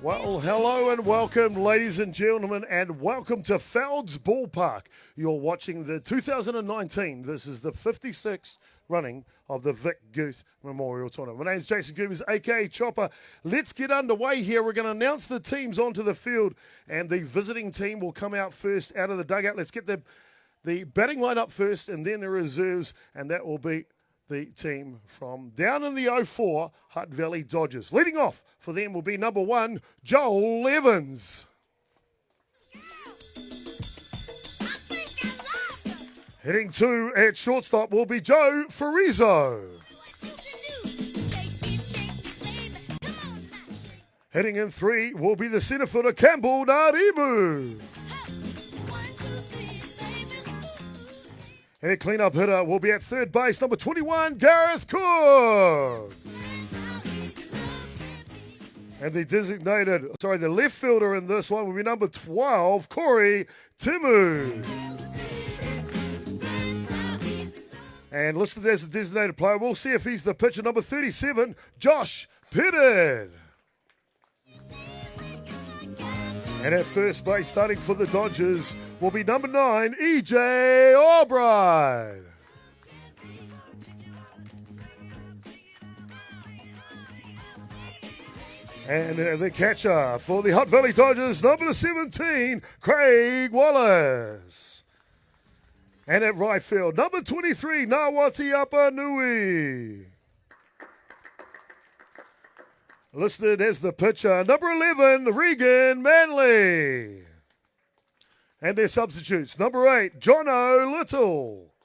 Well, hello and welcome, ladies and gentlemen, and welcome to Fowlds Ballpark. You're watching the 2019, this is the 56th running of the Vic Guth Memorial Tournament. My name's Jason Gerbes, aka Chopper. Let's get underway here. We're going to announce the teams onto the field, and the visiting team will come out first out of the dugout. Let's get the batting line up first, and then the reserves, and that will be the team from down in the 04 Hutt Valley Dodgers. Leading off for them will be number 1, Joel Evans. Hitting 2 at shortstop will be Joe Farizo. Hitting in 3 will be the centre fielder Campbell Naribu. And clean-up hitter will be at third base, number 21, Gareth Cook. And the left fielder in this one will be number 12, Corey Timu. And listed as a designated player, we'll see if he's the pitcher, number 37, Josh Pettit. And at first base, starting for the Dodgers, will be number 9, E.J. Albright. And the catcher for the Hutt Valley Dodgers, number 17, Craig Wallace. And at right field, number 23, Atiawa Nui. Listed as the pitcher, number 11, Regan Manley. And their substitutes, number 8, Jono Little.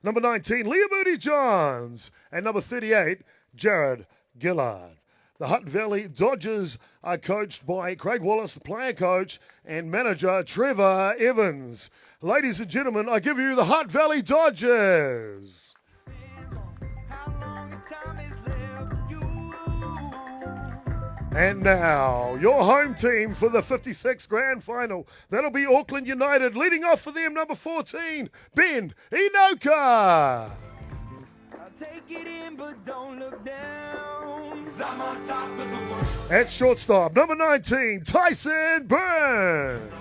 Number 19, Liam Moody Johns. And number 38, Jared Gillard. The Hutt Valley Dodgers are coached by Craig Wallace, the player coach, and manager Trevor Evans. Ladies and gentlemen, I give you the Hutt Valley Dodgers. And now, your home team for the 56th Grand Final. That'll be Auckland United. Leading off for them, number 14, Ben Inoka. Take it in, but don't look down. I'm on top of the world. At shortstop, number 19, Tyson Byrne.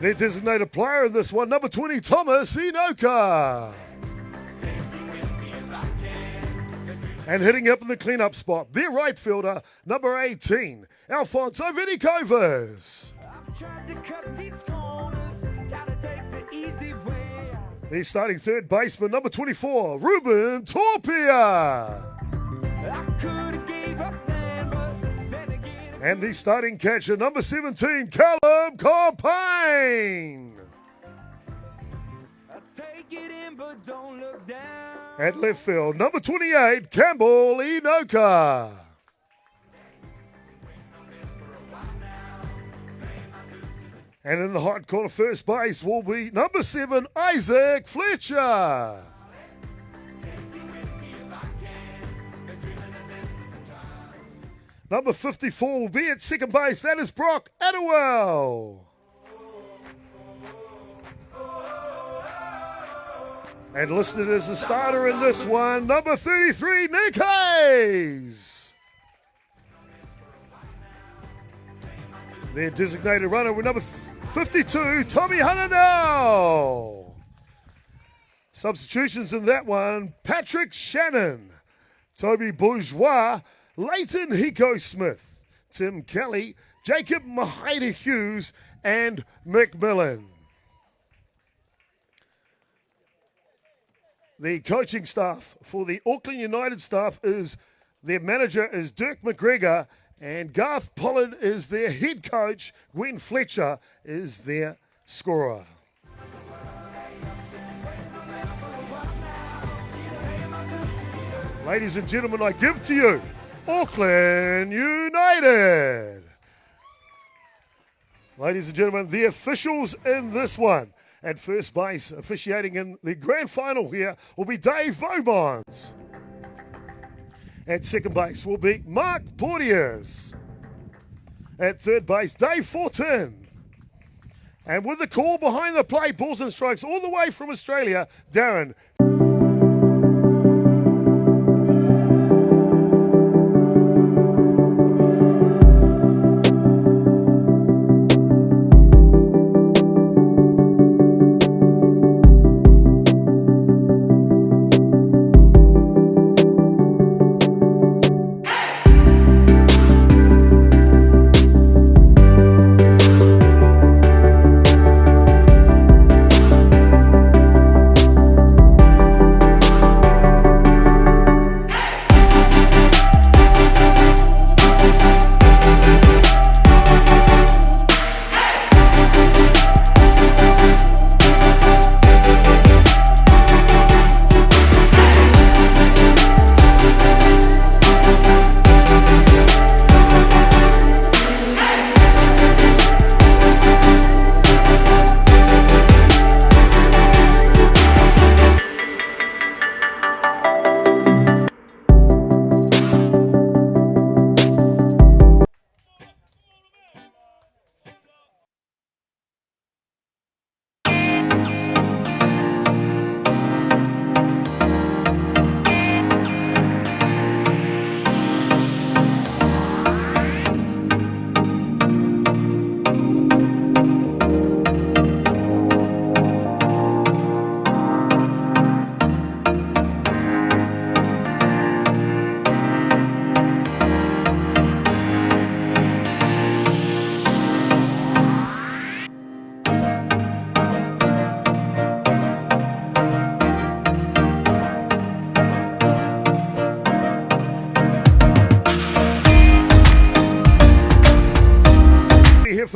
Their designated player in this one, number 20, Thomas Inoka. And hitting up in the cleanup spot, their right fielder, number 18, Alfonso Vinikovas. Their starting third baseman, number 24, Ruben Torpia. And the starting catcher, number 17, Callum Copain. At left field, number 28, Campbell Inoka. And in the hot corner first base will be number 7, Isaac Fletcher. Number 54 will be at second base. That is Brock Adderwell. And listed as the starter in this one, number 33, Nick Hayes. Their designated runner with number 52, Tommy Hananel. Substitutions in that one, Patrick Shannon, Toby Bourgeois, Leighton Hiko Smith, Tim Kelly, Jacob Mahaida Hughes, and Macmillan. The coaching staff for the Auckland United staff is, their manager is Dirk McGregor, and Garth Pollard is their head coach. Gwen Fletcher is their scorer. Ladies and gentlemen, I give to you Auckland United. Ladies and gentlemen, the officials in this one. At first base, officiating in the grand final here, will be Dave Beaumont. At second base will be Mark Porteous. At third base, Dave Fortin. And with the call behind the plate, balls and strikes all the way from Australia, Darren.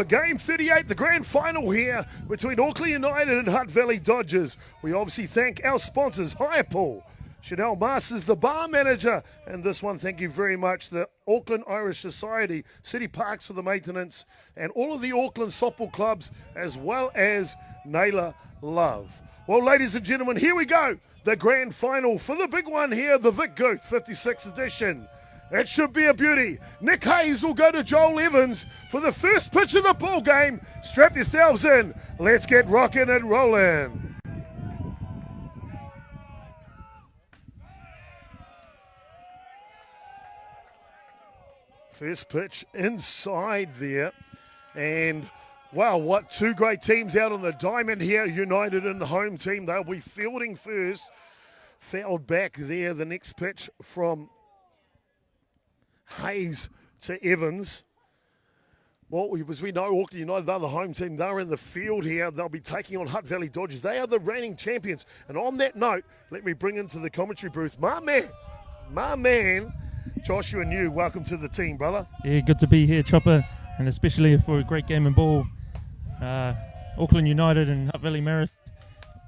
for Game 38, the grand final here between Auckland United and Hutt Valley Dodgers. We obviously thank our sponsors, Hirepool, Chanel Masters, the bar manager, and this one, thank you very much, the Auckland Irish Society, City Parks for the maintenance, and all of the Auckland softball clubs, as well as Naylor Love. Well, ladies and gentlemen, here we go. The grand final for the big one here, the Vic Guth 56th edition. It should be a beauty. Nick Hayes will go to Joel Evans for the first pitch of the ball game. Strap yourselves in. Let's get rocking and rolling. First pitch inside there. And wow, what two great teams out on the diamond here. United and the home team. They'll be fielding first. Fouled back there. The next pitch from Hayes to Evans. Well, as we know, Auckland United, they're the home team. They're in the field here. They'll be taking on Hutt Valley Dodgers. They are the reigning champions. And on that note, let me bring into the commentary booth my man, Joshua New. Welcome to the team, brother. Yeah, good to be here, Chopper, and especially for a great game of ball. Auckland United and Hutt Valley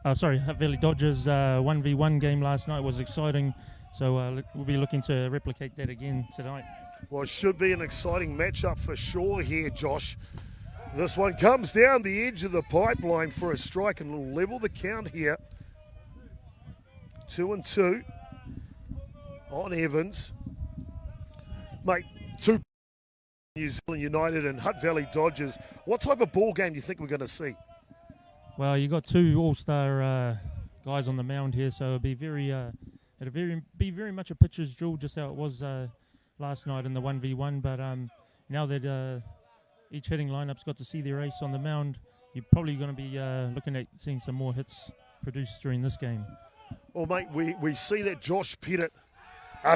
Hutt Valley Dodgers 1v1 game last night was exciting. So we'll be looking to replicate that again tonight. Well, it should be an exciting matchup for sure here, Josh. This one comes down the edge of the pipeline for a strike and will level the count here. 2-2 on Evans. Mate, two New Zealand United and Hutt Valley Dodgers. What type of ball game do you think we're going to see? Well, you got two all-star guys on the mound here, so it'll be very much a pitcher's drill, just how it was last night in the 1v1. But now that each hitting lineup's got to see their ace on the mound, you're probably going to be looking at seeing some more hits produced during this game. Well, mate, we see that Josh Pettit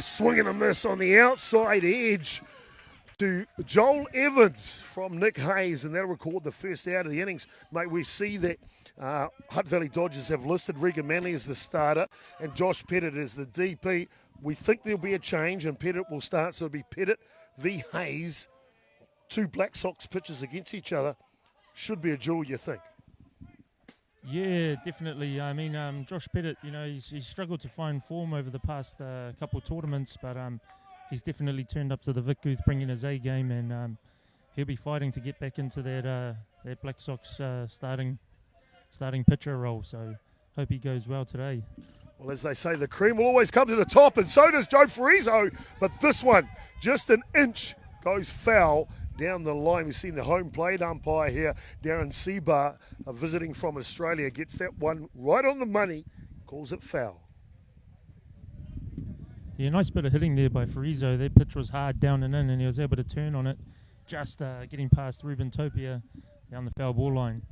swinging a miss on the outside edge to Joel Evans from Nick Hayes, and that'll record the first out of the innings. Mate, we see that Hutt Valley Dodgers have listed Regan Manley as the starter and Josh Pettit as the DP. We think there'll be a change and Pettit will start, so it'll be Pettit v Hayes. Two Black Sox pitchers against each other. Should be a duel, you think? Yeah, definitely. I mean, Josh Pettit, he's struggled to find form over the past couple of tournaments, but he's definitely turned up to the Vic Guth, bringing his A game, and he'll be fighting to get back into that Black Sox starting pitcher role. So hope he goes well today. Well, as they say, the cream will always come to the top, and so does Joe Frizo. But this one, just an inch, goes foul down the line. We've seen the home plate umpire here, Darren Seabar, visiting from Australia, gets that one right on the money, calls it foul. Yeah, nice bit of hitting there by Frizo. That pitch was hard down and in, and he was able to turn on it, just getting past Ruben Topia down the foul ball line.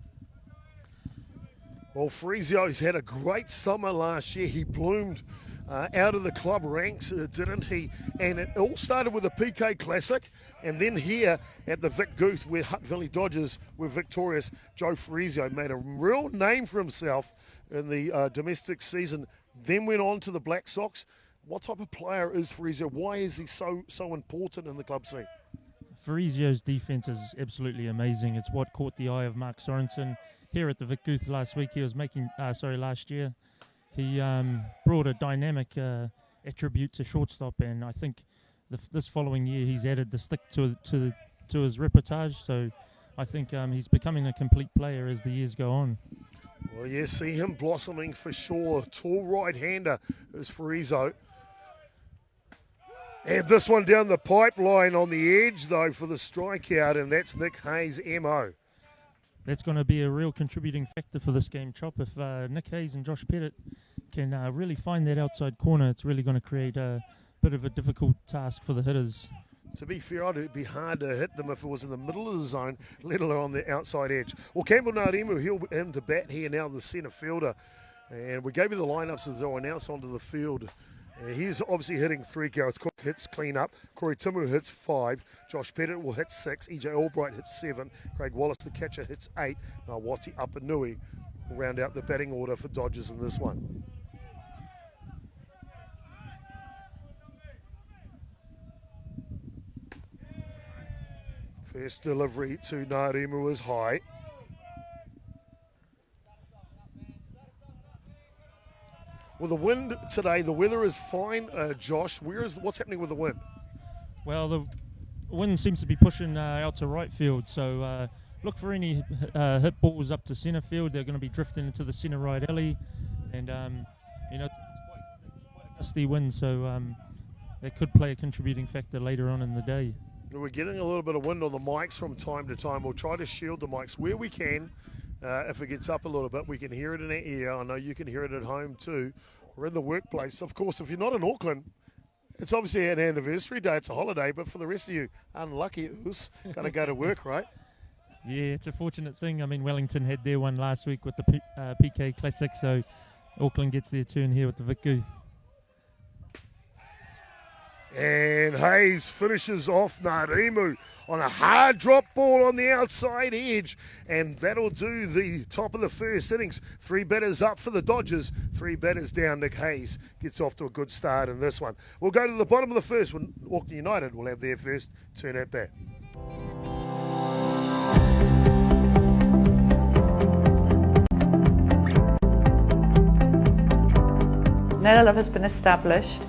Well, Frizo's had a great summer last year. He bloomed out of the club ranks, didn't he? And it all started with the PK Classic, and then here at the Vic Guth, where Hutt Valley Dodgers were victorious, Joe Frizo made a real name for himself in the domestic season, then went on to the Black Sox. What type of player is Frizo? Why is he so important in the club scene? Frizo's defense is absolutely amazing. It's what caught the eye of Mark Sorensen here at the Vic Guth last week. Last year. He brought a dynamic attribute to shortstop, and I think this following year he's added the stick to his repertoire. So I think he's becoming a complete player as the years go on. Well, yeah, see him blossoming for sure. Tall right-hander is Frizo. And this one down the pipeline on the edge, though, for the strikeout, and that's Nick Hayes' MO. That's going to be a real contributing factor for this game, Chop. If Nick Hayes and Josh Pettit can really find that outside corner, it's really going to create a bit of a difficult task for the hitters. To be fair, it'd be hard to hit them if it was in the middle of the zone, let alone on the outside edge. Well, Campbell Nardemu, he'll him to bat here now, the centre fielder. And we gave you the lineups as they were announced onto the field. He's obviously hitting 3. Gareth Cook hits clean up. Corey Timu hits 5. Josh Pettit will hit 6. EJ Albright hits 7. Craig Wallace, the catcher, hits 8. Now Wati Upanui will round out the batting order for Dodgers in this one. First delivery to Narimu is high. Well, the wind today, the weather is fine, Josh. What's happening with the wind? Well, the wind seems to be pushing out to right field, so look for any hit balls up to centre field. They're going to be drifting into the centre right alley, and it's quite a gusty wind, so that could play a contributing factor later on in the day. We're getting a little bit of wind on the mics from time to time. We'll try to shield the mics where we can. If it gets up a little bit, we can hear it in our ear. I know you can hear it at home too, or in the workplace. Of course, if you're not in Auckland, it's obviously an anniversary day. It's a holiday, but for the rest of you, unlucky us, got to go to work, right? Yeah, it's a fortunate thing. I mean, Wellington had their one last week with the PK Classic, so Auckland gets their turn here with the Vic Guth. And Hayes finishes off Narimu on a hard drop ball on the outside edge. And that'll do the top of the first innings. 3 batters up for the Dodgers, 3 batters down. Nick Hayes gets off to a good start in this one. We'll go to the bottom of the first when Auckland United will have their first turn at bat. Naylor Love has been established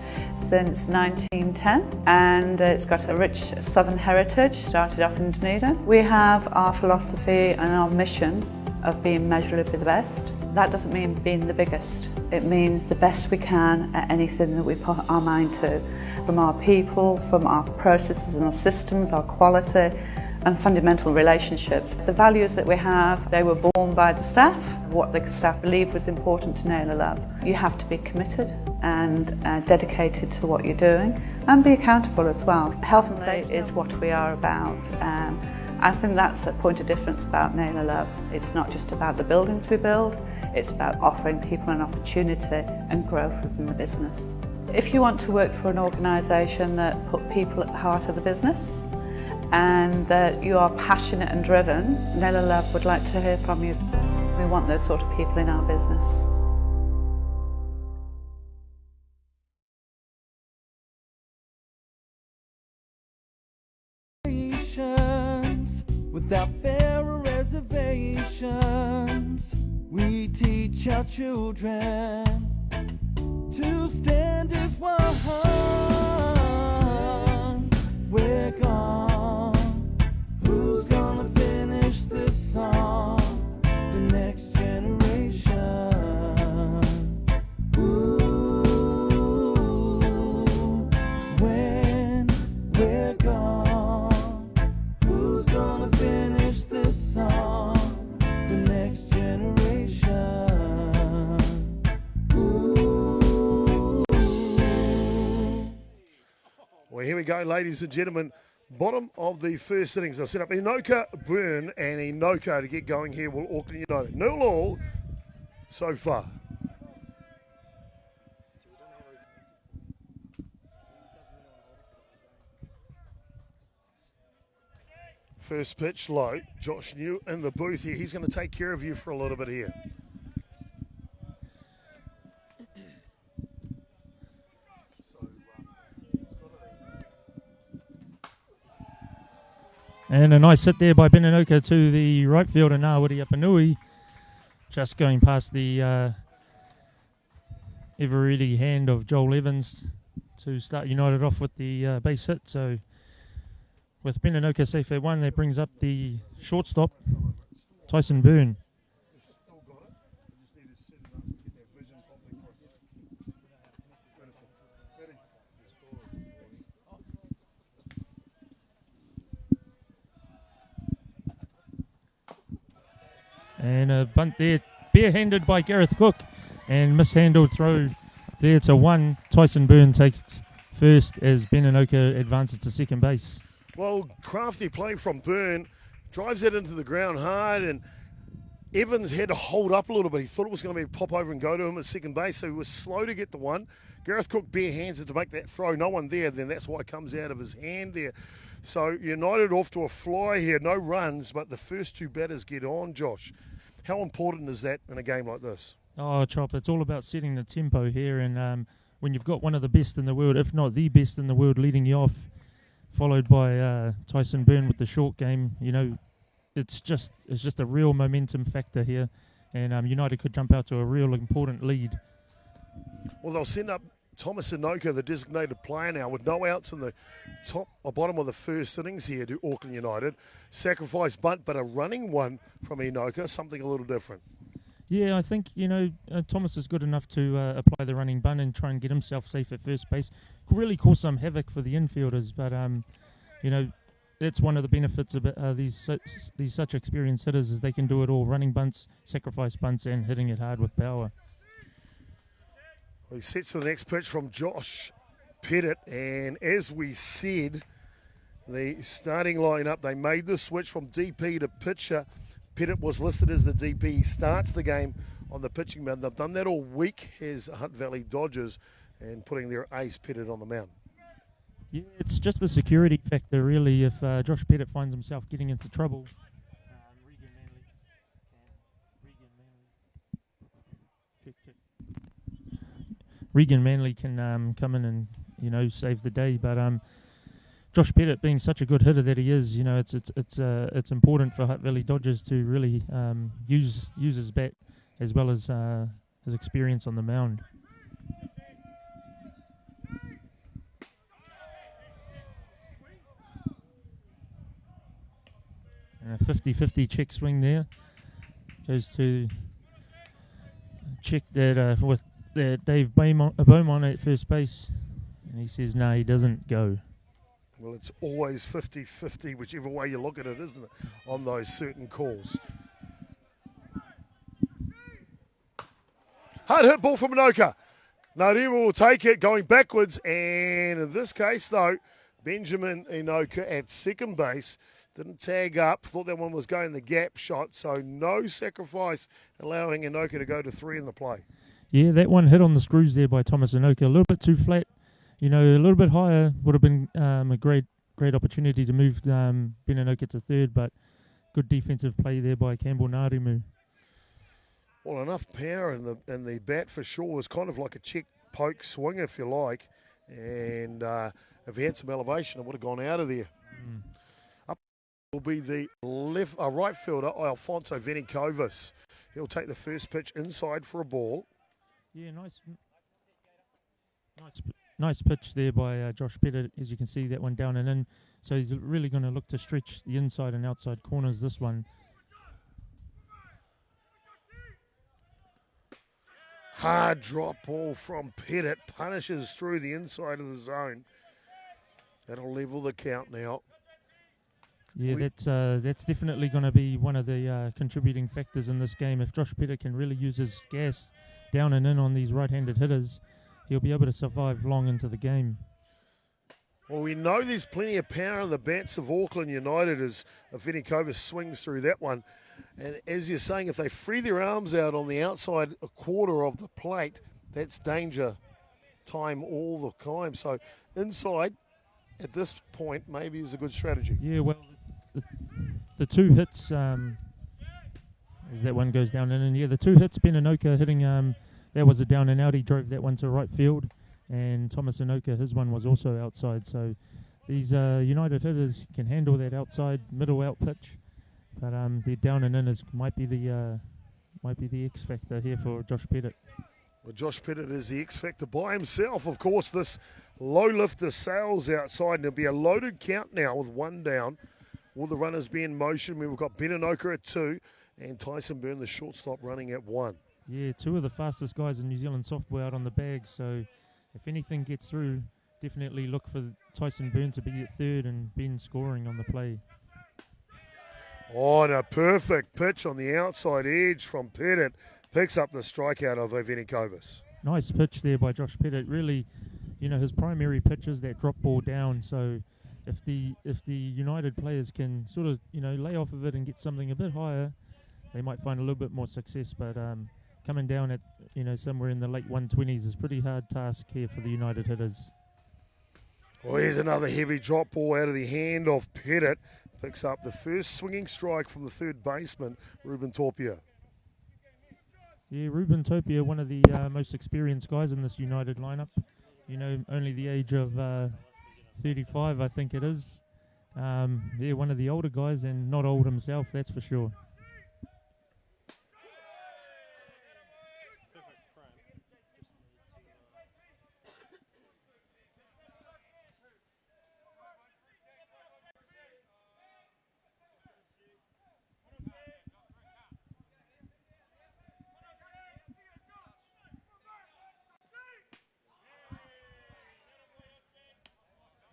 since 1910 and it's got a rich southern heritage, started off in Dunedin. We have our philosophy and our mission of being measurably the best. That doesn't mean being the biggest. It means the best we can at anything that we put our mind to, from our people, from our processes and our systems, our quality and fundamental relationships. The values that we have, they were born by the staff, what the staff believed was important to Naylor Love. You have to be committed and dedicated to what you're doing and be accountable as well. Health and safety is what we are about. I think that's a point of difference about Naylor Love. It's not just about the buildings we build, it's about offering people an opportunity and growth within the business. If you want to work for an organisation that put people at the heart of the business, and that you are passionate and driven, Naylor Love would like to hear from you. We want those sort of people in our business. Without fair or reservations, we teach our children to stand as one. We're gone. Who's gonna finish this song? The next generation. Ooh, when we're gone, who's gonna finish this song? The next generation. Ooh. Well, here we go, ladies and gentlemen. Bottom of the first innings. I'll set up Inoka, Byrne, and Inoka to get going here. Will Auckland United 0-0 so far. First pitch low. Josh New in the booth here. He's going to take care of you for a little bit here. And a nice hit there by Beninoka to the right fielder, Ngāwiri Apanui. Just going past the ever-ready hand of Joel Evans to start United off with the base hit. So with Beninoka safe at 1, that brings up the shortstop, Tyson Byrne. And a bunt there, barehanded by Gareth Cook, and mishandled throw there to 1. Tyson Byrne takes first as Beninoka advances to second base. Well, crafty play from Byrne, drives it into the ground hard, and Evans had to hold up a little bit. He thought it was going to be pop over and go to him at second base, so he was slow to get the 1. Gareth Cook bare hands it to make that throw. No one there, then that's why it comes out of his hand there. So United off to a fly here, no runs, but the first 2 batters get on, Josh. How important is that in a game like this? Oh, Chop, it's all about setting the tempo here, and when you've got one of the best in the world, if not the best in the world, leading you off followed by Tyson Byrne with the short game. You know, it's just a real momentum factor here, and United could jump out to a real important lead. Well, they'll send up Thomas Inoka, the designated player now, with no outs in the top or bottom of the first innings here to Auckland United. Sacrifice bunt, but a running one from Inoka, something a little different. Yeah, I think, Thomas is good enough to apply the running bunt and try and get himself safe at first base. Could really cause some havoc for the infielders, but, that's one of the benefits of these such experienced hitters is they can do it all, running bunts, sacrifice bunts, and hitting it hard with power. Well, he sets for the next pitch from Josh Pettit, and as we said, the starting lineup, they made the switch from DP to pitcher. Pettit was listed as the DP. He starts the game on the pitching mound. They've done that all week, has Hunt Valley Dodgers, and putting their ace Pettit on the mound. Yeah, it's just the security factor, really. If Josh Pettit finds himself getting into trouble, Regan Manley can come in and save the day. But Josh Pettit, being such a good hitter that he is, it's important for Hutt Valley Dodgers to really use his bat as well as his experience on the mound. And a 50-50 check swing there. Goes to check that with Dave Beaumont at first base. And he says, no, he doesn't go. Well, it's always 50-50, whichever way you look at it, isn't it, on those certain calls. Hard hit ball from Inoka. Narima will take it, going backwards. And in this case, though, Benjamin Inoka at second base didn't tag up. Thought that one was going the gap shot. So no sacrifice, allowing Inoka to go to 3 in the play. Yeah, that one hit on the screws there by Thomas Inoka. A little bit too flat. A little bit higher would have been a great opportunity to move Ben Inoka to third, but good defensive play there by Campbell Narimu. Well, enough power in the bat for sure. Was kind of like a check poke swing, if you like. And if he had some elevation, it would have gone out of there. Up will be the right fielder, Alfonso Venikovis. He'll take the first pitch inside for a ball. Yeah, nice pitch there by Josh Pettit. As you can see, that one down and in. So he's really going to look to stretch the inside and outside corners this one. Hard drop ball from Pettit. Punishes through the inside of the zone. That'll level the count now. Yeah, that's definitely going to be one of the contributing factors in this game. If Josh Pettit can really use his gas down and in on these right-handed hitters, he'll be able to survive long into the game. Well, we know there's plenty of power in the bats of Auckland United as Venikovis swings through that one. And as you're saying, if they free their arms out on the outside a quarter of the plate, that's danger time all the time. So inside at this point maybe is a good strategy. Yeah, well, the two hits, as that one goes down in, and yeah, the two hits, Ben Inoka hitting, that was a down and out. He drove that one to right field, and Thomas Inoka, his one was also outside. So these United hitters can handle that outside middle out pitch, but their down and in might be the X factor here for Josh Pettit. Well, Josh Pettit is the X factor by himself. Of course, this low lifter sails outside, and it'll be a loaded count now with one down. Will the runners be in motion? We've got Ben Inoka at 2 and Tyson Byrne, the shortstop, running at 1. Yeah, two of the fastest guys in New Zealand softball out on the bag. So if anything gets through, definitely look for Tyson Byrne to be at third and Ben scoring on the play. Oh, and a perfect pitch on the outside edge from Pettit. Picks up the strikeout of Venikovis. Nice pitch there by Josh Pettit. Really, his primary pitch is that drop ball down. So if the United players can sort of, lay off of it and get something a bit higher, they might find a little bit more success. But coming down at, somewhere in the late 120s is a pretty hard task here for the United hitters. Well, here's another heavy drop ball out of the hand of Pettit. Picks up the first swinging strike from the third baseman, Ruben Torpia. Yeah, Ruben Topia, one of the most experienced guys in this United lineup. Only the age of 35, I think it is. Yeah, one of the older guys, and not old himself, that's for sure.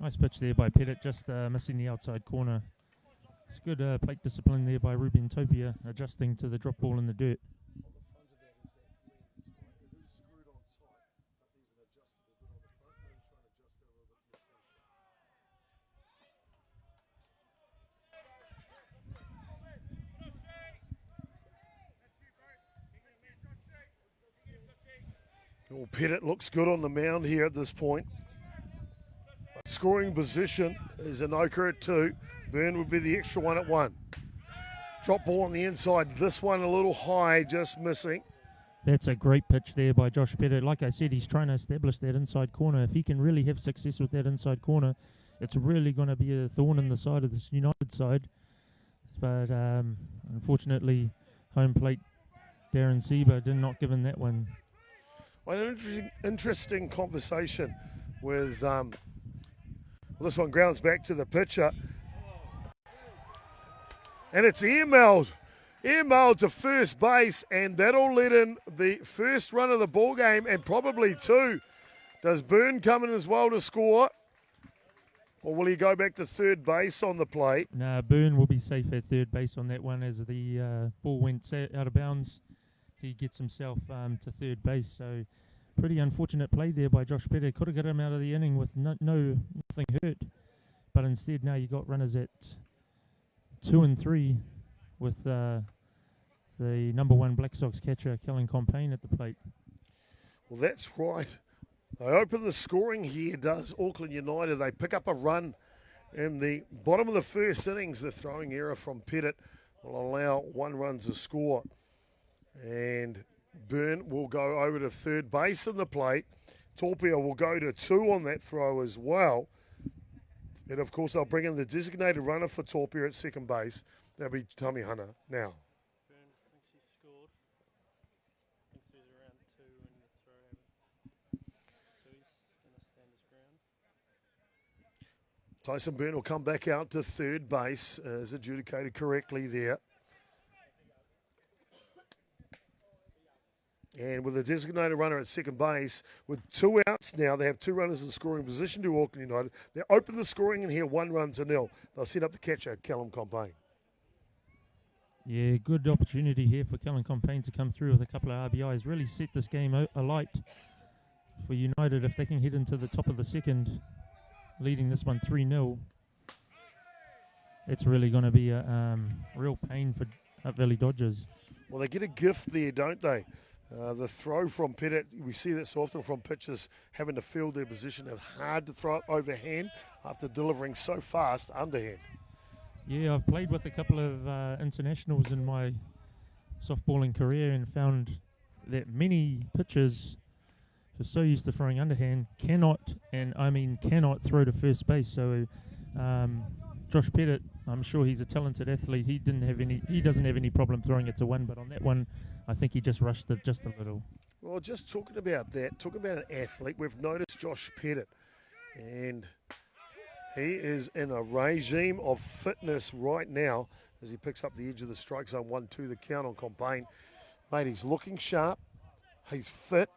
Nice pitch there by Pettit, just missing the outside corner. It's good plate discipline there by Ruben Topia, adjusting to the drop ball in the dirt. Well, Pettit looks good on the mound here at this point. Scoring position is Anoka at 2. Byrne would be the extra one at 1. Drop ball on the inside. This one a little high, just missing. That's a great pitch there by Josh Pettit. Like I said, he's trying to establish that inside corner. If he can really have success with that inside corner, it's really going to be a thorn in the side of this United side. But unfortunately, home plate Darren Sieber did not give him that one. Well, an interesting conversation with... this one grounds back to the pitcher. And it's earmailed to first base, and that'll let in the first run of the ball game, and probably 2. Does Byrne come in as well to score? Or will he go back to third base on the plate? No, Byrne will be safe at third base on that one as the ball went out of bounds. He gets himself to third base, so pretty unfortunate play there by Josh Pettit. Could have got him out of the inning with nothing hurt, but instead now you got runners at 2 and 3 with the number 1 Black Sox catcher Kellen Compain at the plate. Well, that's right. They open the scoring here, does Auckland United. They pick up a run in the bottom of the first innings. The throwing error from Pettit will allow 1 run to score. And Byrne will go over to third base in the plate. Torpia will go to 2 on that throw as well. And, of course, they'll bring in the designated runner for Torpia at second base. That'll be Tommy Hunter now. Byrne thinks he scored. Thinks he's around 2 in the throw. So he's going to stand his ground. Tyson Byrne will come back out to third base, as adjudicated correctly there. And with a designated runner at second base, with 2 outs now, they have 2 runners in scoring position to Auckland United. They open the scoring in here, 1-0. They'll set up the catcher, Callum Compain. Yeah, good opportunity here for Kellen Compain to come through with a couple of RBIs. Really set this game alight for United if they can head into the top of the second, leading this one 3-0. It's really going to be a real pain for Hutt Valley Dodgers. Well, they get a gift there, don't they? The throw from Pettit, we see that so often from pitchers having to field their position. It's hard to throw it overhand after delivering so fast underhand. Yeah, I've played with a couple of internationals in my softballing career and found that many pitchers who are so used to throwing underhand cannot throw to first base. So Josh Pettit, I'm sure he's a talented athlete. He doesn't have any problem throwing it to 1, but on that one, I think he just rushed it just a little. Well, just talking about that, talking about an athlete, we've noticed Josh Pettit, and he is in a regime of fitness right now as he picks up the edge of the strike zone, 1-2 the count on Compain. Mate, he's looking sharp, he's fit,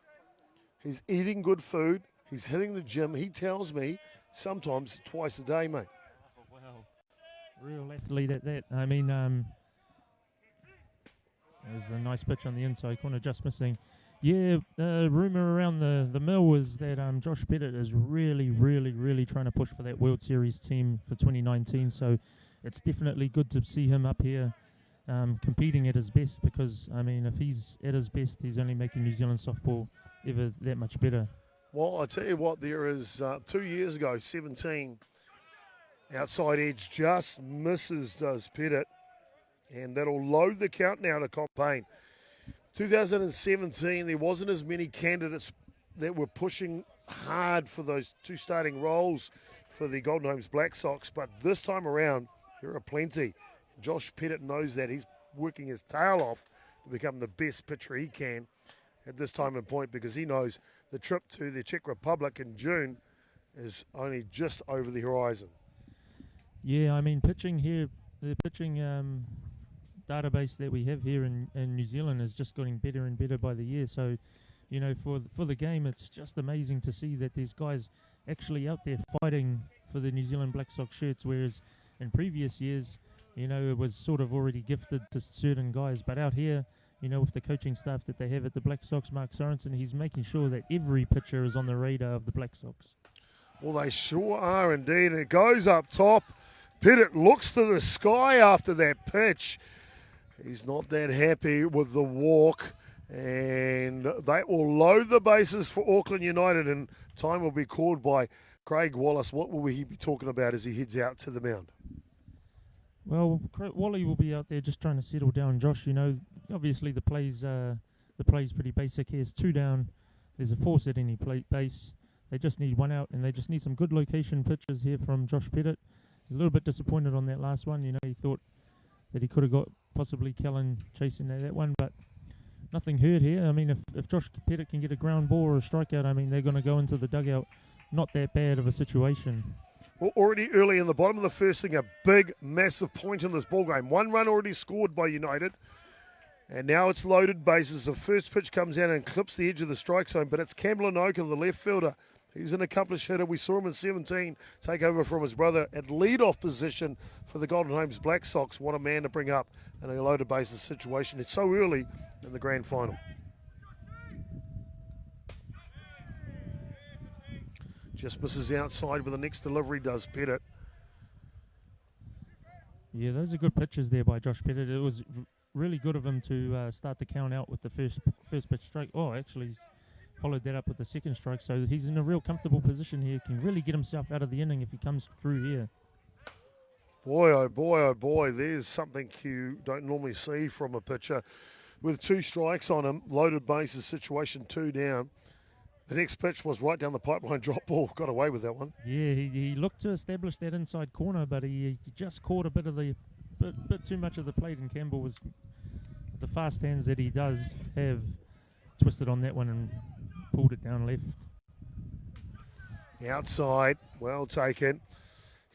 he's eating good food, he's hitting the gym. He tells me sometimes twice a day, mate. Oh, wow. Real athlete at that. I mean, there's the nice pitch on the inside corner, just missing. Yeah, rumour around the mill was that Josh Pettit is really, really, really trying to push for that World Series team for 2019. So it's definitely good to see him up here competing at his best, because, I mean, if he's at his best, he's only making New Zealand softball ever that much better. Well, I tell you what, there is 2 years ago, 17, outside edge just misses, does Pettit. And that'll load the count now to Compain. 2017, there wasn't as many candidates that were pushing hard for those 2 starting roles for the Golden Homes Black Sox, but this time around, there are plenty. Josh Pettit knows that. He's working his tail off to become the best pitcher he can at this time and point, because he knows the trip to the Czech Republic in June is only just over the horizon. Yeah, I mean, pitching here, the pitching database that we have here in New Zealand is just getting better and better by the year. So, you know, for the game, it's just amazing to see that there's guys actually out there fighting for the New Zealand Black Sox shirts, whereas in previous years, you know, it was sort of already gifted to certain guys. But out here, you know, with the coaching staff that they have at the Black Sox, Mark Sorensen, he's making sure that every pitcher is on the radar of the Black Sox. Well, they sure are indeed. And it goes up top. Pettit looks to the sky after that pitch. He's not that happy with the walk. And that will load the bases for Auckland United. And time will be called by Craig Wallace. What will he be talking about as he heads out to the mound? Well, Wally will be out there just trying to settle down Josh. You know, obviously the play's pretty basic here. It's 2 down. There's a force at any base. They just need 1 out, and they just need some good location pitches here from Josh Pettit. A little bit disappointed on that last one. You know, he thought that he could have got possibly Kellen chasing that one, but nothing hurt here. I mean, if Josh Pettit can get a ground ball or a strikeout, I mean, they're going to go into the dugout. Not that bad of a situation. Well, already early in the bottom of the first inning, a big, massive point in this ball game. 1 run already scored by United. And now it's loaded bases. The first pitch comes out and clips the edge of the strike zone, but it's Campbell Anoka, the left fielder. He's an accomplished hitter. We saw him in 17 take over from his brother at leadoff position for the Golden Homes Black Sox. What a man to bring up in a loaded bases situation. It's so early in the grand final. Just misses outside with the next delivery, does Pettit. Yeah, those are good pitches there by Josh Pettit. It was really good of him to start the count out with the first pitch strike. Oh, actually, he's followed that up with the second strike. So he's in a real comfortable position here. Can really get himself out of the inning if he comes through here. Boy, oh boy, oh boy, there's something you don't normally see from a pitcher. With 2 strikes on him, loaded bases situation, 2 down. The next pitch was right down the pipeline, drop ball. Got away with that one. Yeah, he looked to establish that inside corner, but he just caught a bit too much of the plate, and Campbell was, with the fast hands that he does have, twisted on that one and pulled it down left. Outside, well taken.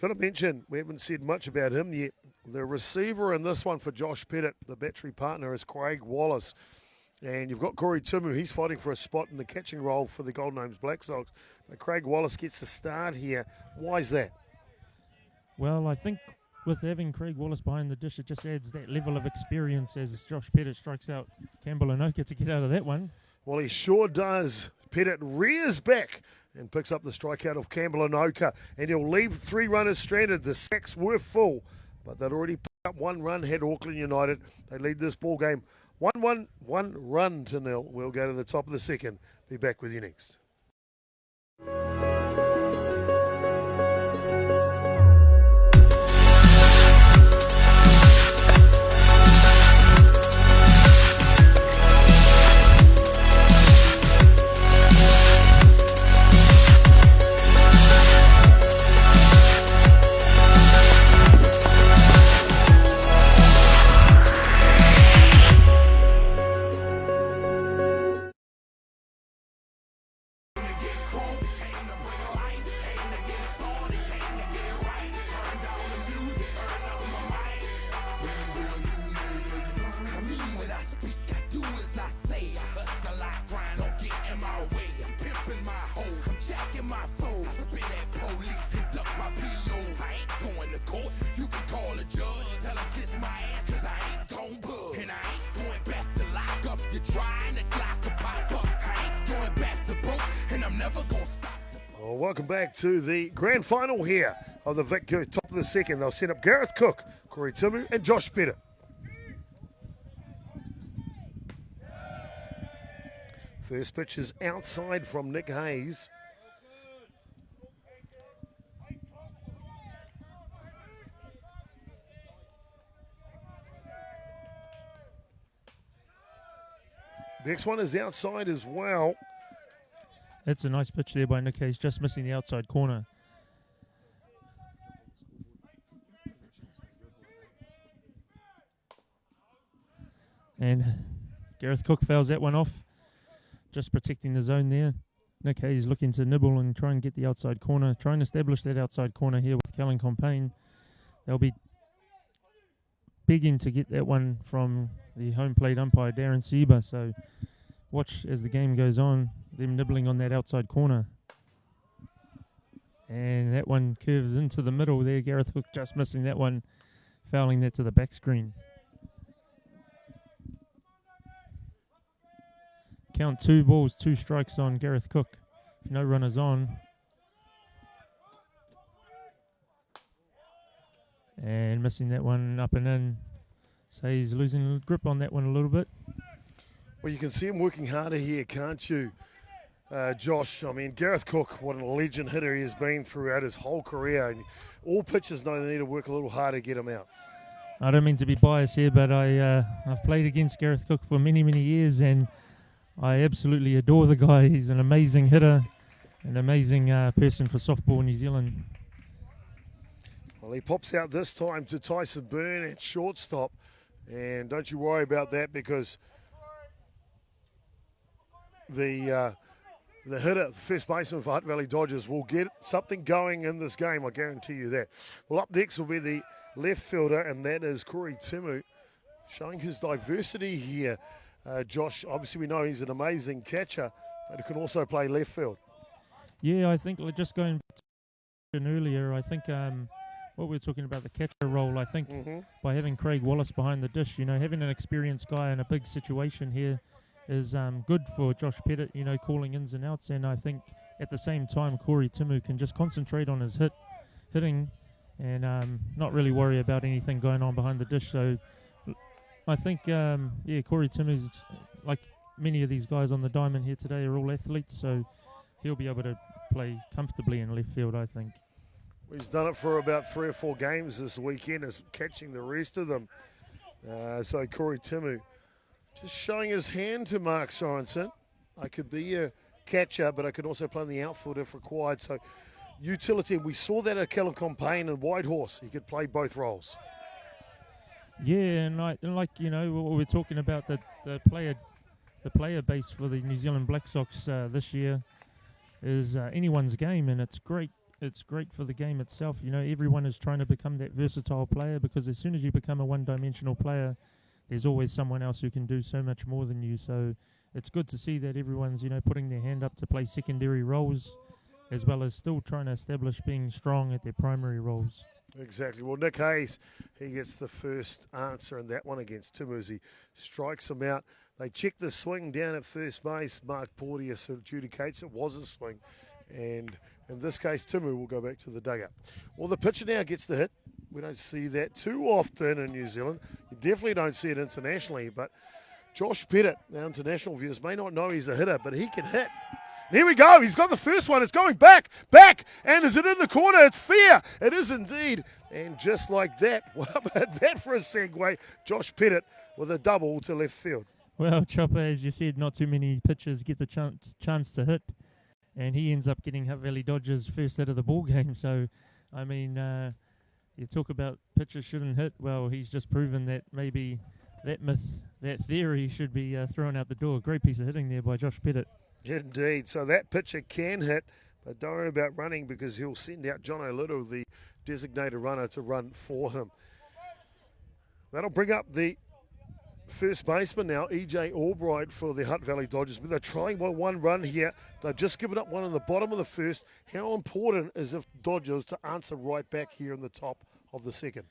Got to mention, we haven't said much about him yet. The receiver in this one for Josh Pettit, the battery partner, is Craig Wallace. And you've got Corey Timu. He's fighting for a spot in the catching role for the Golden Homes Black Sox. But Craig Wallace gets the start here. Why is that? Well, I think with having Craig Wallace behind the dish, it just adds that level of experience as Josh Pettit strikes out Campbell Anoka to get out of that one. Well, he sure does. Pettit rears back and picks up the strikeout of Campbell Anoka. And he'll leave 3 runners stranded. The sacks were full, but they'd already picked up 1 run, had Auckland United. They lead this ball game 1 run to 0. We'll go to the top of the second. Be back with you next. Welcome back to the grand final here of the Vic Guth, top of the second. They'll set up Gareth Cook, Corey Timu, and Josh Pettit. First pitch is outside from Nick Hayes. Next one is outside as well. That's a nice pitch there by Nick Hayes, just missing the outside corner. And Gareth Cook fouls that one off, just protecting the zone there. Nick Hayes looking to nibble and try and get the outside corner, trying to establish that outside corner here with Kellen Compain. They'll be begging to get that one from the home plate umpire, Darren Sieber. So watch as the game goes on, them nibbling on that outside corner. And that one curves into the middle there. Gareth Cook just missing that one, fouling that to the back screen. Count 2 balls, 2 strikes on Gareth Cook. No runners on. And missing that one up and in. So he's losing grip on that one a little bit. Well, you can see him working harder here, can't you, Josh? I mean, Gareth Cook, what a legend hitter he has been throughout his whole career. And all pitchers know they need to work a little harder to get him out. I don't mean to be biased here, but I've played against Gareth Cook for many, many years, and I absolutely adore the guy. He's an amazing hitter, an amazing person for softball in New Zealand. Well, he pops out this time to Tyson Byrne at shortstop. And don't you worry about that, because the hitter, first baseman for Hutt Valley Dodgers, will get something going in this game. I guarantee you that. Well, up next will be the left fielder, and that is Corey Timu, showing his diversity here. Josh, obviously we know he's an amazing catcher, but he can also play left field. Yeah, I think just going back to earlier, I think what we were talking about, the catcher role, I think by having Craig Wallace behind the dish, having an experienced guy in a big situation here is good for Josh Pettit, calling ins and outs. And I think at the same time, Corey Timu can just concentrate on his hitting and not really worry about anything going on behind the dish. So I think, Corey Timu's, like many of these guys on the diamond here today, are all athletes, so he'll be able to play comfortably in left field, I think. He's done it for about 3 or 4 games this weekend, is catching the rest of them. So Corey Timu just showing his hand to Mark Sorensen. I could be a catcher, but I could also play in the outfield if required. So utility, we saw that at Kellen Compain and Whitehorse. He could play both roles. Yeah, and like what we're talking about, the player base for the New Zealand Black Sox this year is anyone's game, and it's great. It's great for the game itself. Everyone is trying to become that versatile player, because as soon as you become a one-dimensional player, there's always someone else who can do so much more than you. So it's good to see that everyone's putting their hand up to play secondary roles, as well as still trying to establish being strong at their primary roles. Exactly. Well, Nick Hayes, he gets the first answer in that one against Timu as he strikes him out. They check the swing down at first base. Mark Porteous adjudicates it was a swing. And in this case, Timu will go back to the dugout. Well, the pitcher now gets the hit. We don't see that too often in New Zealand. You definitely don't see it internationally. But Josh Pettit, our international viewers, may not know he's a hitter, but he can hit. Here we go. He's got the first one. It's going back. And is it in the corner? It's fair. It is indeed. And just like that, what about that for a segue? Josh Pettit with a double to left field. Well, Chopper, as you said, not too many pitchers get the chance to hit. And he ends up getting Hutt Valley Dodgers first out of the ball game. So, I mean, you talk about pitchers shouldn't hit. Well, he's just proven that maybe that myth, that theory should be thrown out the door. Great piece of hitting there by Josh Pettit. Indeed. So that pitcher can hit, but don't worry about running, because he'll send out John O'Little, the designated runner, to run for him. That'll bring up the first baseman now, E.J. Albright, for the Hutt Valley Dodgers. But they're trying by 1 run here. They've just given up 1 in the bottom of the first. How important is it for Dodgers to answer right back here in the top of the second?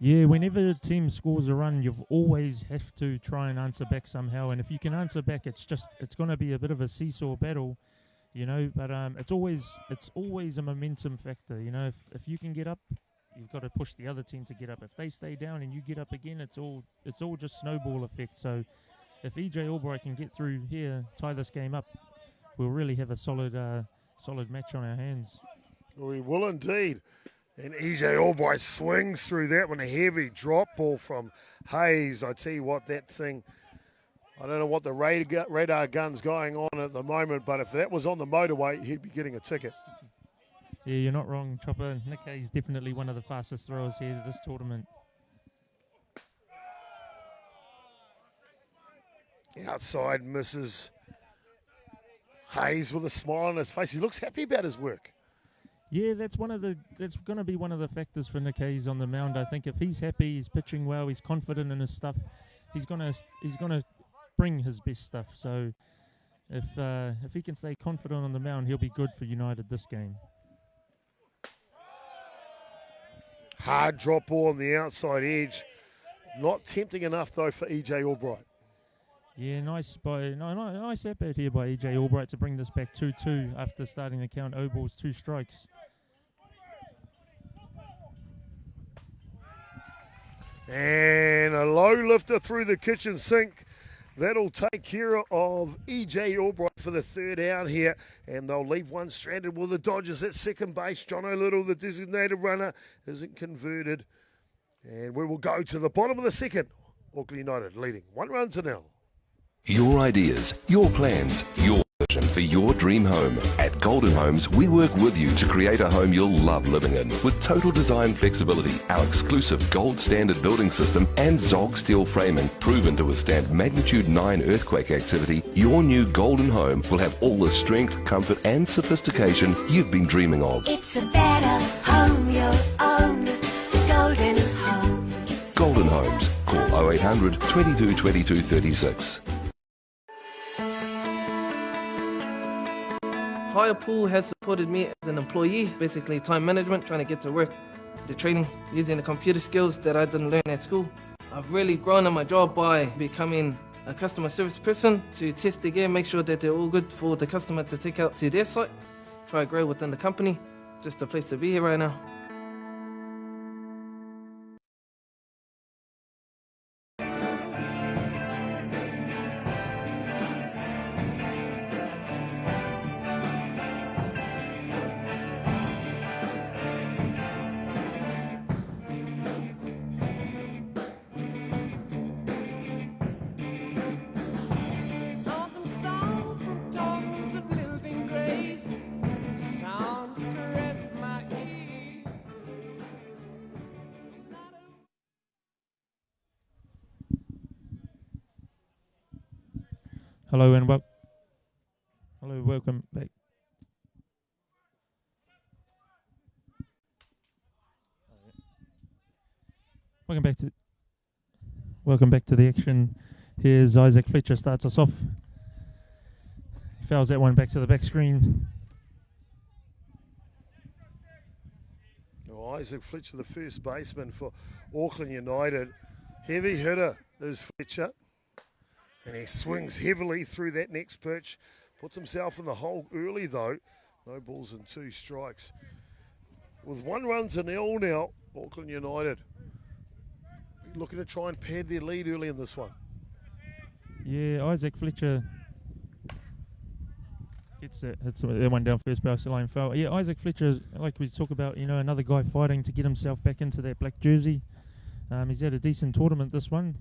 Yeah, whenever a team scores a run, you've always have to try and answer back somehow. And if you can answer back, it's going to be a bit of a seesaw battle, But it's always a momentum factor, If you can get up, you've got to push the other team to get up. If they stay down and you get up again, it's all just snowball effect. So if E.J. Albright can get through here, tie this game up, we'll really have a solid match on our hands. We will indeed. And E.J. Albright swings through that one, a heavy drop ball from Hayes. I tell you what, that thing, I don't know what the radar gun's going on at the moment, but if that was on the motorway, he'd be getting a ticket. Yeah, you're not wrong, Chopper. Nick Hayes definitely one of the fastest throwers here this tournament. Outside misses. Hayes with a smile on his face. He looks happy about his work. Yeah, that's going to be one of the factors for Nick Hayes on the mound. I think if he's happy, he's pitching well, he's confident in his stuff, he's gonna bring his best stuff. So if he can stay confident on the mound, he'll be good for United this game. Hard drop ball on the outside edge. Not tempting enough though for EJ Albright. Yeah, nice at-bat here by EJ Albright to bring this back 2-2 after starting the count. 0 balls, 2 strikes. And a low lifter through the kitchen sink. That'll take care of EJ Albright for the third out here. And they'll leave one stranded with the Dodgers at second base. John O'Little, the designated runner, isn't converted. And we will go to the bottom of the second. Auckland United leading 1-0. Your ideas, your plans, your vision for your dream home. At Golden Homes, we work with you to create a home you'll love living in. With total design flexibility, our exclusive gold standard building system and Zog steel framing proven to withstand magnitude 9 earthquake activity, your new Golden Home will have all the strength, comfort and sophistication you've been dreaming of. It's a better home you'll own. Golden Homes. Golden Homes. Call 0800 22 22 36. Higher Pool has supported me as an employee, basically time management, trying to get to work, the training, using the computer skills that I didn't learn at school. I've really grown in my job by becoming a customer service person to test the gear, make sure that they're all good for the customer to take out to their site, try to grow within the company. Just a place to be here right now. Hello and welcome back. Welcome back to the action. Here's Isaac Fletcher starts us off. He fouls that one back to the back screen. Oh, Isaac Fletcher, the first baseman for Auckland United. Heavy hitter is Fletcher. And he swings heavily through that next pitch. Puts himself in the hole early, though. No balls and 2 strikes. With 1-0 now, Auckland United looking to try and pad their lead early in this one. Yeah, Isaac Fletcher hits that one down first base line foul. Yeah, Isaac Fletcher, like we talk about, another guy fighting to get himself back into that black jersey. He's had a decent tournament this one.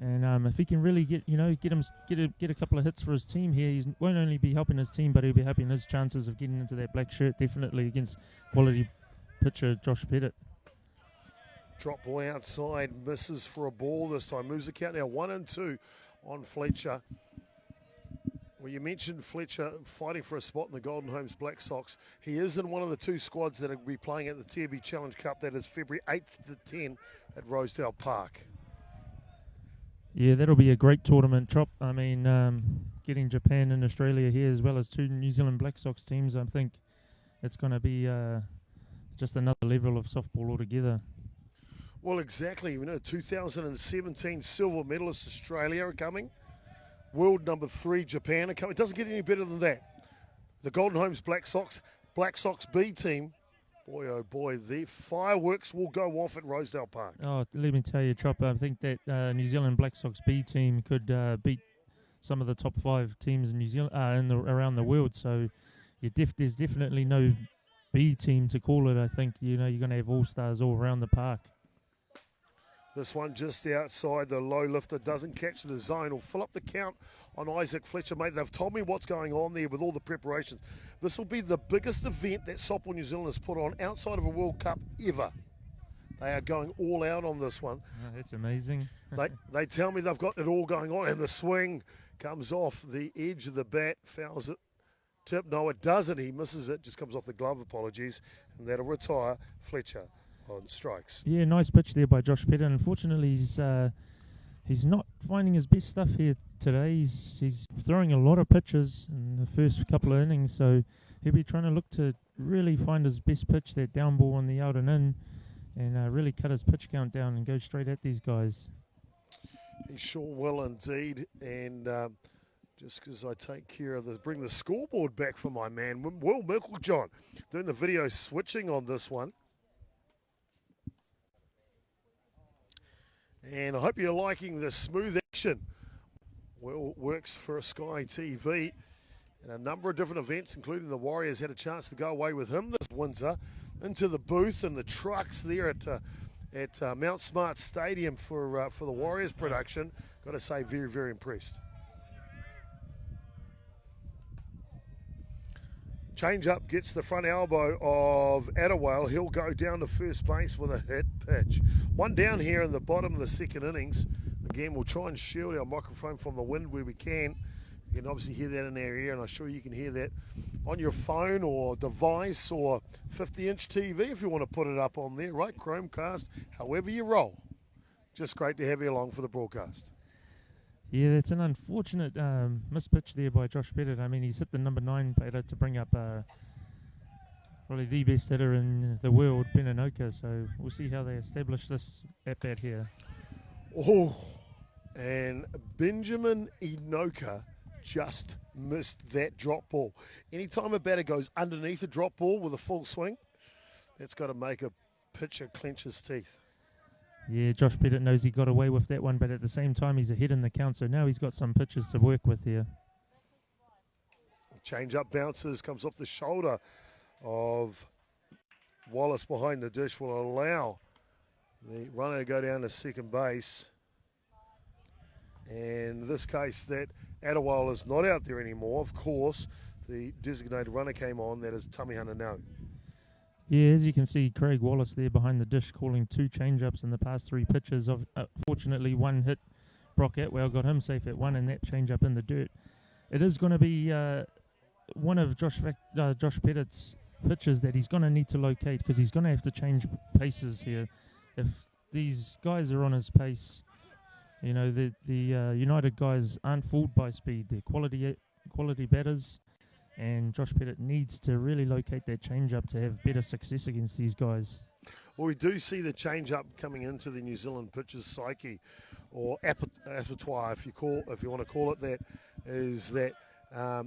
And if he can really get a couple of hits for his team here, he won't only be helping his team, but he'll be helping his chances of getting into that black shirt, definitely against quality pitcher Josh Pettit. Drop ball outside, misses for a ball this time. Moves the count now 1-2 on Fletcher. Well, you mentioned Fletcher fighting for a spot in the Golden Homes Black Sox. He is in one of the 2 squads that will be playing at the TB Challenge Cup. That is February 8th to 10 at Rosedale Park. Yeah, that'll be a great tournament, Trop. I mean, getting Japan and Australia here as well as 2 New Zealand Black Sox teams, I think it's going to be just another level of softball altogether. Well, exactly. 2017 silver medalist Australia are coming. World number 3 Japan are coming. It doesn't get any better than that. The Golden Homes Black Sox B team, boy, oh boy, the fireworks will go off at Rosedale Park. Oh, let me tell you, Trop, I think that New Zealand Black Sox B team could beat some of the top 5 teams in New Zealand around the world. So there's definitely no B team to call it. I think you're going to have all-stars all around the park. This one just outside the low lifter, doesn't catch the zone. Will fill up the count on Isaac Fletcher, mate. They've told me what's going on there with all the preparations. This will be the biggest event that Softball New Zealand has put on outside of a World Cup ever. They are going all out on this one. Oh, that's amazing. They tell me they've got it all going on, and the swing comes off the edge of the bat, fouls it. Tip, no, it doesn't. He misses it, just comes off the glove, apologies, and that'll retire Fletcher on strikes. Yeah, nice pitch there by Josh Pettit. Unfortunately, he's not finding his best stuff here today. He's throwing a lot of pitches in the first couple of innings, so he'll be trying to look to really find his best pitch, that down ball on the out and in, and really cut his pitch count down and go straight at these guys. He sure will indeed, and just because I take care of bring the scoreboard back for my man, Will Micklejohn, doing the video switching on this one. And I hope you're liking the smooth action. Will works for Sky TV and a number of different events, including the Warriors had a chance to go away with him this winter into the booth and the trucks there at Mount Smart Stadium for the Warriors production. Got to say, very, very impressed. Change up gets the front elbow of Atiawa. He'll go down to first base with a hit pitch. One down here in the bottom of the second innings. Again, we'll try and shield our microphone from the wind where we can. You can obviously hear that in our ear, and I'm sure you can hear that on your phone or device or 50-inch TV if you want to put it up on there, right? Chromecast, however you roll. Just great to have you along for the broadcast. Yeah, that's an unfortunate mispitch there by Josh Pettit. I mean, he's hit the number 9 batter to bring up probably the best hitter in the world, Ben Inoka. So we'll see how they establish this at bat here. Oh, and Benjamin Inoka just missed that drop ball. Anytime a batter goes underneath a drop ball with a full swing, that's got to make a pitcher clench his teeth. Yeah, Josh Pettit knows he got away with that one, but at the same time he's ahead in the count, so now he's got some pitches to work with here. Change up bounces, comes off the shoulder of Wallace behind the dish, will allow the runner to go down to second base. And in this case, that Atiawa is not out there anymore. Of course, the designated runner came on, that is Tamihana now. Yeah, as you can see, Craig Wallace there behind the dish calling 2 change-ups in the past 3 pitches. Fortunately, one hit Brock Atwell, got him safe at 1, and that change-up in the dirt. It is going to be one of Josh Pettit's pitches that he's going to need to locate because he's going to have to change paces here. If these guys are on his pace, you know, the United guys aren't fooled by speed. They're quality batters. And Josh Pettit needs to really locate that change-up to have better success against these guys. Well, we do see the change-up coming into the New Zealand pitcher's psyche, or apertoire, if you want to call it that, is that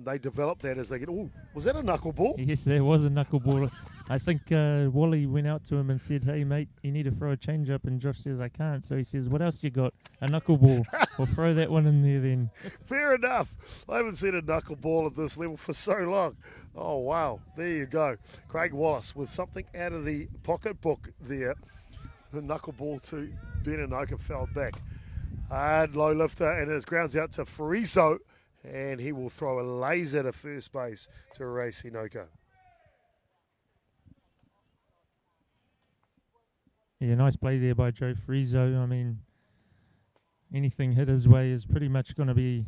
they develop that as they get. Oh, was that a knuckleball? Yes, there was a knuckleball. I think Wally went out to him and said, "Hey, mate, you need to throw a change-up," and Josh says, "I can't." So he says, "What else you got?" A knuckleball. We'll throw that one in there then. Fair enough. I haven't seen a knuckleball at this level for so long. Oh, wow. There you go. Craig Wallace with something out of the pocketbook there. The knuckleball to Ben Inoka fell back. Hard low lifter, and it grounds out to Friso, and he will throw a laser to first base to erase Inoka. Yeah, nice play there by Joe Friso. I mean, anything hit his way is pretty much going to be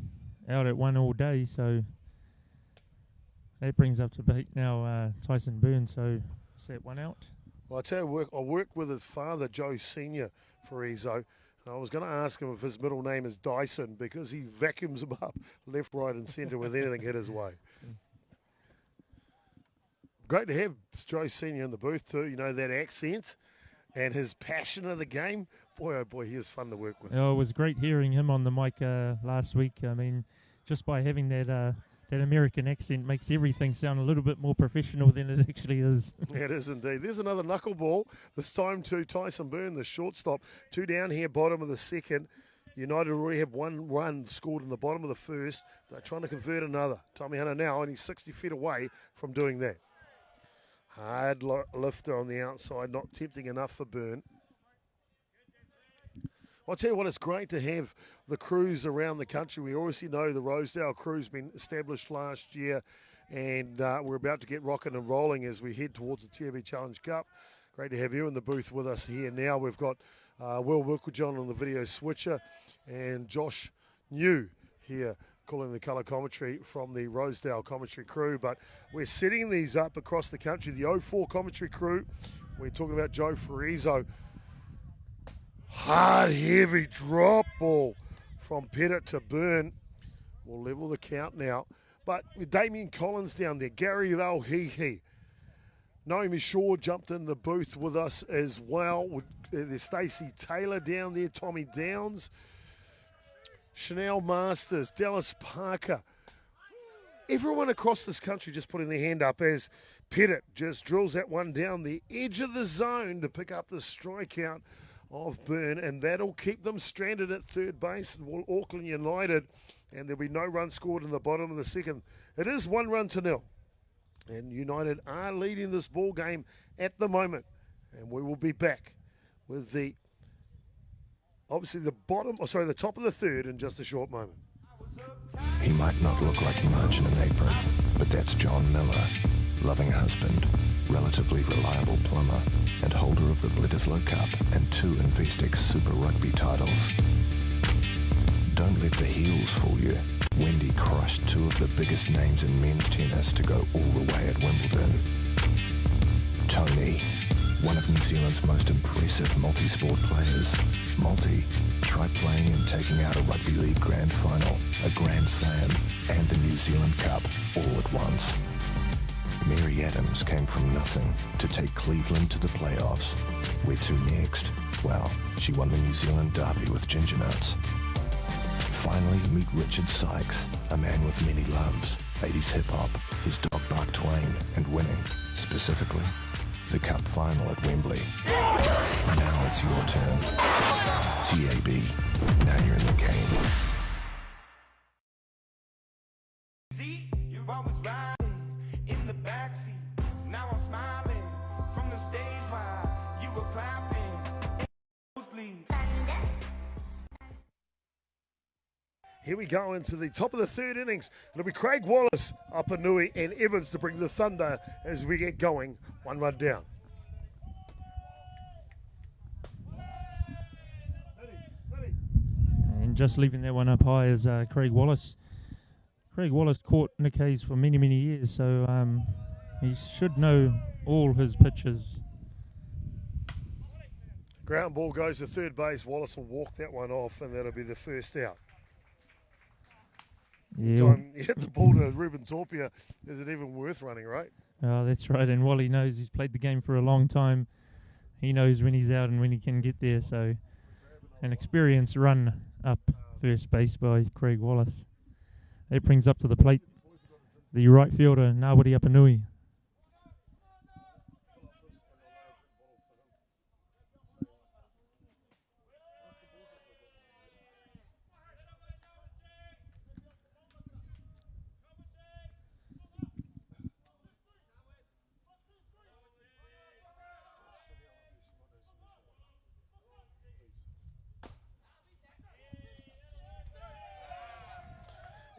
out at 1 all day. So that brings up to beat now Tyson Burns. So is that 1 out? Well, I tell you, I worked with his father, Joe Sr. Friso, and I was going to ask him if his middle name is Dyson because he vacuums them up left, right, and centre with anything hit his way. Great to have Joe Sr. in the booth too. You know, that accent and his passion of the game. Boy, oh boy, he was fun to work with. Oh, it was great hearing him on the mic last week. I mean, just by having that American accent makes everything sound a little bit more professional than it actually is. Yeah, it is indeed. There's another knuckleball, this time to Tyson Byrne, the shortstop. 2 down here, bottom of the second. United already have 1 run scored in the bottom of the first. They're trying to convert another. Tamihana now only 60 feet away from doing that. Hard lifter on the outside, not tempting enough for Byrne. I'll tell you what, it's great to have the crews around the country. We obviously know the Rosedale crew's been established last year, and we're about to get rocking and rolling as we head towards the TAB Challenge Cup. Great to have you in the booth with us here now. We've got Will Wilkerjohn on the video switcher and Josh New here calling the colour commentary from the Rosedale commentary crew. But we're setting these up across the country. The 04 commentary crew, we're talking about Joe Farizo. Hard, heavy drop ball from Pettit to Byrne. We'll level the count now. But with Damien Collins down there, Gary Lauhihi, Naomi Shaw jumped in the booth with us as well. There's Stacey Taylor down there, Tommy Downs, Chanel Masters, Dallas Parker. Everyone across this country just putting their hand up as Pettit just drills that one down the edge of the zone to pick up the strikeout of Byrne, and that'll keep them stranded at third base. Auckland United, and there'll be no run scored in the bottom of the second. It is 1-0, and United are leading this ball game at the moment, and we will be back with the top of the third in just a short moment. He might not look like much in an apron, but that's John Miller, loving husband, relatively reliable plumber, and holder of the Bledisloe Cup and 2 Investex Super Rugby titles. Don't let the heels fool you. Wendy crushed 2 of the biggest names in men's tennis to go all the way at Wimbledon. Tony, one of New Zealand's most impressive multi-sport players. Try playing and taking out a rugby league grand final, a grand slam, and the New Zealand Cup all at once. Mary Adams came from nothing to take Cleveland to the playoffs. Where to next? Well, she won the New Zealand Derby with Ginger Nuts. Finally, meet Richard Sykes, a man with many loves, 80s hip-hop, whose dog barked Twain, and winning, specifically, the Cup final at Wembley. Now it's your turn. TAB, now you're in the game. See, you're always riding in the backseat. Now I'm smiling from the stage while you were clapping. Here we go into the top of the third innings. It'll be Craig Wallace, Apanui, and Evans to bring the thunder as we get going. 1 run down. And just leaving that one up high is Craig Wallace. Craig Wallace caught Nick Hayes for many, many years, so he should know all his pitches. Ground ball goes to third base. Wallace will walk that one off, and that'll be the first out. Yeah. Time you hit the ball to Ruben Torpia, is it even worth running, right? Oh, that's right. And Wally knows he's played the game for a long time. He knows when he's out and when he can get there. So an experienced run up first base by Craig Wallace. That brings up to the plate the right fielder, Ngawari Apanui.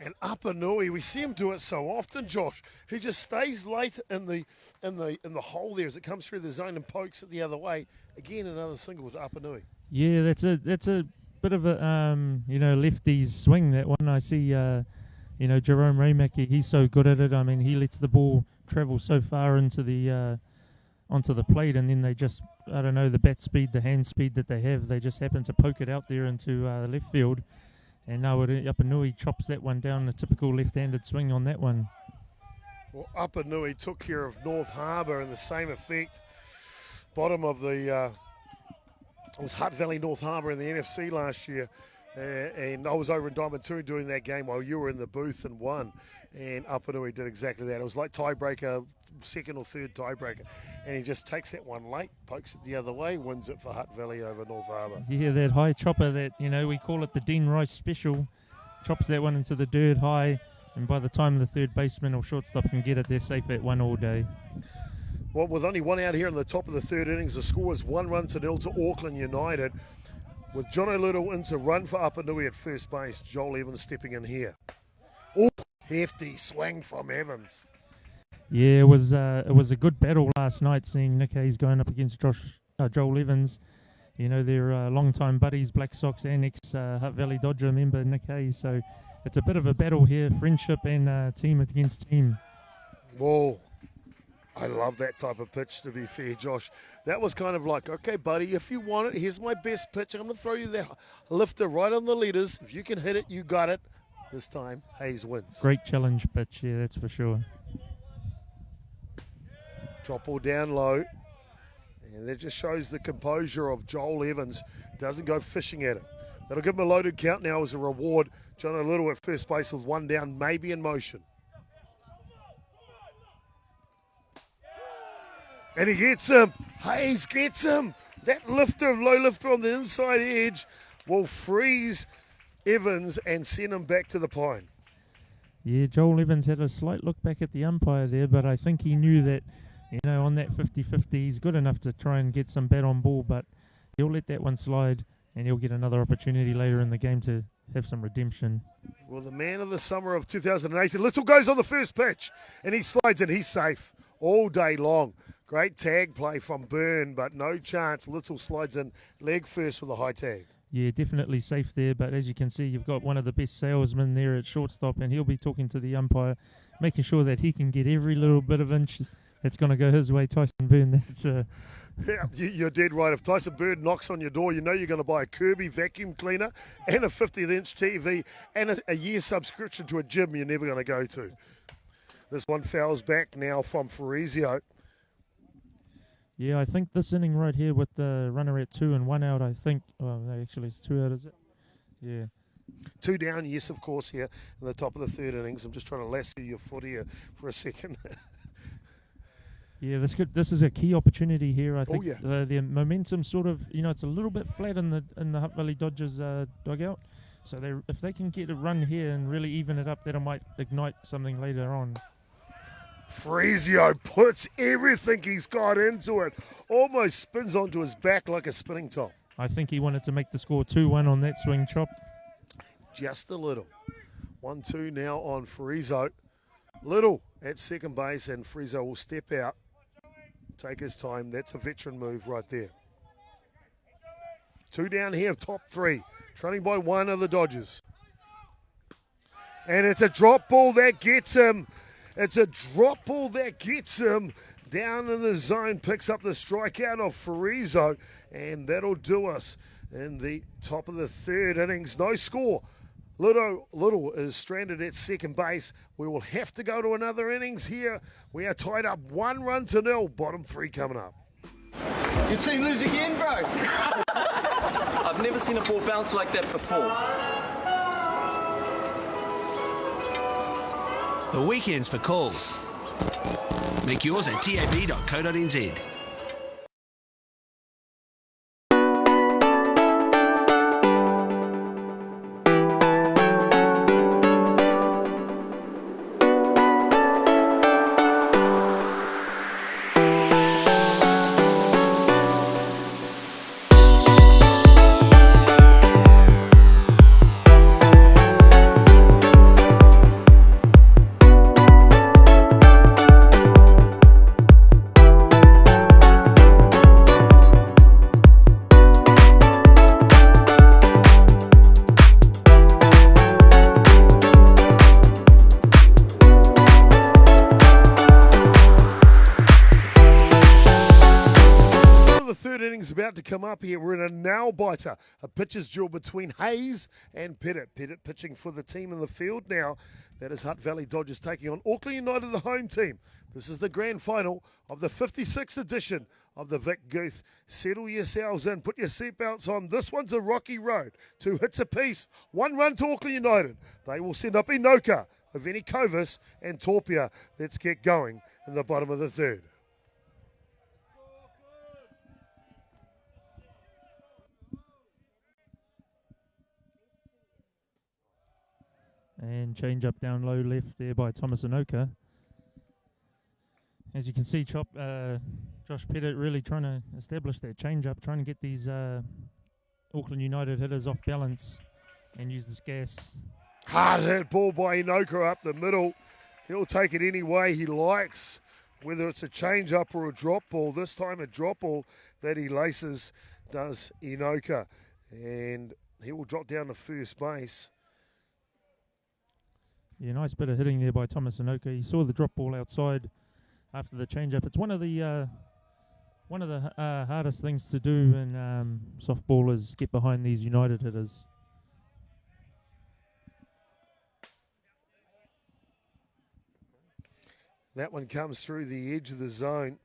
And Apanui, we see him do it so often, Josh. He just stays late in the hole there as it comes through the zone and pokes it the other way. Again, another single to Apanui. Yeah, that's a bit of a lefties swing, that one. I see Jerome Raymacki, he's so good at it. I mean, he lets the ball travel so far into the onto the plate, and then they just, I don't know, the bat speed, the hand speed that they have, they just happen to poke it out there into the left field. And now Apanui chops that one down, a typical left-handed swing on that one. Well, Apanui took care of North Harbour in the same effect. Bottom of the, it was Hutt Valley North Harbour in the NFC last year. And I was over in Diamond 2 doing that game while you were in the booth and won. And Apanui did exactly that. It was like tiebreaker, second or third tiebreaker. And he just takes that one late, pokes it the other way, wins it for Hutt Valley over North Harbour. Yeah, that high chopper that, we call it the Dean Rice special. Chops that one into the dirt high. And by the time the third baseman or shortstop can get it, they're safe at one all day. Well, with only one out here in the top of the third innings, the score is 1-0 to Auckland United. With John O'Little in to run for Apanui at first base, Joel Evans stepping in here. Oh, hefty swing from Evans. Yeah, it was a good battle last night, seeing Nick Hayes going up against Joel Evans. You know, they're long-time buddies, Black Sox and ex-Hutt Valley Dodger member Nick Hayes. So it's a bit of a battle here, friendship and team against team. Whoa. I love that type of pitch, to be fair, Josh. That was kind of like, okay, buddy, if you want it, here's my best pitch. I'm going to throw you that lifter right on the leaders. If you can hit it, you got it. This time, Hayes wins. Great challenge pitch, yeah, that's for sure. Drop ball down low. And that just shows the composure of Joel Evans. Doesn't go fishing at it. That'll give him a loaded count now as a reward. John Little at first base with one down, maybe in motion. And he gets him. Hayes gets him. That lifter, low lifter on the inside edge will freeze Evans and send him back to the pine. Yeah, Joel Evans had a slight look back at the umpire there, but I think he knew that, you know, on that 50-50, he's good enough to try and get some bat on ball, but he'll let that one slide and he'll get another opportunity later in the game to have some redemption. Well, the man of the summer of 2018, Little goes on the first pitch and he slides and he's safe all day long. Great tag play from Byrne, but no chance. Little slides in leg first with a high tag. Yeah, definitely safe there, but as you can see, you've got one of the best salesmen there at shortstop, and he'll be talking to the umpire, making sure that he can get every little bit of inch that's going to go his way. Tyson Byrne, that's Yeah, you're dead right. If Tyson Byrne knocks on your door, you know you're going to buy a Kirby vacuum cleaner and a 50-inch TV and a year subscription to a gym you're never going to go to. This one fouls back now from Faurizio. Yeah, I think this inning right here with the runner at 2 and 1 out, I think, well, no, actually it's 2 out, is it? Yeah. 2 down, yes, of course, here in the top of the third innings. I'm just trying to lasso your foot here for a second. Yeah, this is a key opportunity here. I think yeah. The momentum sort of, you know, it's a little bit flat in the Hutt Valley Dodgers dugout. So if they can get a run here and really even it up, that might ignite something later on. Faurizio puts everything he's got into it. Almost spins onto his back like a spinning top. I think he wanted to make the score 2-1 on that swing chop. Just a little. 1-2 now on Faurizio. Little at second base, and Faurizio will step out. Take his time. That's a veteran move right there. 2 down here, top 3. Trailing by 1 of the Dodgers. And it's a drop ball that gets him. It's a drop ball that gets him down in the zone, picks up the strikeout of Faurizio, and that'll do us in the top of the third innings. No score. Little is stranded at second base. We will have to go to another innings here. We are tied up 1-0. Bottom 3 coming up. Your team lose again, bro? I've never seen a ball bounce like that before. The weekend's for calls. Make yours at tab.co.nz. About to come up here. We're in a nail-biter, a pitcher's duel between Hayes and Pettit. Pettit pitching for the team in the field now. That is Hutt Valley Dodgers taking on Auckland United, the home team. This is the grand final of the 56th edition of the Vic Guth. Settle yourselves in, put your seatbelts on. This one's a rocky road. 2 hits apiece, 1 run to Auckland United. They will send up Inoka, Oveni Kovis, and Torpia. Let's get going in the bottom of the third. And change up down low left there by Thomas Inoka. As you can see, Josh Pettit really trying to establish that change up, trying to get these Auckland United hitters off balance and use this gas. Hard hit ball by Inoka up the middle. He'll take it any way he likes, whether it's a change-up or a drop ball. This time a drop ball that he laces does Inoka. And he will drop down to first base. Yeah, nice bit of hitting there by Thomas Inoka. He saw the drop ball outside after the change-up. It's one of the hardest things to do in softball is get behind these United hitters. That one comes through the edge of the zone.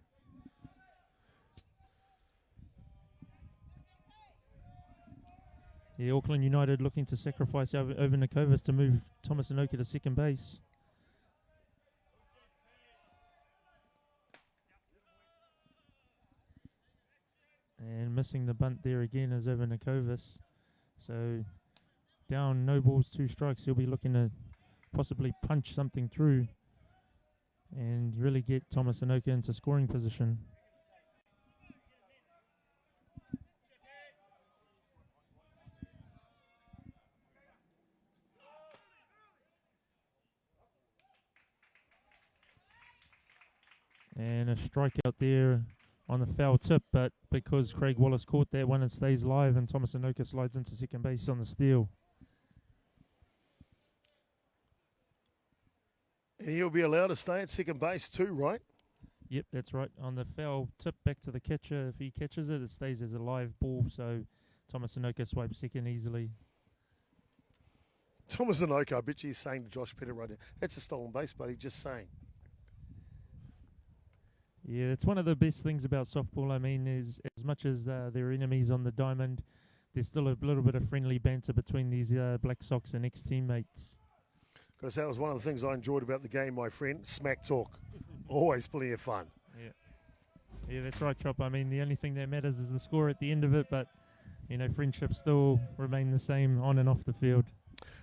Yeah, Auckland United looking to sacrifice over Nikovas to move Thomas Inoka to second base. And missing the bunt there again is over Nikovas. So down, no balls, 2 strikes. He'll be looking to possibly punch something through and really get Thomas Inoka into scoring position. And a strikeout there on the foul tip, but because Craig Wallace caught that one, it stays live, and Thomas Inoka slides into second base on the steal. And he'll be allowed to stay at second base too, right? Yep, that's right. On the foul tip back to the catcher, if he catches it, it stays as a live ball, so Thomas Inoka swipes second easily. Thomas Inoka, I bet you he's saying to Josh Pettit right now, that's a stolen base, buddy, just saying. Yeah, it's one of the best things about softball. I mean, is as much as they're enemies on the diamond, there's still a little bit of friendly banter between these Black Sox and ex-teammates. Got to say, that was one of the things I enjoyed about the game, my friend. Smack talk. Always plenty of fun. Yeah, that's right, Chop. I mean, the only thing that matters is the score at the end of it, but, you know, friendships still remain the same on and off the field.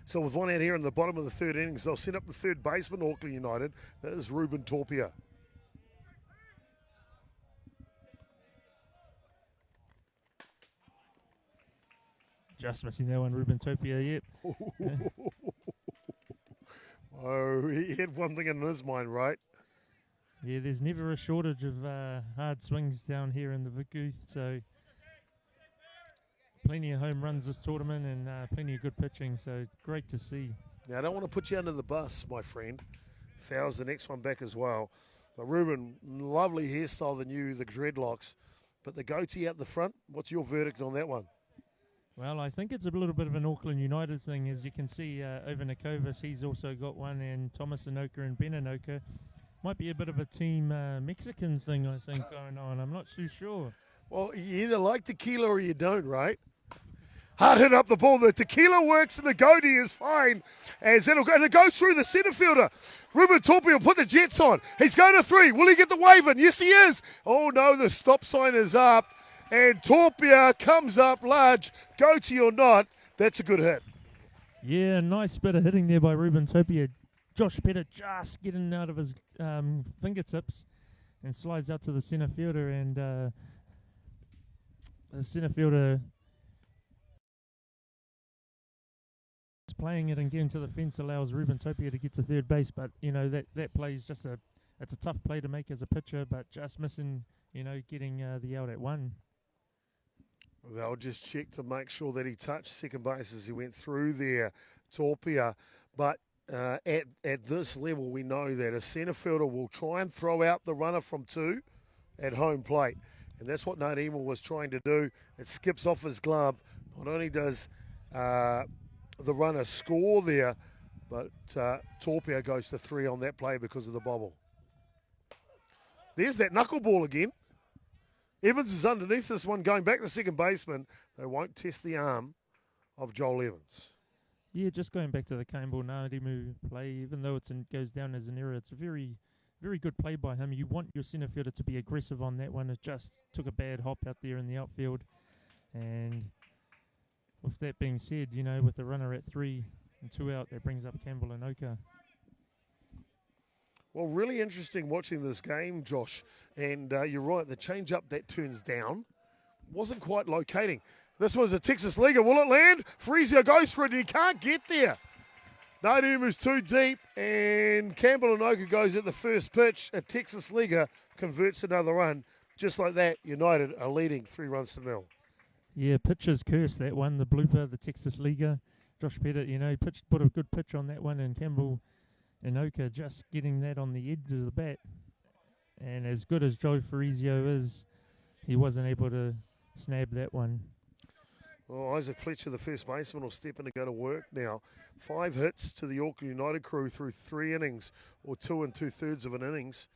So with one out here in the bottom of the third innings, they'll set up the third baseman, Auckland United. That is Ruben Torpia. Just missing that one, Ruben Topia, yep. Oh, he had one thing in his mind, right? Yeah, there's never a shortage of hard swings down here in the Vic Guth, so plenty of home runs this tournament and plenty of good pitching, so great to see. Now, I don't want to put you under the bus, my friend. Fowl's the next one back as well. But Ruben, lovely hairstyle than you, the dreadlocks. But the goatee out the front, what's your verdict on that one? Well, I think it's a little bit of an Auckland United thing. As you can see over Nikovas, he's also got one, and Thomas Inoka and Ben Inoka. Might be a bit of a team Mexican thing, I think, going on. I'm not too sure. Well, you either like tequila or you don't, right? Hard hit up the ball. The tequila works and the goatee is fine. As it'll go, and it goes through the centre fielder. Ruben Torpia will put the Jets on. He's going to 3. Will he get the wave in? Yes, he is. Oh, no, the stop sign is up. And Torpia comes up large. Goatee or not, that's a good hit. Yeah, nice bit of hitting there by Ruben Topia. Josh Pettit just getting out of his fingertips and slides out to the centre fielder, and the centre fielder is playing it and getting to the fence allows Ruben Topia to get to third base, but you know that play is just it's a tough play to make as a pitcher, but just missing, you know, getting the out at 1. They'll just check to make sure that he touched second base as he went through there, Torpia. But at this level, we know that a centre fielder will try and throw out the runner from 2 at home plate. And that's what Nate Emil was trying to do. It skips off his glove. Not only does the runner score there, but Torpia goes to 3 on that play because of the bobble. There's that knuckleball again. Evans is underneath this one, going back to second baseman. They won't test the arm of Joel Evans. Yeah, just going back to the Campbell Nadimu play, even though goes down as an error, it's a very, very good play by him. You want your centre fielder to be aggressive on that one. It just took a bad hop out there in the outfield. And with that being said, you know, with the runner at 3 and 2 out, that brings up Campbell and Oka. Well, really interesting watching this game, Josh. And you're right, the change-up that turns down wasn't quite locating. This was a Texas Leaguer. Will it land? Freesia goes for it, and he can't get there. Nadimu's too deep, and Campbell Anoka goes at the first pitch. A Texas Liga converts another run. Just like that, United are leading 3-0. Yeah, pitcher's curse, that one. The blooper, the Texas Liga. Josh Pettit, put a good pitch on that one, and Campbell Anoka just getting that on the edge of the bat. And as good as Joe Farizio is, he wasn't able to snap that one. Well, Isaac Fletcher, the first baseman, will step in to go to work now. 5 hits to the Auckland United crew through 3 innings, or 2 2/3 of an innings.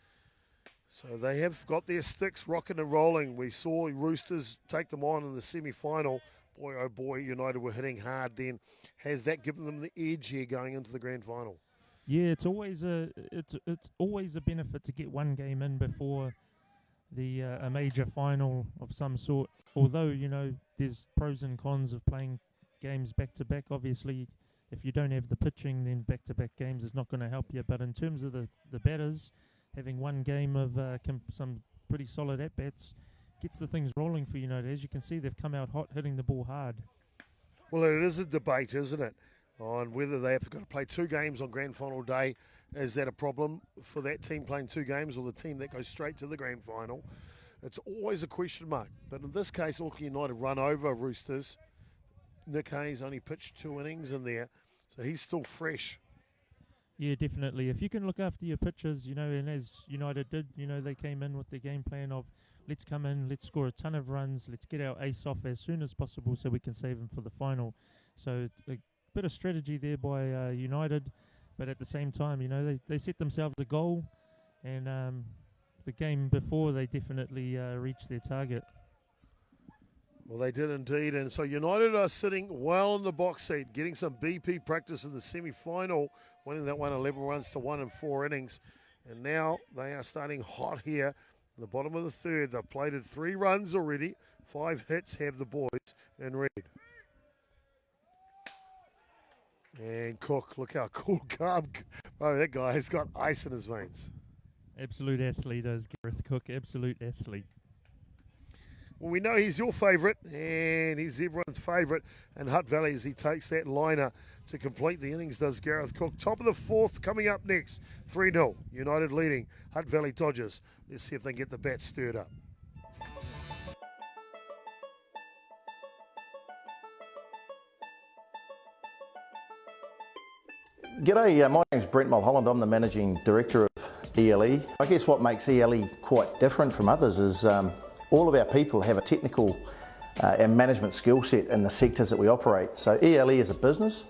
So they have got their sticks rocking and rolling. We saw Roosters take them on in the semi-final. Boy, oh boy, United were hitting hard then. Has that given them the edge here going into the grand final? Yeah, it's always a benefit to get one game in before the a major final of some sort. Although, there's pros and cons of playing games back-to-back. Obviously, if you don't have the pitching, then back-to-back games is not going to help you. But in terms of the batters, having one game of some pretty solid at-bats gets the things rolling for United. As you can see, they've come out hot, hitting the ball hard. Well, it is a debate, isn't it, on whether they have got to play 2 games on grand final day. Is that a problem for that team playing 2 games, or the team that goes straight to the grand final? It's always a question mark. But in this case, Auckland United run over Roosters. Nick Hayes only pitched 2 innings in there, so he's still fresh. Yeah, definitely. If you can look after your pitchers, and as United did, they came in with the game plan of let's come in, let's score a ton of runs, let's get our ace off as soon as possible so we can save him for the final. So a bit of strategy there by United, but at the same time, they set themselves a goal, and the game before they definitely reached their target. Well, they did indeed, and so United are sitting well in the box seat, getting some BP practice in the semi-final, winning that one 11 runs to 1 in 4 innings, and now they are starting hot here in the bottom of the third. They've plated 3 runs already, 5 hits have the boys in red. And Cook, look how cool calm. Oh, that guy has got ice in his veins. Absolute athlete is Gareth Cook, absolute athlete. Well, we know he's your favourite, and he's everyone's favourite in Hutt Valley as he takes that liner to complete the innings, does Gareth Cook. Top of the 4th coming up next, 3-0. United leading Hutt Valley Dodgers. Let's see if they can get the bat stirred up. G'day, my name's Brent Mulholland. I'm the Managing Director of ELE. I guess what makes ELE quite different from others is all of our people have a technical and management skill set in the sectors that we operate. So ELE as a business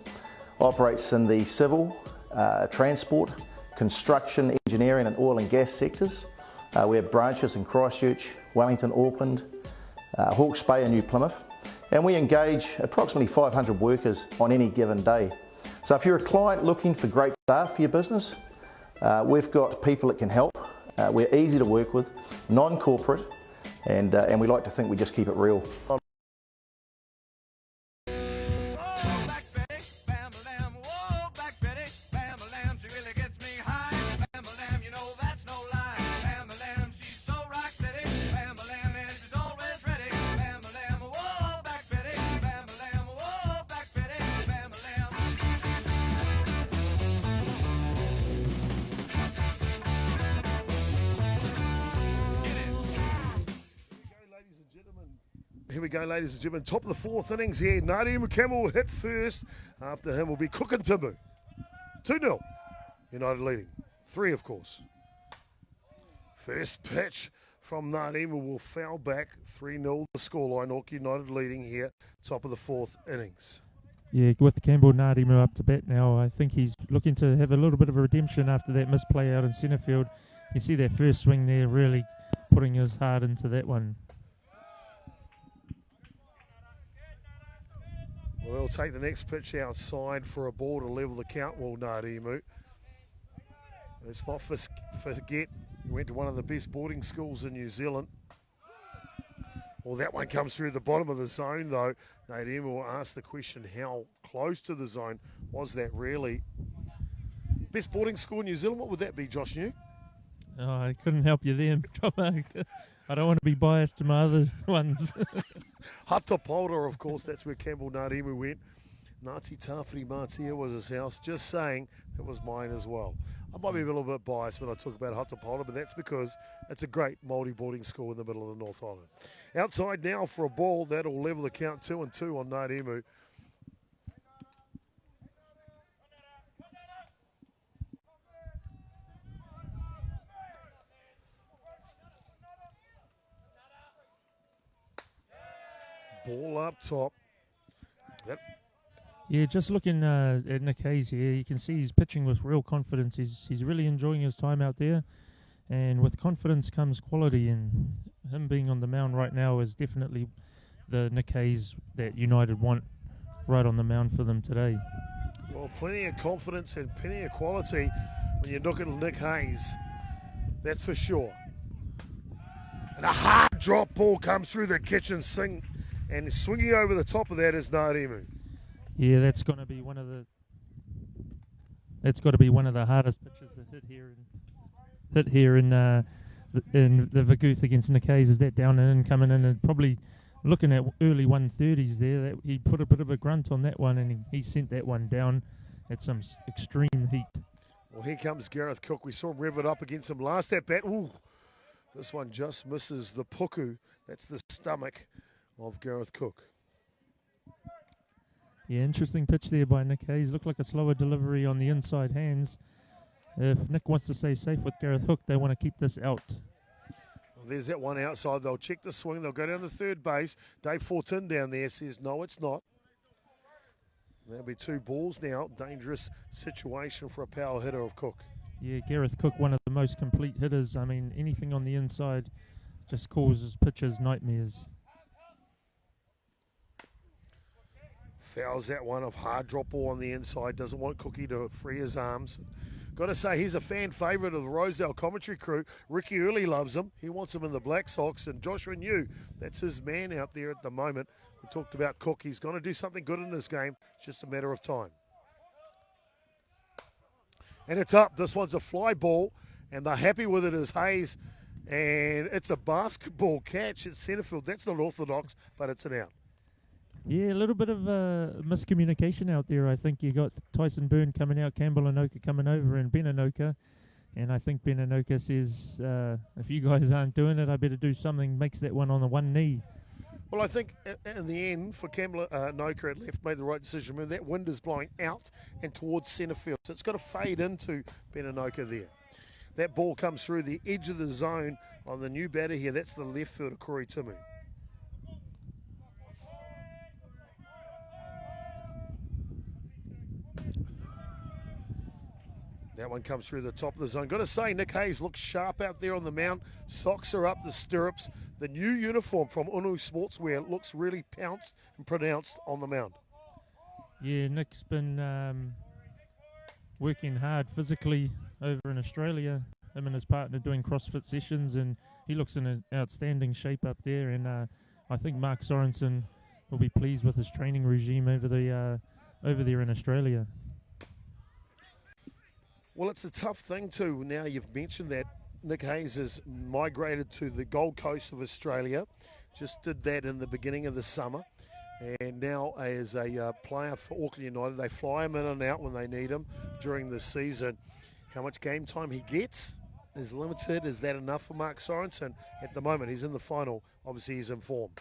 operates in the civil, transport, construction, engineering and oil and gas sectors. We have branches in Christchurch, Wellington, Auckland, Hawke's Bay and New Plymouth, and we engage approximately 500 workers on any given day. So if you're a client looking for great staff for your business, we've got people that can help. We're easy to work with, non-corporate, and we like to think we just keep it real. Here we go, ladies and gentlemen. Top of the 4th innings here. Nadia Campbell will hit first. After him will be Cook and Timbu. 2-0. United leading. 3, of course. First pitch from Nadia will foul back. 3-0 the scoreline. Auckland United leading here. Top of the 4th innings. Yeah, with Campbell Nadimu up to bat now, I think he's looking to have a little bit of a redemption after that misplay out in centre field. You see that first swing there really putting his heart into that one. Well, he'll take the next pitch outside for a ball to level the count. Well, Nadimu. Let's not forget, he went to one of the best boarding schools in New Zealand. Well, that one comes through the bottom of the zone, though. Nadimu will ask the question, how close to the zone was that really? Best boarding school in New Zealand, what would that be, Josh New? Oh, I couldn't help you there. I don't want to be biased to my other ones. Hatapolta, of course, that's where Campbell Nadimu went. Ngāti Tāwhiri Mātia was his house. Just saying, it was mine as well. I might be a little bit biased when I talk about Hatapola, but that's because it's a great Māori boarding school in the middle of the North Island. Outside now for a ball. That'll level the count 2-2 on Ngāti. Ball up top. Yep. Yeah, just looking at Nick Hayes here, you can see he's pitching with real confidence. He's really enjoying his time out there, and with confidence comes quality, and him being on the mound right now is definitely the Nick Hayes that United want right on the mound for them today. Well, plenty of confidence and plenty of quality when you look at Nick Hayes, that's for sure. And a hard drop ball comes through the kitchen sink, and swinging over the top of that is Ngāti. Yeah, that's going to be one of the. That's got to be one of the hardest pitches to hit here in the Vic Guth against Nick Hayes. Is that down and in, coming in, and probably looking at early 130s there. That he put a bit of a grunt on that one, and he sent that one down at some extreme heat. Well, here comes Gareth Cook. We saw him rev it up against him last at bat. Ooh, this one just misses the puku. That's the stomach of Gareth Cook. Yeah, interesting pitch there by Nick Hayes. Looked like a slower delivery on the inside hands. If Nick wants to stay safe with Gareth Hook, they want to keep this out. Well, there's that one outside. They'll check the swing. They'll go down to third base. Dave Fortin down there says, no, it's not. There'll be 2 balls now. Dangerous situation for a power hitter of Cook. Yeah, Gareth Cook, one of the most complete hitters. I mean, anything on the inside just causes pitchers nightmares. Fouls that one off. Hard drop ball on the inside. Doesn't want Cookie to free his arms. Got to say, he's a fan favourite of the Rosedale commentary crew. Ricky Early loves him. He wants him in the Black Sox. And Joshua New, that's his man out there at the moment. We talked about Cook. He's going to do something good in this game. It's just a matter of time. And it's up. This one's a fly ball. And they're happy with it as Hayes. And it's a basketball catch at centre field. That's not orthodox, but it's an out. Yeah, a little bit of miscommunication out there. I think you got Tyson Byrne coming out, Campbell Anoka coming over, and Ben Anoka. And I think Ben Anoka says, if you guys aren't doing it, I better do something. Makes that one on the one knee. Well, I think in the end, for Campbell Anoka at left, made the right decision. Remember, that wind is blowing out and towards centre field. So it's got to fade into Ben Anoka there. That ball comes through the edge of the zone on the new batter here. That's the left fielder, Corey Timu. That one comes through the top of the zone. Got to say, Nick Hayes looks sharp out there on the mound. Socks are up, the stirrups. The new uniform from Unu Sportswear looks really pounced and pronounced on the mound. Yeah, Nick's been working hard physically over in Australia. Him and his partner doing CrossFit sessions, and he looks in an outstanding shape up there. And I think Mark Sorensen will be pleased with his training regime over there in Australia. Well, it's a tough thing too. Now you've mentioned that Nick Hayes has migrated to the Gold Coast of Australia. Just did that in the beginning of the summer. And now as a player for Auckland United, they fly him in and out when they need him during the season. How much game time he gets is limited. Is that enough for Mark Sorensen? At the moment, he's in the final. Obviously, he's in form.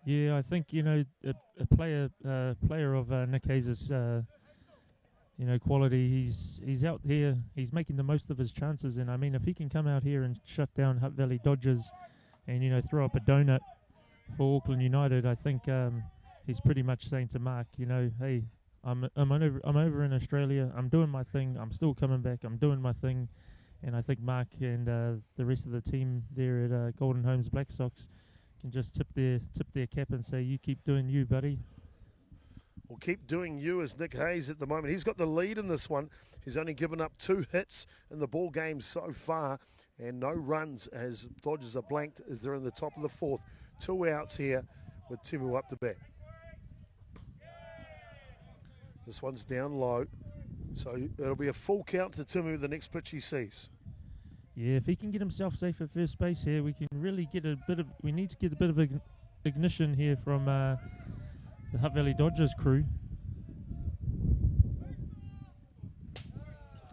Yeah, I think, a player of Nick Hayes' quality. He's out here. He's making the most of his chances. And I mean, if he can come out here and shut down Hutt Valley Dodgers, and throw up a donut for Auckland United, I think he's pretty much saying to Mark, hey, I'm over in Australia. I'm doing my thing. I'm still coming back. I'm doing my thing. And I think Mark and the rest of the team there at Golden Homes Black Sox can just tip their cap and say, you keep doing you, buddy. Well, keep doing you as Nick Hayes at the moment. He's got the lead in this one. He's only given up 2 hits in the ball game so far, and no runs as Dodgers are blanked as they're in the top of the 4th. 2 outs here with Timu up to bat. This one's down low, so it'll be a full count to Timu the next pitch he sees. Yeah, if he can get himself safe at first base here, we can really get we need to get a bit of ignition here from the Hutt Valley Dodgers crew.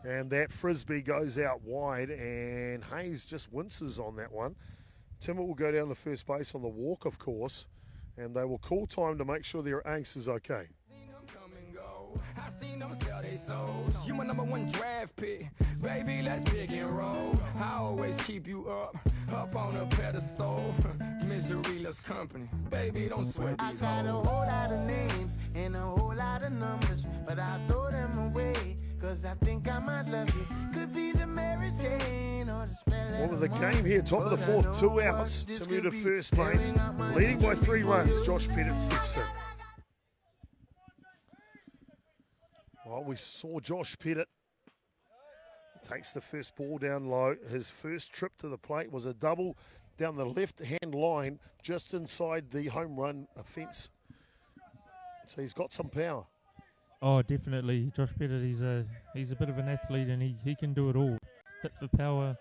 And that frisbee goes out wide, and Hayes just winces on that one. Timmer will go down to first base on the walk, of course, and they will call time to make sure their ace is okay. I seen them sell they souls. You my number one draft pick. Baby, let's pick and roll. I always keep you up on a pedestal. Misery-less company. Baby, don't sweat these hoes. I got a whole lot of names and a whole lot of numbers, but I throw them away, cause I think I might love you. Could be the Mary Jane or the spell. Well, with the game here, top of the fourth, 2 outs to move to first base. Leading by 3 runs, Josh Pettit steps in. Well, we saw Josh Pettit takes the first ball down low. His first trip to the plate was a double down the left-hand line, just inside the home run fence. So he's got some power. Oh, definitely. Josh Pettit, he's a bit of an athlete, and he can do it all. Hit for power.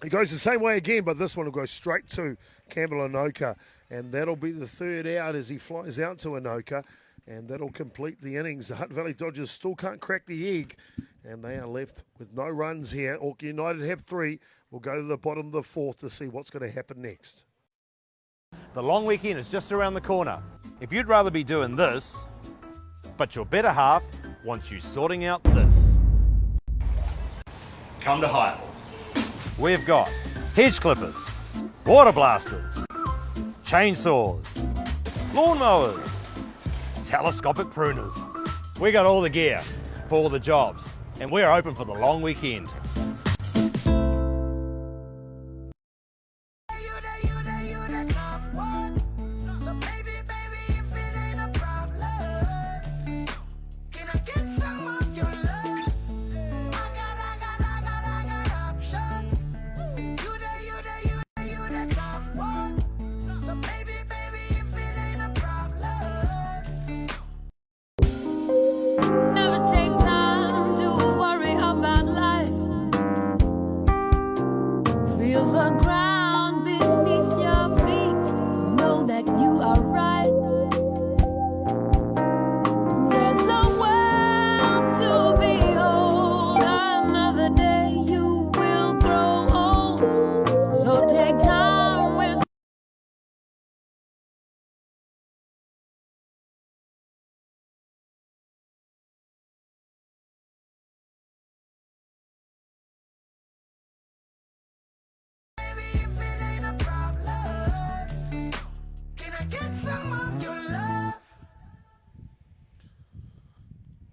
He goes the same way again, but this one will go straight to Campbell Anoka, and that'll be the 3rd out as he flies out to Anoka. And that'll complete the innings. The Hutt Valley Dodgers still can't crack the egg, and they are left with no runs here. Auckland United have 3. We'll go to the bottom of the 4th to see what's going to happen next. The long weekend is just around the corner. If you'd rather be doing this, but your better half wants you sorting out this, come to Highall. We've got hedge clippers, water blasters, chainsaws, lawnmowers, telescopic pruners. We got all the gear for all the jobs, and we're open for the long weekend.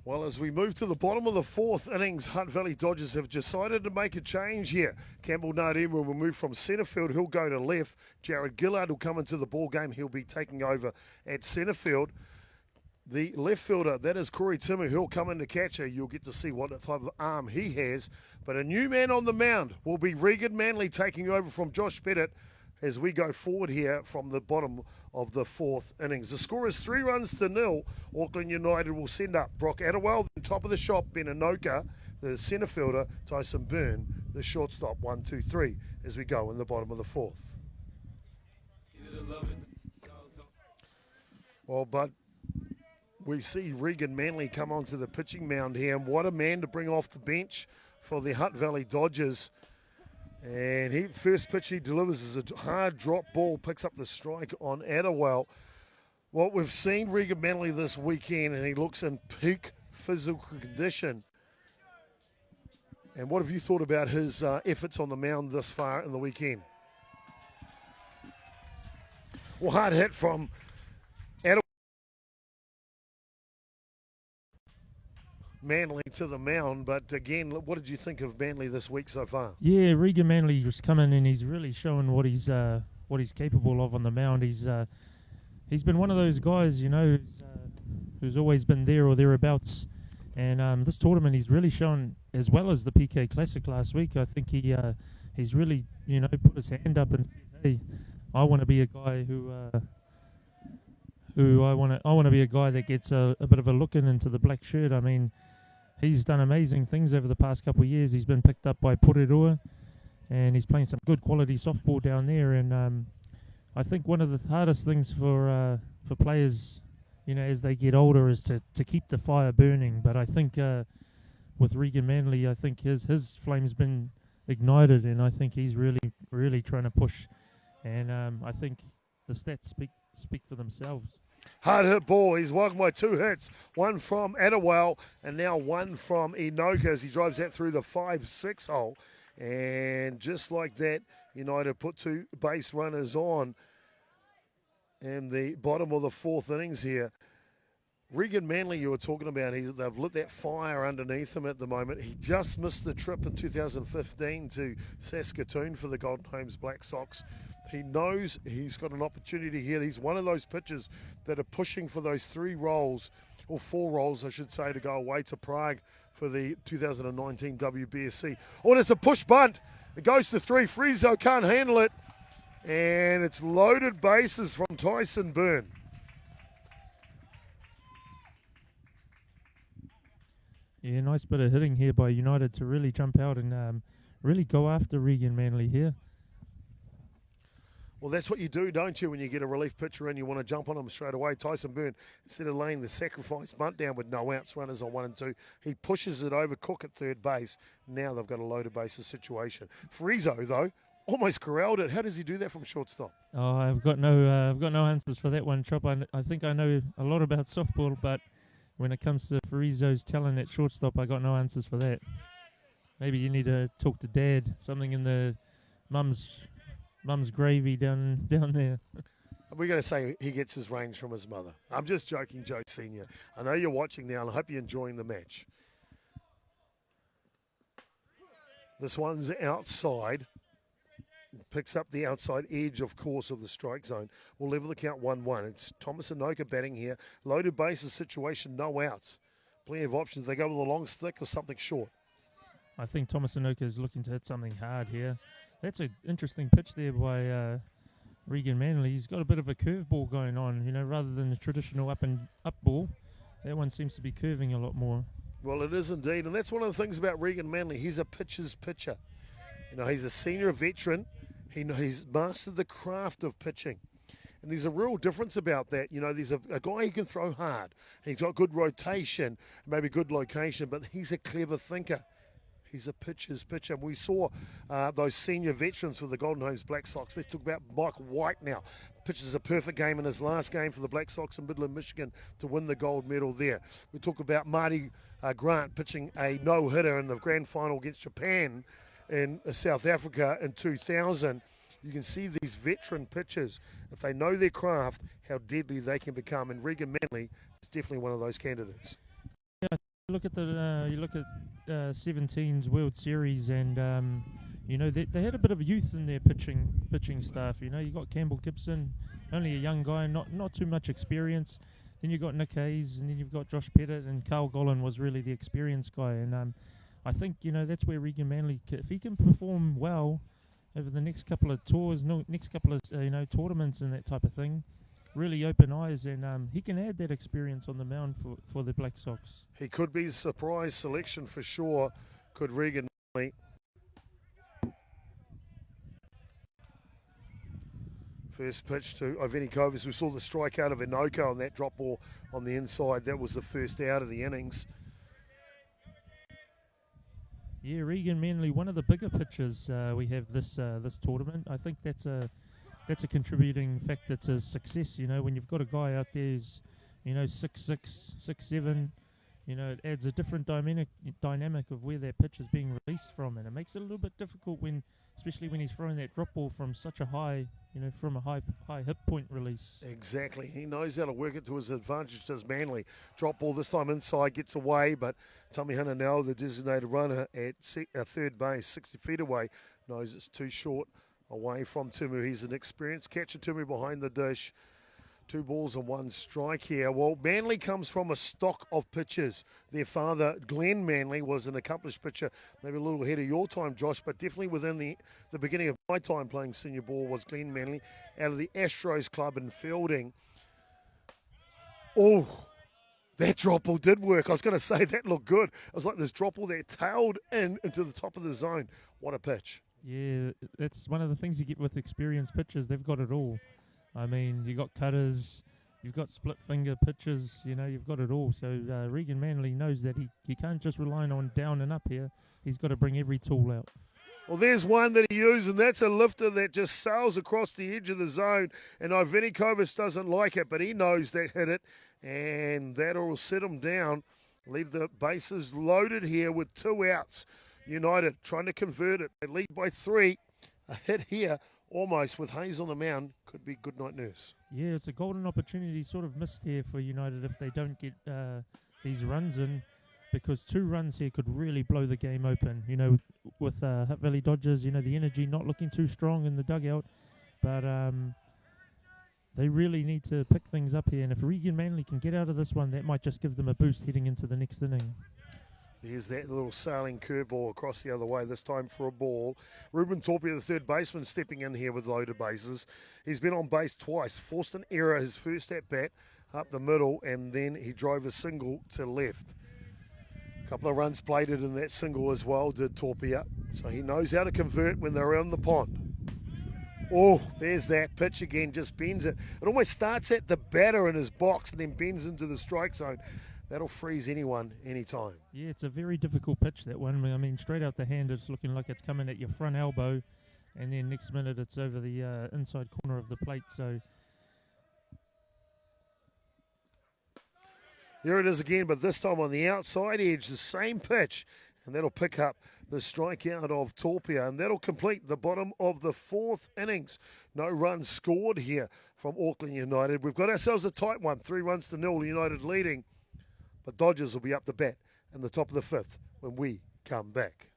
Well, as we move to the bottom of the 4th innings, Hutt Valley Dodgers have decided to make a change here. Campbell Nardema will move from centre field. He'll go to left. Jared Gillard will come into the ball game. He'll be taking over at centre field. The left fielder, that is Corey Timmer. He'll come in to catcher. You'll get to see what type of arm he has. But a new man on the mound will be Regan Manley taking over from Josh Pettit as we go forward here from the bottom of the 4th innings. The score is 3 runs to 0. Auckland United will send up Brock Attawell, then top of the shop, Ben Anoka, the centre fielder, Tyson Byrne, the shortstop, 1, 2, 3, as we go in the bottom of the 4th. Well, but we see Regan Manley come onto the pitching mound here, and what a man to bring off the bench for the Hutt Valley Dodgers. And he first pitch he delivers is a hard drop ball, picks up the strike on Attawell. Well, we've seen Regan Manley this weekend, and he looks in peak physical condition. And what have you thought about his efforts on the mound thus far in the weekend? Well, hard hit from Attawell. Manley to the mound, but again, what did you think of Manley this week so far? Yeah, Regan Manley just come in and he's really showing what he's capable of on the mound. He's been one of those guys, you know, who's always been there or thereabouts. And this tournament, he's really shown, as well as the PK Classic last week. I think he's really, you know, put his hand up and said, "Hey, I want to be a guy who I want to be a guy that gets a bit of a look into the black shirt." I mean, he's done amazing things over the past couple of years. He's been picked up by Porirua, and he's playing some good quality softball down there. And I think one of the hardest things for players, as they get older, is to keep the fire burning. But I think with Regan Manley, I think his flame's been ignited, and I think he's really trying to push. And I think the stats speak for themselves. Hard hit ball. He's welcomed by 2 hits. One from Atiawa and now one from Enoka as he drives that through the 5-6 hole. And just like that, United put 2 base runners on in the bottom of the 4th innings here. Regan Manley, you were talking about, they've lit that fire underneath him at the moment. He just missed the trip in 2015 to Saskatoon for the Golden Homes Black Sox. He knows he's got an opportunity here. He's one of those pitchers that are pushing for those 3 rolls, or 4 rolls, I should say, to go away to Prague for the 2019 WBSC. Oh, and it's a push bunt. It goes to 3. Friezo can't handle it. And it's loaded bases from Tyson Byrne. Yeah, nice bit of hitting here by United to really jump out and really go after Regan Manley here. Well, that's what you do, don't you, when you get a relief pitcher in, you want to jump on him straight away. Tyson Byrne, instead of laying the sacrifice bunt down with no outs, runners on 1 and 2, he pushes it over Cook at third base. Now they've got a loaded bases situation. Friezo, though, almost corralled it. How does he do that from shortstop? Oh, I've got no answers for that one, Chop. I think I know a lot about softball, but when it comes to Friezo's talent at shortstop, I got no answers for that. Maybe you need to talk to Dad. Something in the mum's gravy down there. We're going to say he gets his range from his mother. I'm just joking, Joe Senior. I know you're watching now, and I hope you're enjoying the match. This one's outside. Picks up the outside edge, of course, of the strike zone. We'll level the count 1-1. It's Thomas Enoka batting here. Loaded bases situation, no outs. Plenty of options. They go with a long stick or something short. I think Thomas Enoka is looking to hit something hard here. That's an interesting pitch there by Regan Manley. He's got a bit of a curveball going on, rather than the traditional up ball. That one seems to be curving a lot more. Well, it is indeed. And that's one of the things about Regan Manley. He's a pitcher's pitcher. He's a senior veteran. He's mastered the craft of pitching. And there's a real difference about that. There's a guy who can throw hard. He's got good rotation, maybe good location, but he's a clever thinker. He's a pitcher's pitcher. And we saw those senior veterans for the Golden Homes Black Sox. Let's talk about Mike White now. Pitches a perfect game in his last game for the Black Sox in Midland, Michigan to win the gold medal there. We talk about Marty Grant pitching a no-hitter in the grand final against Japan in South Africa in 2000. You can see these veteran pitchers, if they know their craft, how deadly they can become. And Regan Manley is definitely one of those candidates. Yeah, look at 17's World Series, and they had a bit of youth in their pitching staff. You got Campbell Gibson, only a young guy, not too much experience. Then you got Nick Hayes, and then you've got Josh Pettit, and Carl Gollan was really the experienced guy. And I think that's where Regan Manley, if he can perform well over the next couple of tours, next couple of tournaments and that type of thing, really open eyes, and he can add that experience on the mound for the Black Sox. He could be a surprise selection for sure. Could Regan Manley? First pitch to Iveni Kovas. We saw the strikeout of Enoka on that drop ball on the inside. That was the first out of the innings. Yeah, Regan Manley, one of the bigger pitchers we have this tournament. I think that's a contributing factor to his success. When you've got a guy out there who's 6'6", 6'7", it adds a different dynamic of where that pitch is being released from, and it makes it a little bit difficult especially when he's throwing that drop ball from such a high, from a high hit point release. Exactly. He knows how to work it to his advantage, does Manley. Drop ball this time inside, gets away, but Tommy Hunter now, the designated runner at third base, 60 feet away, knows it's too short away from Tumu. He's an experienced catcher, Tumu behind the dish. 2 balls and 1 strike here. Well, Manley comes from a stock of pitchers. Their father, Glenn Manley, was an accomplished pitcher, maybe a little ahead of your time, Josh, but definitely within the beginning of my time playing senior ball was Glenn Manley out of the Astros club in Fielding. Oh, that drop ball did work. I was going to say that looked good. It was like this drop ball that tailed into the top of the zone. What a pitch. Yeah, that's one of the things you get with experienced pitchers. They've got it all. I mean, you got cutters, you've got split finger pitches, you've got it all. So Regan Manley knows that he can't just rely on down and up here. He's got to bring every tool out. Well, there's one that he used, and that's a lifter that just sails across the edge of the zone. And Ivenikovas doesn't like it, but he knows that hit it, and that'll sit him down. Leave the bases loaded here with 2 outs. United trying to convert it. They lead by 3. A hit here, almost with Hayes on the mound, could be good night nurse. Yeah, it's a golden opportunity sort of missed here for United if they don't get these runs in, because 2 runs here could really blow the game open. With Hutt Valley Dodgers, the energy not looking too strong in the dugout, but they really need to pick things up here. And if Regan Manley can get out of this one, that might just give them a boost heading into the next inning. There's that little sailing curveball across the other way, this time for a ball. Ruben Torpia, the third baseman, stepping in here with loaded bases. He's been on base twice, forced an error his first at bat up the middle, and then he drove a single to left. A couple of runs plated in that single as well, did Torpia. So he knows how to convert when they're on the pond. Oh, there's that pitch again, just bends it. It almost starts at the batter in his box and then bends into the strike zone. That'll freeze anyone, anytime. Yeah, it's a very difficult pitch, that one. I mean, straight out the hand, it's looking like it's coming at your front elbow, and then next minute it's over the inside corner of the plate. So here it is again, but this time on the outside edge, the same pitch, and that'll pick up the strikeout of Torpia, and that'll complete the bottom of the 4th innings. No runs scored here from Auckland United. We've got ourselves a tight one, 3-0 United leading. But Dodgers will be up the bat in the top of the 5th when we come back.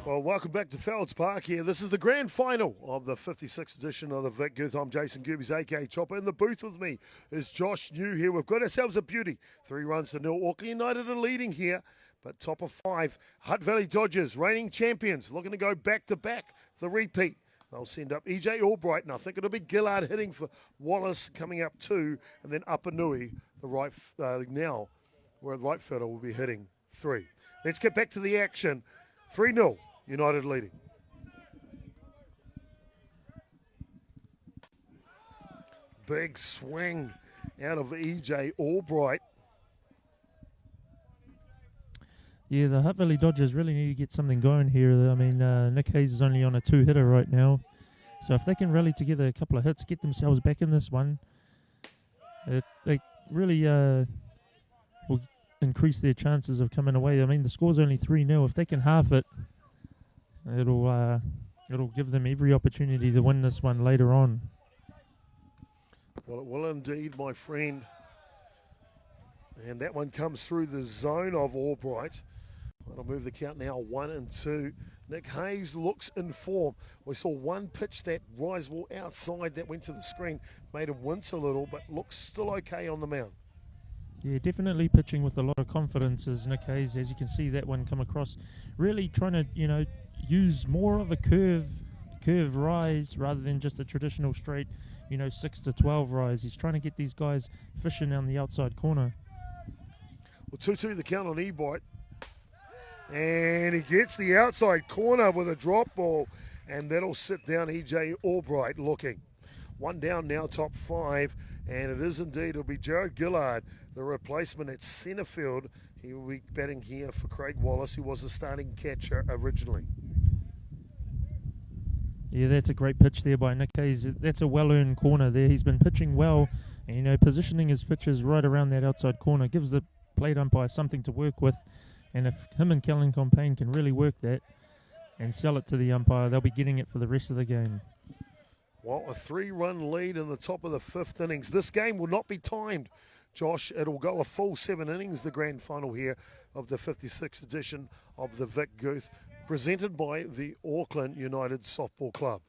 Well, welcome back to Fowlds Park here. This is the grand final of the 56th edition of the Vic Guth. I'm Jason Gerbes, a.k.a. Chopper. In the booth with me is Josh New here. We've got ourselves a beauty. 3-0. Auckland United are leading here, but top of 5. Hutt Valley Dodgers, reigning champions, looking to go back-to-back, the repeat. They'll send up EJ Albright, and I think it'll be Gillard hitting for Wallace coming up 2, and then Apanui, the right now, where the right fielder will be hitting 3. Let's get back to the action. 3-0. United leading. Big swing out of EJ Albright. Yeah, the Hutt Valley Dodgers really need to get something going here. I mean, Nick Hayes is only on a 2-hitter right now. So if they can rally together a couple of hits, get themselves back in this one, they really will increase their chances of coming away. I mean, the score's only 3-0. If they can half it, it'll give them every opportunity to win this one later on. Well, it will indeed, my friend. And that one comes through the zone of Albright. That'll move the count now 1-2. Nick Hayes looks in form. We saw one pitch that rise ball outside that went to the screen, made him wince a little, but looks still okay on the mound. Yeah, definitely pitching with a lot of confidence is Nick Hayes. As you can see that one come across, really trying to, use more of a curve rise rather than just a traditional straight, 6-12 rise. He's trying to get these guys fishing on the outside corner. Well, 2-2 the count on Albright. And he gets the outside corner with a drop ball, and that'll sit down EJ Albright looking. 1 down now, top 5, and it is indeed, it'll be Jared Gillard, the replacement at centre field. He will be batting here for Craig Wallace, who was the starting catcher originally. Yeah, that's a great pitch there by Nick Hayes. That's a well-earned corner there. He's been pitching well, and, positioning his pitches right around that outside corner gives the plate umpire something to work with. And if him and Kellen Compain can really work that and sell it to the umpire, they'll be getting it for the rest of the game. Well, a 3-run lead in the top of the 5th innings. This game will not be timed, Josh. It'll go a full 7 innings, the grand final here of the 56th edition of the Vic Guth, presented by the Auckland United Softball Club.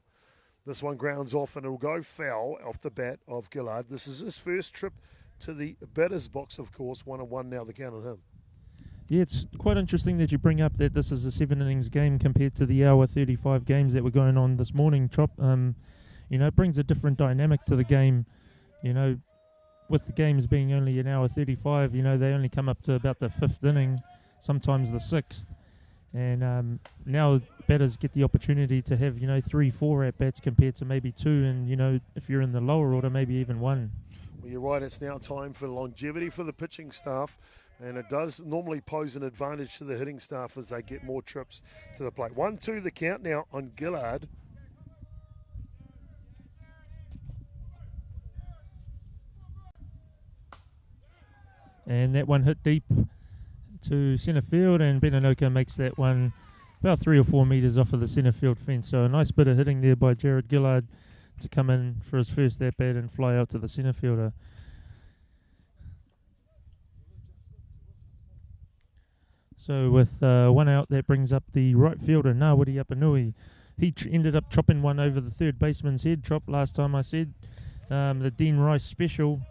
This one grounds off and it'll go foul off the bat of Gillard. This is his first trip to the batter's box, of course. 1-1 now, the count on him. Yeah, it's quite interesting that you bring up that this is a 7 innings game compared to the hour 35 games that were going on this morning, Chop. It brings a different dynamic to the game. With the games being only an hour 35, they only come up to about the 5th inning, sometimes the 6th. And now batters get the opportunity to have, 3-4 at-bats compared to maybe 2. And, if you're in the lower order, maybe even 1. Well, you're right. It's now time for longevity for the pitching staff. And it does normally pose an advantage to the hitting staff as they get more trips to the plate. 1-2 the count now on Gillard. And that one hit deep to centre field, and Beninoka makes that one about 3 or 4 metres off of the centre field fence. So a nice bit of hitting there by Jared Gillard to come in for his first at-bat and fly out to the centre fielder. So with 1 out, that brings up the right fielder, Ngāwiri Apanui. He ended up chopping one over the third baseman's head, Chop, last time I said. The Dean Rice special.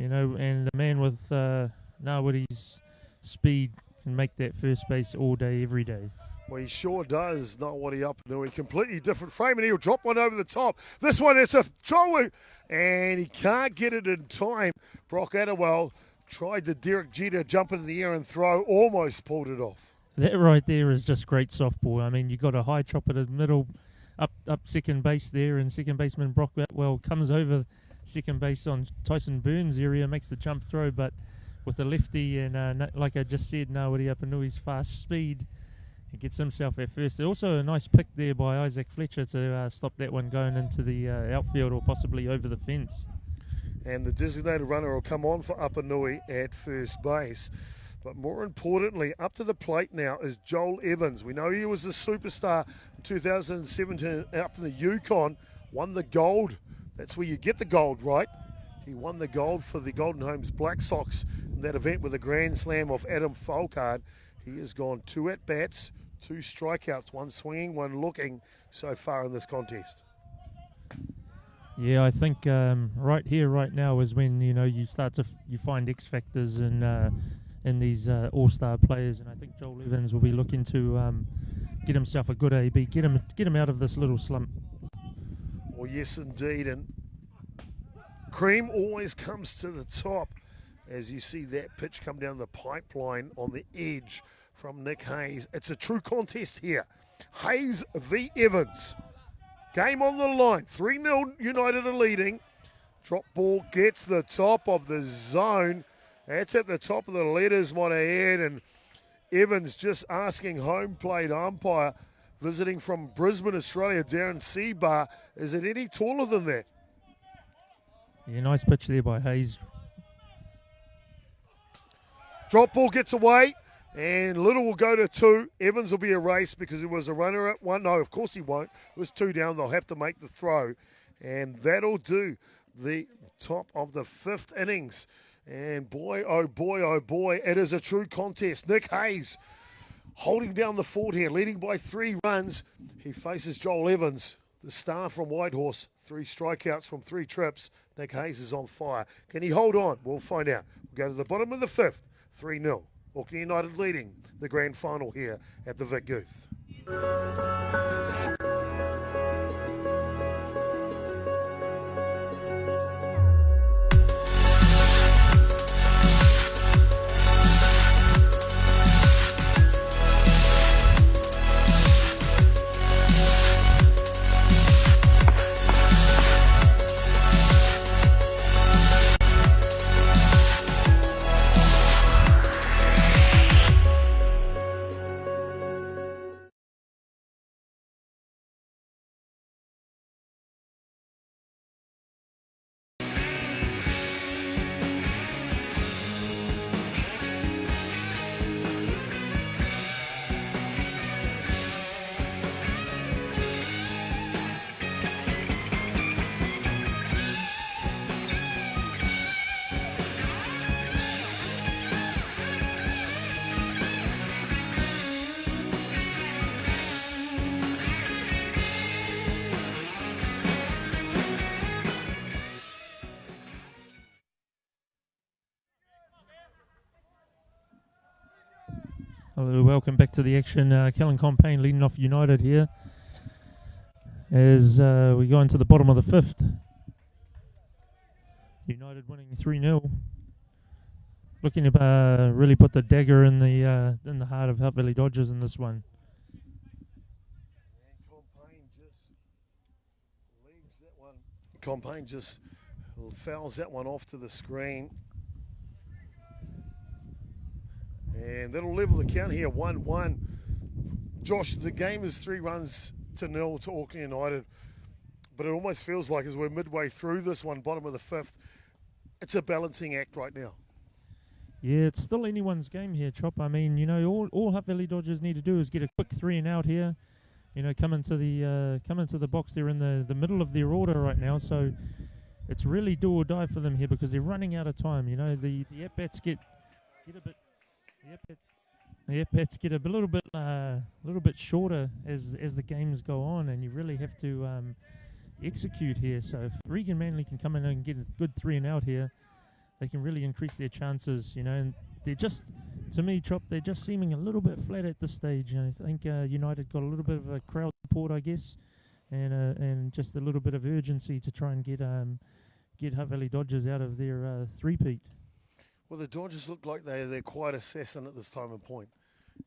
And the man with Ngāwiri's speed can make that first base all day, every day. Well, he sure does. Ngāwiri Apanui, completely different frame, and he'll drop one over the top. This one is a throw, and he can't get it in time. Brock Attawell tried the Derek Jeter jump into the air and throw, almost pulled it off. That right there is just great softball. I mean, you got a high chop at the middle, up second base there, and second baseman Brock Attawell comes over second base on Tyson Burns' area, makes the jump throw, but with a lefty and, like I just said, Ngāwiri Apanui's fast speed, he gets himself at first. Also a nice pick there by Isaac Fletcher to stop that one going into the outfield or possibly over the fence. And the designated runner will come on for Apanui at first base. But more importantly, up to the plate now is Joel Evans. We know he was a superstar in 2017 up in the Yukon, won the gold. That's where you get the gold, right? He won the gold for the Golden Homes Black Sox in that event with a grand slam of Adam Folkard. He has gone 2 at-bats, 2 strikeouts, 1 swinging, 1 looking so far in this contest. Yeah, I think right here, right now is when you start to you find X factors in these all-star players, and I think Joel Evans will be looking to get himself a good AB, get him out of this little slump. Well, yes, indeed, and cream always comes to the top as you see that pitch come down the pipeline on the edge from Nick Hayes. It's a true contest here. Hayes v. Evans. Game on the line. 3-0 United are leading. Drop ball gets the top of the zone. That's at the top of the letters, might I add, and Evans just asking home plate umpire visiting from Brisbane, Australia, Darren Seabar, is it any taller than that? Yeah, nice pitch there by Hayes. Drop ball gets away, and Little will go to 2. Evans will be erased because he was a runner at 1. No, of course he won't. It was 2 down. They'll have to make the throw, and that'll do the top of the 5th innings. And boy, oh boy, it is a true contest. Nick Hayes holding down the fort here, leading by 3 runs. He faces Joel Evans, the star from Whitehorse. 3 strikeouts from 3 trips. Nick Hayes is on fire. Can he hold on? We'll find out. We'll go to the bottom of the 5th, 3-0. Auckland United leading the grand final here at the Vic Guth. Hello, welcome back to the action. Kellen Compain leading off United here as we go into the bottom of the fifth. United winning 3-0. Looking to really put the dagger in the heart of Hutt Valley Dodgers in this one. Compain just fouls that one off to the screen. And that'll level the count here, 1-1. Josh, the game is 3-0 to Auckland United. But it almost feels like as we're midway through this one, bottom of the fifth, it's a balancing act right now. Yeah, it's still anyone's game here, Chop. I mean, you know, all Hutt Valley Dodgers need to do is get a quick 3 and out here. You know, come into the box. They're in the middle of their order right now, so it's really do or die for them here because they're running out of time. You know, the at-bats get a bit. The at-bats get a little bit shorter as the games go on, and you really have to execute here. So if Regan Manley can come in and get a good 3 and out here, they can really increase their chances. You know, and they're just, to me, Chop, they're just seeming a little bit flat at this stage. And I think United got a little bit of a crowd support, I guess, and just a little bit of urgency to try and get Hutt Valley Dodgers out of their three-peat. Well, the Dodgers look like they're quite assassin at this time and point.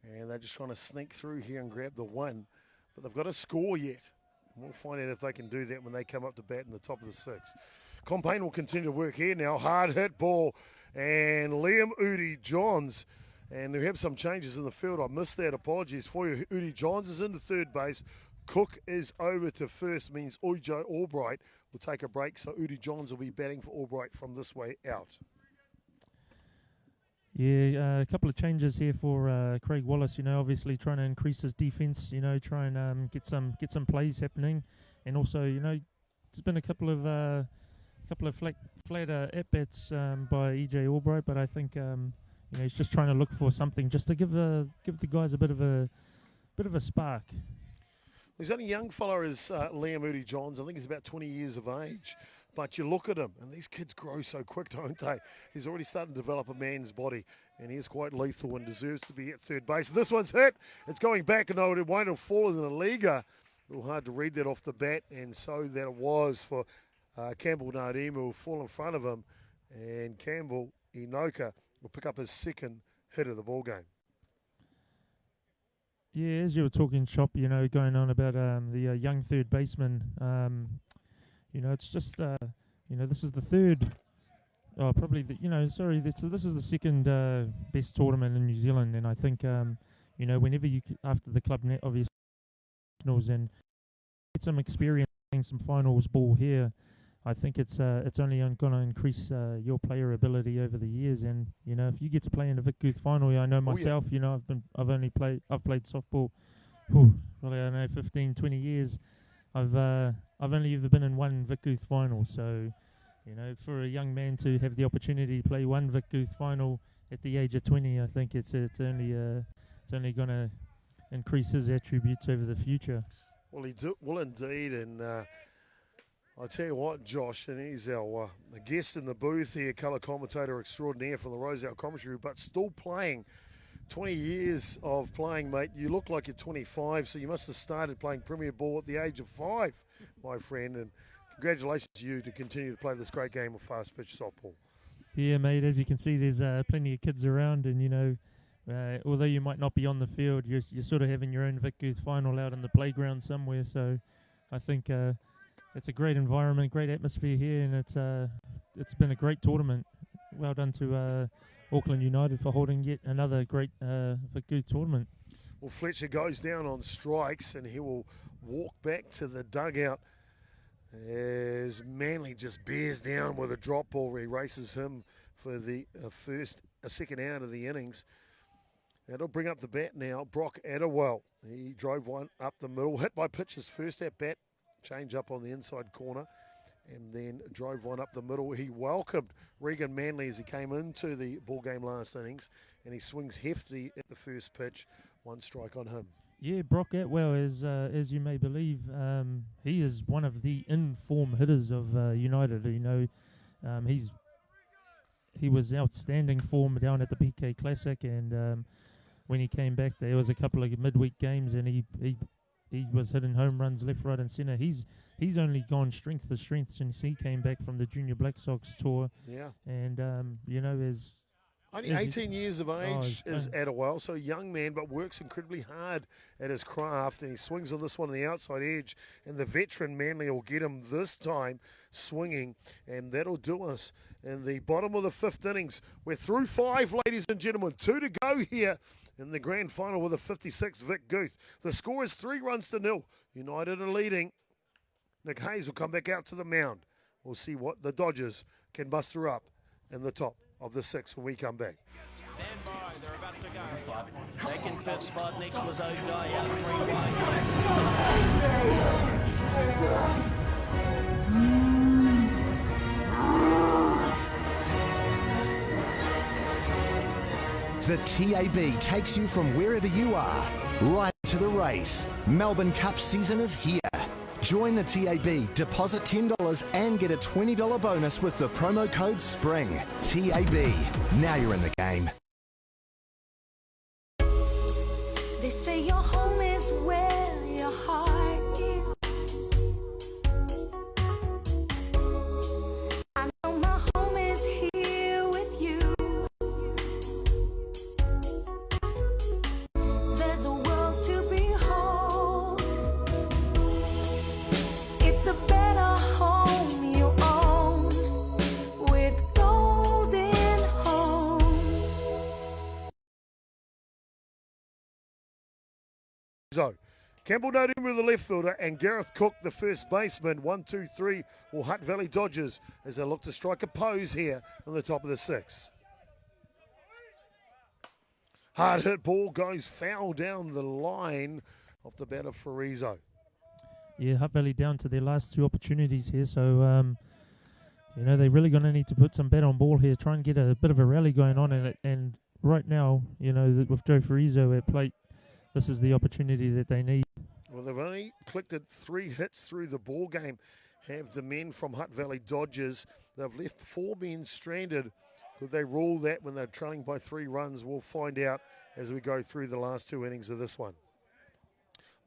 And they're just trying to sneak through here and grab the win. But they've got to score yet. And we'll find out if they can do that when they come up to bat in the top of the sixth. Compain will continue to work here now. Hard hit ball. And Liam Udi Johns. And we have some changes in the field. I missed that. Apologies for you. Udi Johns is into third base. Cook is over to first. Means Ujo Albright will take a break. So Udi Johns will be batting for Albright from this way out. Yeah, a couple of changes here for Craig Wallace. You know, obviously trying to increase his defense. You know, try and get some plays happening, and also, you know, there's been a couple of flat at bats by EJ Albright, but I think you know, he's just trying to look for something just to give the guys a bit of a spark. He's only a young fella as Liam Udi Johns. I think he's about 20 years of age. But you look at him, and these kids grow so quick, don't they? He's already starting to develop a man's body, and he is quite lethal and deserves to be at third base. This one's hit. It's going back, and it won't have fallen in a leaguer. A little hard to read that off the bat, and so that it was for Campbell Nadimu, who will fall in front of him, and Campbell Inoka will pick up his second hit of the ball game. Yeah, as you were talking, Chop, you know, going on about the young third baseman. You know, it's just, you know, this is the third, probably, this is the second best tournament in New Zealand. And I think, you know, whenever after the club net, obviously, and get some experience playing some finals ball here, I think it's only going to increase your player ability over the years. And, you know, if you get to play in the Vic Guth final, I know myself, you know, I've played softball, probably, I don't know, 15, 20 years. I've only ever been in one Vic Guth final, so, you know, for a young man to have the opportunity to play one Vic Guth final at the age of 20, I think it's only going to increase his attributes over the future. Well, he will indeed, and I'll tell you what, Josh, and he's our guest in the booth here, colour commentator extraordinaire from the Rosedale Commentary, but still playing. 20 years of playing, mate. You look like you're 25, so you must have started playing Premier Ball at the age of 5, my friend. And congratulations to you to continue to play this great game of fast pitch softball. Yeah, mate. As you can see, there's plenty of kids around, and you know, although you might not be on the field, you're sort of having your own Vic Guth final out in the playground somewhere. So I think it's a great environment, great atmosphere here, and it's been a great tournament. Well done to Auckland United for holding yet another great Vic Guth tournament. Well, Fletcher goes down on strikes, and he will walk back to the dugout as Manly just bears down with a drop ball. Erases him for the second out of the innings. That'll bring up the bat now. Brock Adderwell. He drove one up the middle, hit by pitches first at bat, change up on the inside corner, and then drove one up the middle. He welcomed Regan Manley as he came into the ball game last innings, and he swings hefty at the first pitch. One strike on him. Yeah, Brock Atwell, as you may believe, he is one of the in-form hitters of United. You know, he was outstanding form down at the BK Classic, and when he came back. There was a couple of midweek games, and he was hitting home runs left, right, and centre. He's only gone strength to strength since he came back from the Junior Black Sox tour. Yeah. And as only 18 years of age is Atiawa, so a young man, but works incredibly hard at his craft, and he swings on this one on the outside edge, and the veteran Manly will get him this time swinging, and that'll do us in the bottom of the 5th innings. We're through 5, ladies and gentlemen. 2 to go here in the grand final with a 56 Vic Guth. The score is 3-0. United are leading. Nick Hayes will come back out to the mound. We'll see what the Dodgers can muster up in the top of the 6th when we come back. Stand by, they're about to go. Second pitch spot next was O'Day out 3-1. The TAB takes you from wherever you are, right to the race. Melbourne Cup season is here. Join the TAB, deposit $10 and get a $20 bonus with the promo code SPRING. TAB, now you're in the game. They say your home is where your heart is. I know my home is here with you. There's a world to behold. It's a better home you own with Golden Homes. So, Campbell Nodimu, the left fielder, and Gareth Cook, the first baseman. 1-2-3 will Hutt Valley Dodgers as they look to strike a pose here on the top of the 6th. Hard hit ball goes foul down the line off the bat of Farizo. Yeah, Hutt Valley down to their last 2 opportunities here, so they're really going to need to put some bat on ball here, try and get a bit of a rally going on in it. And right now, with Joe Farizo at plate, this is the opportunity that they need. Well, they've only collected 3 hits through the ball game, have the men from Hutt Valley Dodgers. They've left 4 men stranded. Could they rule that when they're trailing by 3 runs? We'll find out as we go through the last 2 innings of this one.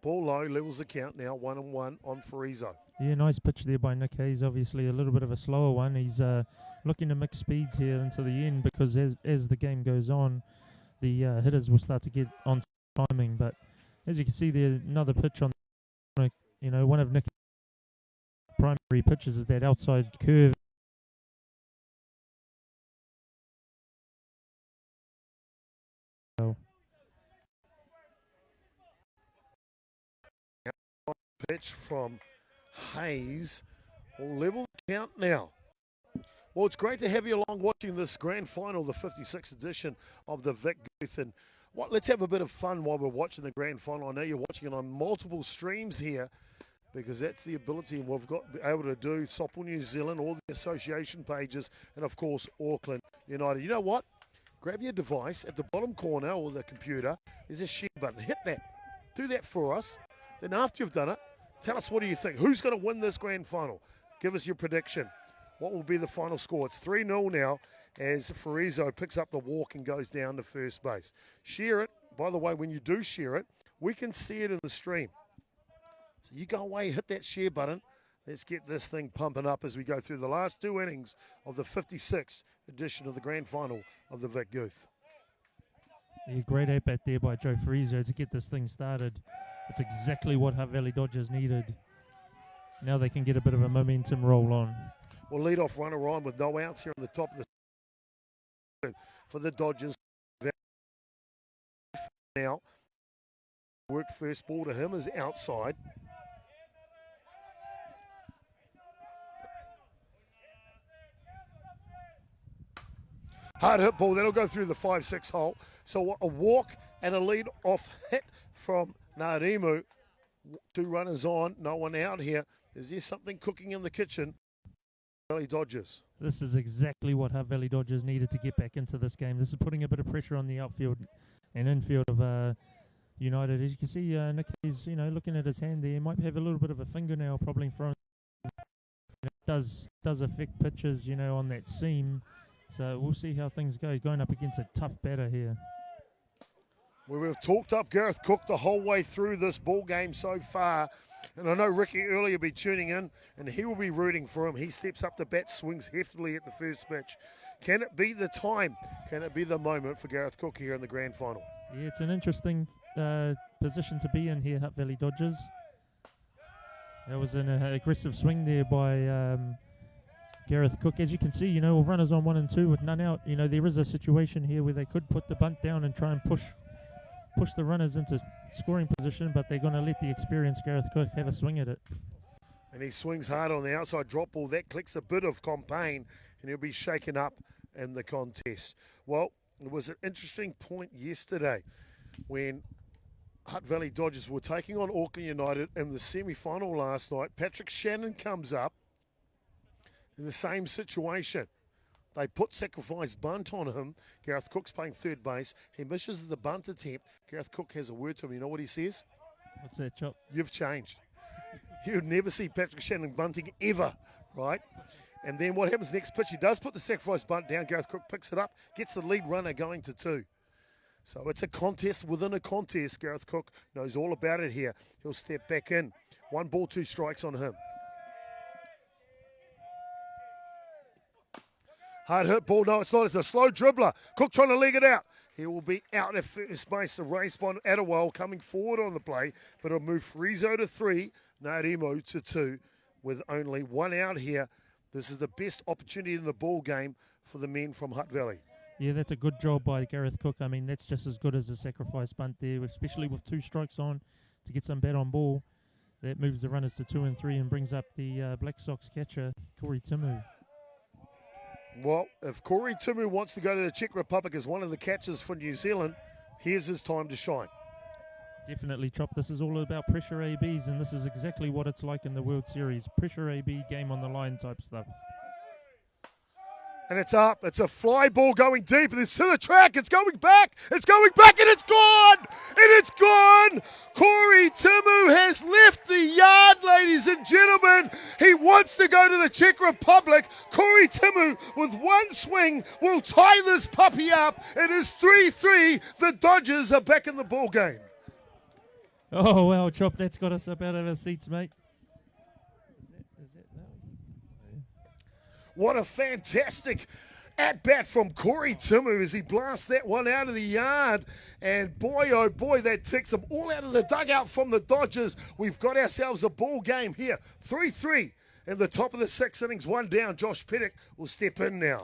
Ball low, levels the count now, 1-1 on Farizo. Yeah, nice pitch there by Nick Hayes. Obviously a little bit of a slower one. He's looking to mix speeds here into the end, because as the game goes on, the hitters will start to get on timing. But as you can see there, another pitch on, one of Nick's primary pitches is that outside curve. Pitch from Hayes will level the count now. Well, it's great to have you along watching this grand final, the 56th edition of the Vic Guth. And let's have a bit of fun while we're watching the grand final. I know you're watching it on multiple streams here, because that's the ability we've got able to do. Softball New Zealand, all the association pages, and of course Auckland United. You know what? Grab your device at the bottom corner or the computer. There's a share button. Hit that. Do that for us. Then after you've done it, tell us, what do you think? Who's going to win this grand final? Give us your prediction. What will be the final score? It's 3-0 now as Farizo picks up the walk and goes down to first base. Share it. By the way, when you do share it, we can see it in the stream. So you go away, hit that share button. Let's get this thing pumping up as we go through the last 2 innings of the 56th edition of the grand final of the Vic Guth. Yeah, great at-bat there by Joe Farizo to get this thing started. It's exactly what Hutt Valley Dodgers needed. Now they can get a bit of a momentum roll on. We'll lead off runner on with no outs here on the top of the for the Dodgers. Now, work first ball to him is outside. Hard hit ball, that'll go through the 5-6 hole. So a walk and a lead off hit from Nadimu. 2 runners on, no one out here. Is there something cooking in the kitchen? Valley Dodgers. This is exactly what Hutt Valley Dodgers needed to get back into this game. This is putting a bit of pressure on the outfield and infield of United. As you can see, Nick is looking at his hand there. He might have a little bit of a fingernail problem from. It does affect pitches, on that seam. So we'll see how things go. Going up against a tough batter here. We've talked up Gareth Cook the whole way through this ball game so far. And I know Ricky earlier will be tuning in, and he will be rooting for him. He steps up to bat, swings heftily at the first pitch. Can it be the time? Can it be the moment for Gareth Cook here in the grand final? Yeah, it's an interesting position to be in here, Hutt Valley Dodgers. That was an aggressive swing there by Gareth Cook. As you can see, with runners on 1 and 2 with none out, there is a situation here where they could put the bunt down and try and push the runners into scoring position, but they're going to let the experienced Gareth Cook have a swing at it. And he swings hard on the outside drop ball. That clicks a bit of campaign, and he'll be shaken up in the contest. Well, it was an interesting point yesterday when Hutt Valley Dodgers were taking on Auckland United in the semi-final last night. Patrick Shannon comes up in the same situation. They put sacrifice bunt on him. Gareth Cook's playing third base. He misses the bunt attempt. Gareth Cook has a word to him. You know what he says? What's that, Chop? You've changed. You'd never see Patrick Shannon bunting ever, right? And then what happens next pitch? He does put the sacrifice bunt down. Gareth Cook picks it up, gets the lead runner going to 2. So it's a contest within a contest. Gareth Cook knows all about it here. He'll step back in. 1 ball, 2 strikes on him. Hard hit ball. No, it's not. It's a slow dribbler. Cook trying to leg it out. He will be out at first base. The race by Atiawa coming forward on the play, but it'll move Frizo to 3, Narimo to 2, with only 1 out here. This is the best opportunity in the ball game for the men from Hutt Valley. Yeah, that's a good job by Gareth Cook. I mean, that's just as good as a sacrifice bunt there, especially with 2 strikes on to get some bat on ball. That moves the runners to 2 and 3 and brings up the Black Sox catcher, Corey Timu. Well, if Corey Timu wants to go to the Czech Republic as one of the catchers for New Zealand, here's his time to shine. Definitely, Chop. This is all about pressure ABs, and this is exactly what it's like in the World Series. Pressure AB, game on the line type stuff. And it's up. It's a fly ball going deep. It's to the track. It's going back. It's going back, and it's gone. And it's gone. Corey Timu has left the yard, ladies and gentlemen. He wants to go to the Czech Republic. Corey Timu, with 1 swing, will tie this puppy up. It is 3-3. The Dodgers are back in the ball game. Oh, well, Chop, that's got us up out of our seats, mate. What a fantastic at-bat from Corey Timu as he blasts that one out of the yard. And boy, oh boy, that takes them all out of the dugout from the Dodgers. We've got ourselves a ball game here. 3-3 in the top of the 6th innings. 1 down. Josh Pettick will step in now.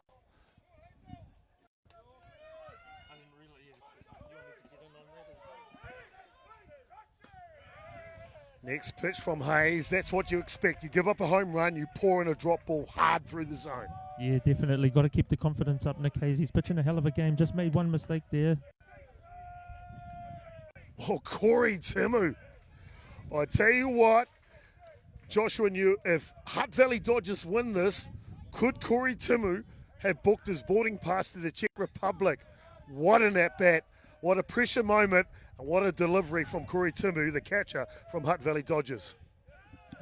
Next pitch from Hayes. That's what you expect. You give up a home run, you pour in a drop ball hard through the zone. Yeah, definitely. Got to keep the confidence up, Nick Hayes. He's pitching a hell of a game. Just made 1 mistake there. Oh, Corey Timu. I tell you what, Joshua knew if Hutt Valley Dodgers win this, could Corey Timu have booked his boarding pass to the Czech Republic? What an at-bat. What a pressure moment. And what a delivery from Corey Timu, the catcher from Hutt Valley Dodgers.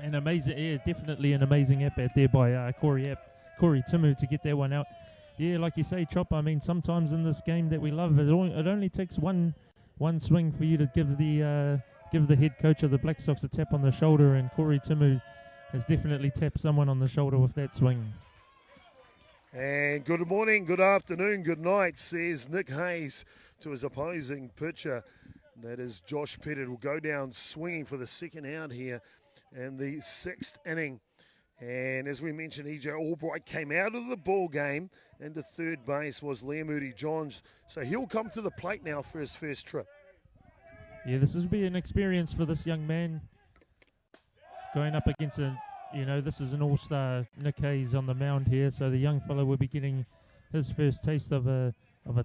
And amazing, yeah, definitely an amazing at-bat there by Corey Timu to get that one out. Yeah, like you say, Chop, I mean, sometimes in this game that we love, it only takes one swing for you to give the head coach of the Black Sox a tap on the shoulder, and Corey Timu has definitely tapped someone on the shoulder with that swing. And good morning, good afternoon, good night, says Nick Hayes to his opposing pitcher. That is Josh Pettit, will go down swinging for the second out here in the 6th inning. And as we mentioned, EJ Albright came out of the ball game. Into third base was Liam Moody Johns. So he'll come to the plate now for his first trip. Yeah, this will be an experience for this young man. Going up against this is an all-star Nick Hayes on the mound here. So the young fellow will be getting his first taste of a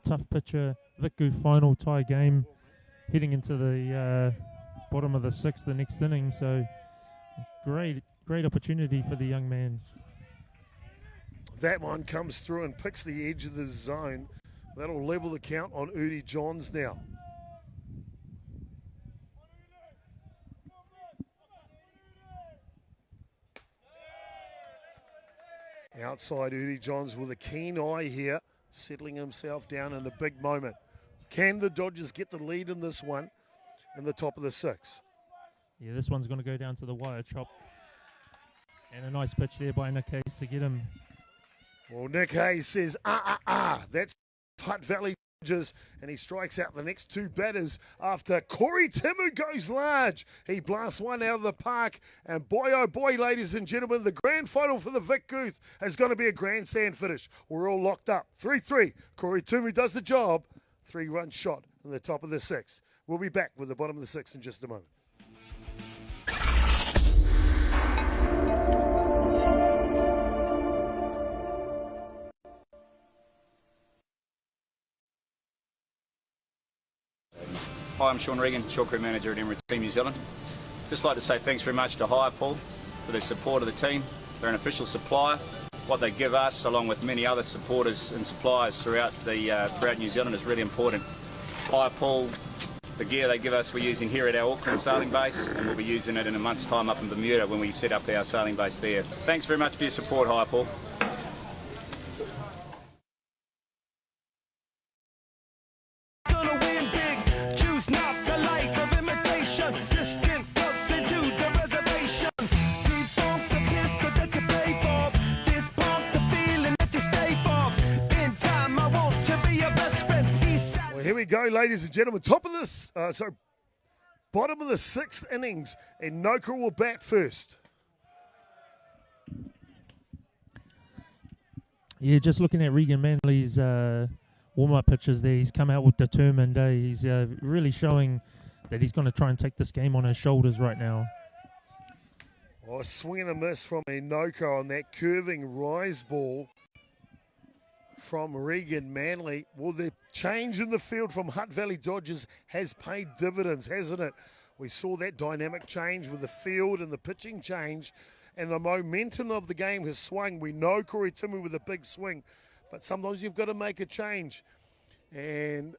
tough pitcher. Vic Guth final tie game. Heading into the bottom of the 6th, the next inning. So great opportunity for the young man. That one comes through and picks the edge of the zone. That'll level the count on Udi Johns now. Outside Udi Johns with a keen eye here, settling himself down in a big moment. Can the Dodgers get the lead in this one in the top of the 6? Yeah, this one's going to go down to the wire chop. And a nice pitch there by Nick Hayes to get him. Well, Nick Hayes says, that's Hutt Valley Dodgers, and he strikes out the next 2 batters after Corey Timu goes large. He blasts one out of the park, and boy, oh boy, ladies and gentlemen, the grand final for the Vic Guth is going to be a grandstand finish. We're all locked up. 3-3. Corey Timu does the job. 3-run shot in the top of the 6. We'll be back with the bottom of the 6 in just a moment. Hi, I'm Sean Regan, Short Crew Manager at Emirates Team New Zealand. Just like to say thanks very much to Hirepool for their support of the team. They're an official supplier. What they give us, along with many other supporters and suppliers throughout New Zealand, is really important. Hirepool, the gear they give us, we're using here at our Auckland sailing base, and we'll be using it in a month's time up in Bermuda when we set up our sailing base there. Thanks very much for your support, Hirepool. Here we go, ladies and gentlemen. Bottom of the 6th innings, and Noka will bat first. Yeah, just looking at Regan Manley's warm-up pitches there, he's come out with determined. He's really showing that he's going to try and take this game on his shoulders right now. Oh, a swing and a miss from Inoka on that curving rise ball from Regan Manley. Well, the change in the field from Hutt Valley Dodgers has paid dividends, hasn't it? We saw that dynamic change with the field and the pitching change, and the momentum of the game has swung. We know Corey Timu with a big swing, but sometimes you've got to make a change. And,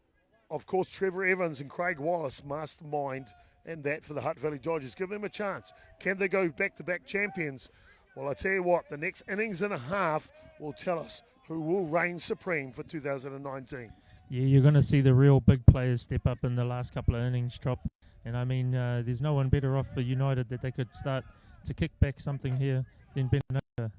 of course, Trevor Evans and Craig Wallace mastermind in that for the Hutt Valley Dodgers. Give them a chance. Can they go back-to-back champions? Well, I tell you what, the next innings and a half will tell us who will reign supreme for 2019. Yeah, you're going to see the real big players step up in the last couple of innings, Trop. And, I mean, there's no one better off for United that they could start to kick back something here than Ben Inoka.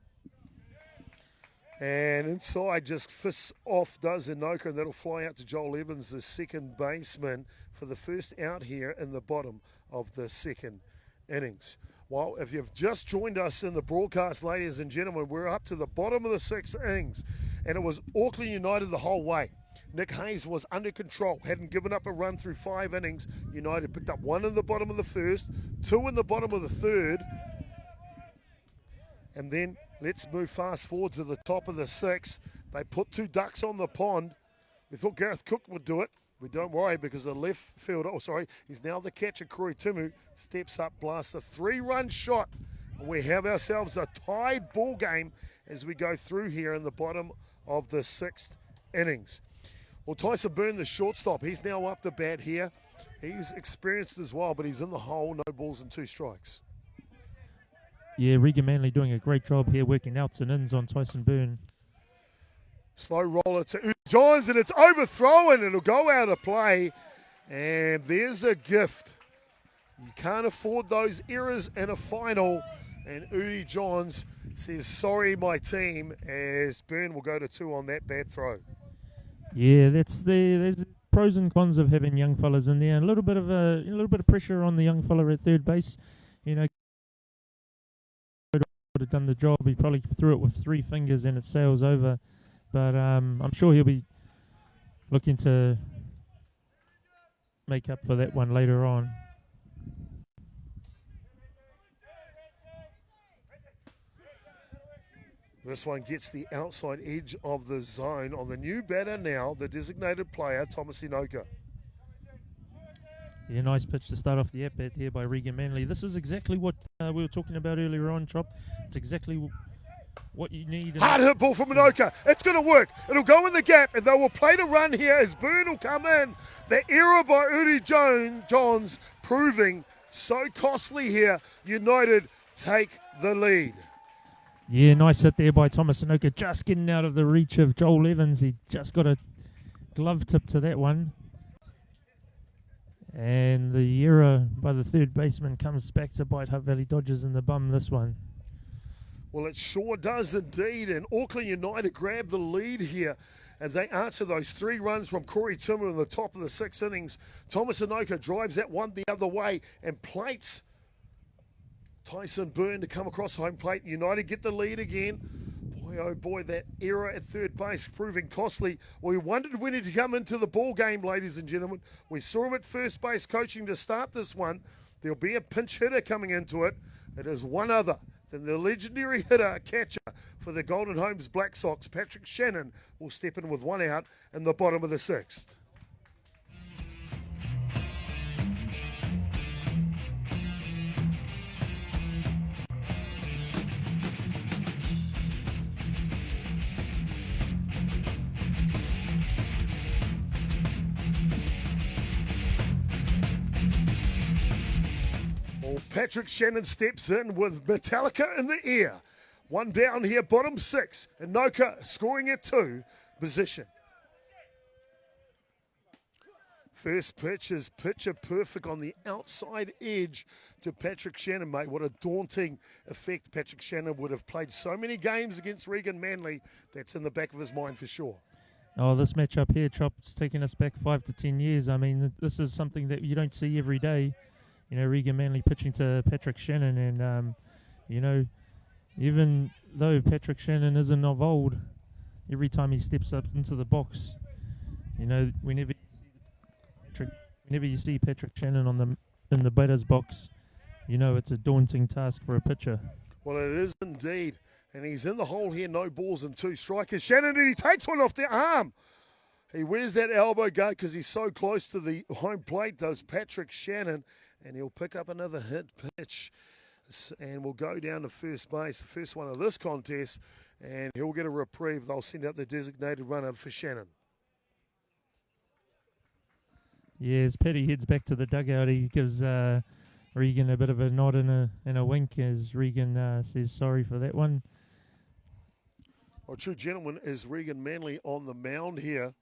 And inside, just fists off does Inoka, and that'll fly out to Joel Evans, the second baseman, for the first out here in the bottom of the 2nd innings. Well, if you've just joined us in the broadcast, ladies and gentlemen, we're up to the bottom of the 6th innings, and it was Auckland United the whole way. Nick Hayes was under control, hadn't given up a run through 5 innings. United picked up 1 in the bottom of the 1st, 2 in the bottom of the 3rd, and then let's move fast forward to the top of the 6th. They put 2 ducks on the pond. We thought Gareth Cook would do it. We don't worry because the left fielder, he's now the catcher, Corey Timu, steps up, blasts a 3-run shot. And we have ourselves a tied ball game as we go through here in the bottom of the 6th innings. Well, Tyson Byrne, the shortstop, he's now up the bat here. He's experienced as well, but he's in the hole, no balls and 2 strikes. Yeah, Regan Manley doing a great job here, working outs and ins on Tyson Byrne. Slow roller to Johns, and it's overthrown. It'll go out of play. And there's a gift. You can't afford those errors in a final. And Udi Johns says, sorry, my team, as Byrne will go to 2 on that bad throw. Yeah, there's pros and cons of having young fellas in there. A little bit of pressure on the young fella at third base. You know, would have done the job. He probably threw it with 3 fingers and it sails over. But I'm sure he'll be looking to make up for that one later on. This one gets the outside edge of the zone on the new batter now, the designated player, Thomas Inoka. Yeah, nice pitch to start off the at-bat here by Regan Manley. This is exactly what we were talking about earlier on, Trop. It's exactly what you need. Hard hit ball from Inoka. It's going to work. It'll go in the gap, and they will play the run here as Byrne will come in. The error by Udi Johns proving so costly here. United take the lead. Yeah, nice hit there by Thomas Inoka, just getting out of the reach of Joel Evans. He just got a glove tip to that one. And the error by the third baseman comes back to bite Hutt Valley Dodgers in the bum this one. Well, it sure does indeed, and Auckland United grab the lead here as they answer those 3 runs from Corey Timu in the top of the 6th innings. Thomas Anoka drives that one the other way and plates Tyson Byrne to come across home plate. United get the lead again. Boy, oh boy, that error at third base proving costly. We wondered when he'd come into the ball game, ladies and gentlemen. We saw him at first base coaching to start this one. There'll be a pinch hitter coming into it. It is one other than the legendary hitter, catcher for the Golden Homes Black Sox, Patrick Shannon, will step in with 1 out in the bottom of the 6th. Patrick Shannon steps in with Metallica in the air. 1 down here, bottom 6. And Noka scoring at 2 position. First pitch is picture perfect on the outside edge to Patrick Shannon, mate. What a daunting effect Patrick Shannon would have played so many games against Regan Manley. That's in the back of his mind for sure. Oh, this matchup here, Chop, it's taken us back 5 to 10 years. I mean, this is something that you don't see every day. You know, Regan Manley pitching to Patrick Shannon, and, you know, even though Patrick Shannon isn't of old, every time he steps up into the box, you know, whenever you see Patrick Shannon in the batter's box, you know it's a daunting task for a pitcher. Well, it is indeed. And he's in the hole here, no balls and 2 strikers. Shannon, and he takes one off the arm. He wears that elbow guard because he's so close to the home plate, does Patrick Shannon. And he'll pick up another hit pitch and will go down to first base, the first one of this contest, and he'll get a reprieve. They'll send out the designated runner for Shannon. Yeah, as Paddy heads back to the dugout, he gives Regan a bit of a nod and a wink as Regan says sorry for that one. Well, true gentleman is Regan Manley on the mound here.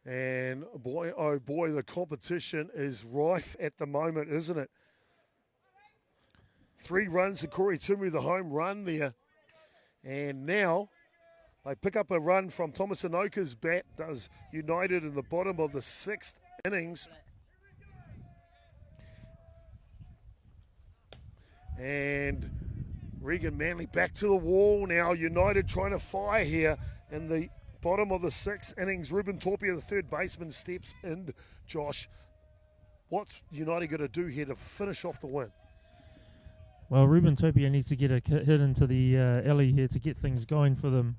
And boy, oh boy, the competition is rife at the moment, isn't it? 3 runs to Corey Timu, the home run there. And now they pick up a run from Thomas Anoka's bat, does United in the bottom of the 6th innings. And Regan Manley back to the wall now. United trying to fire here in the bottom of the 6th innings. Ruben Torpia, the third baseman, steps in. Josh, what's United got to do here to finish off the win? Well, Ruben Torpia needs to get a hit into the alley here to get things going for them.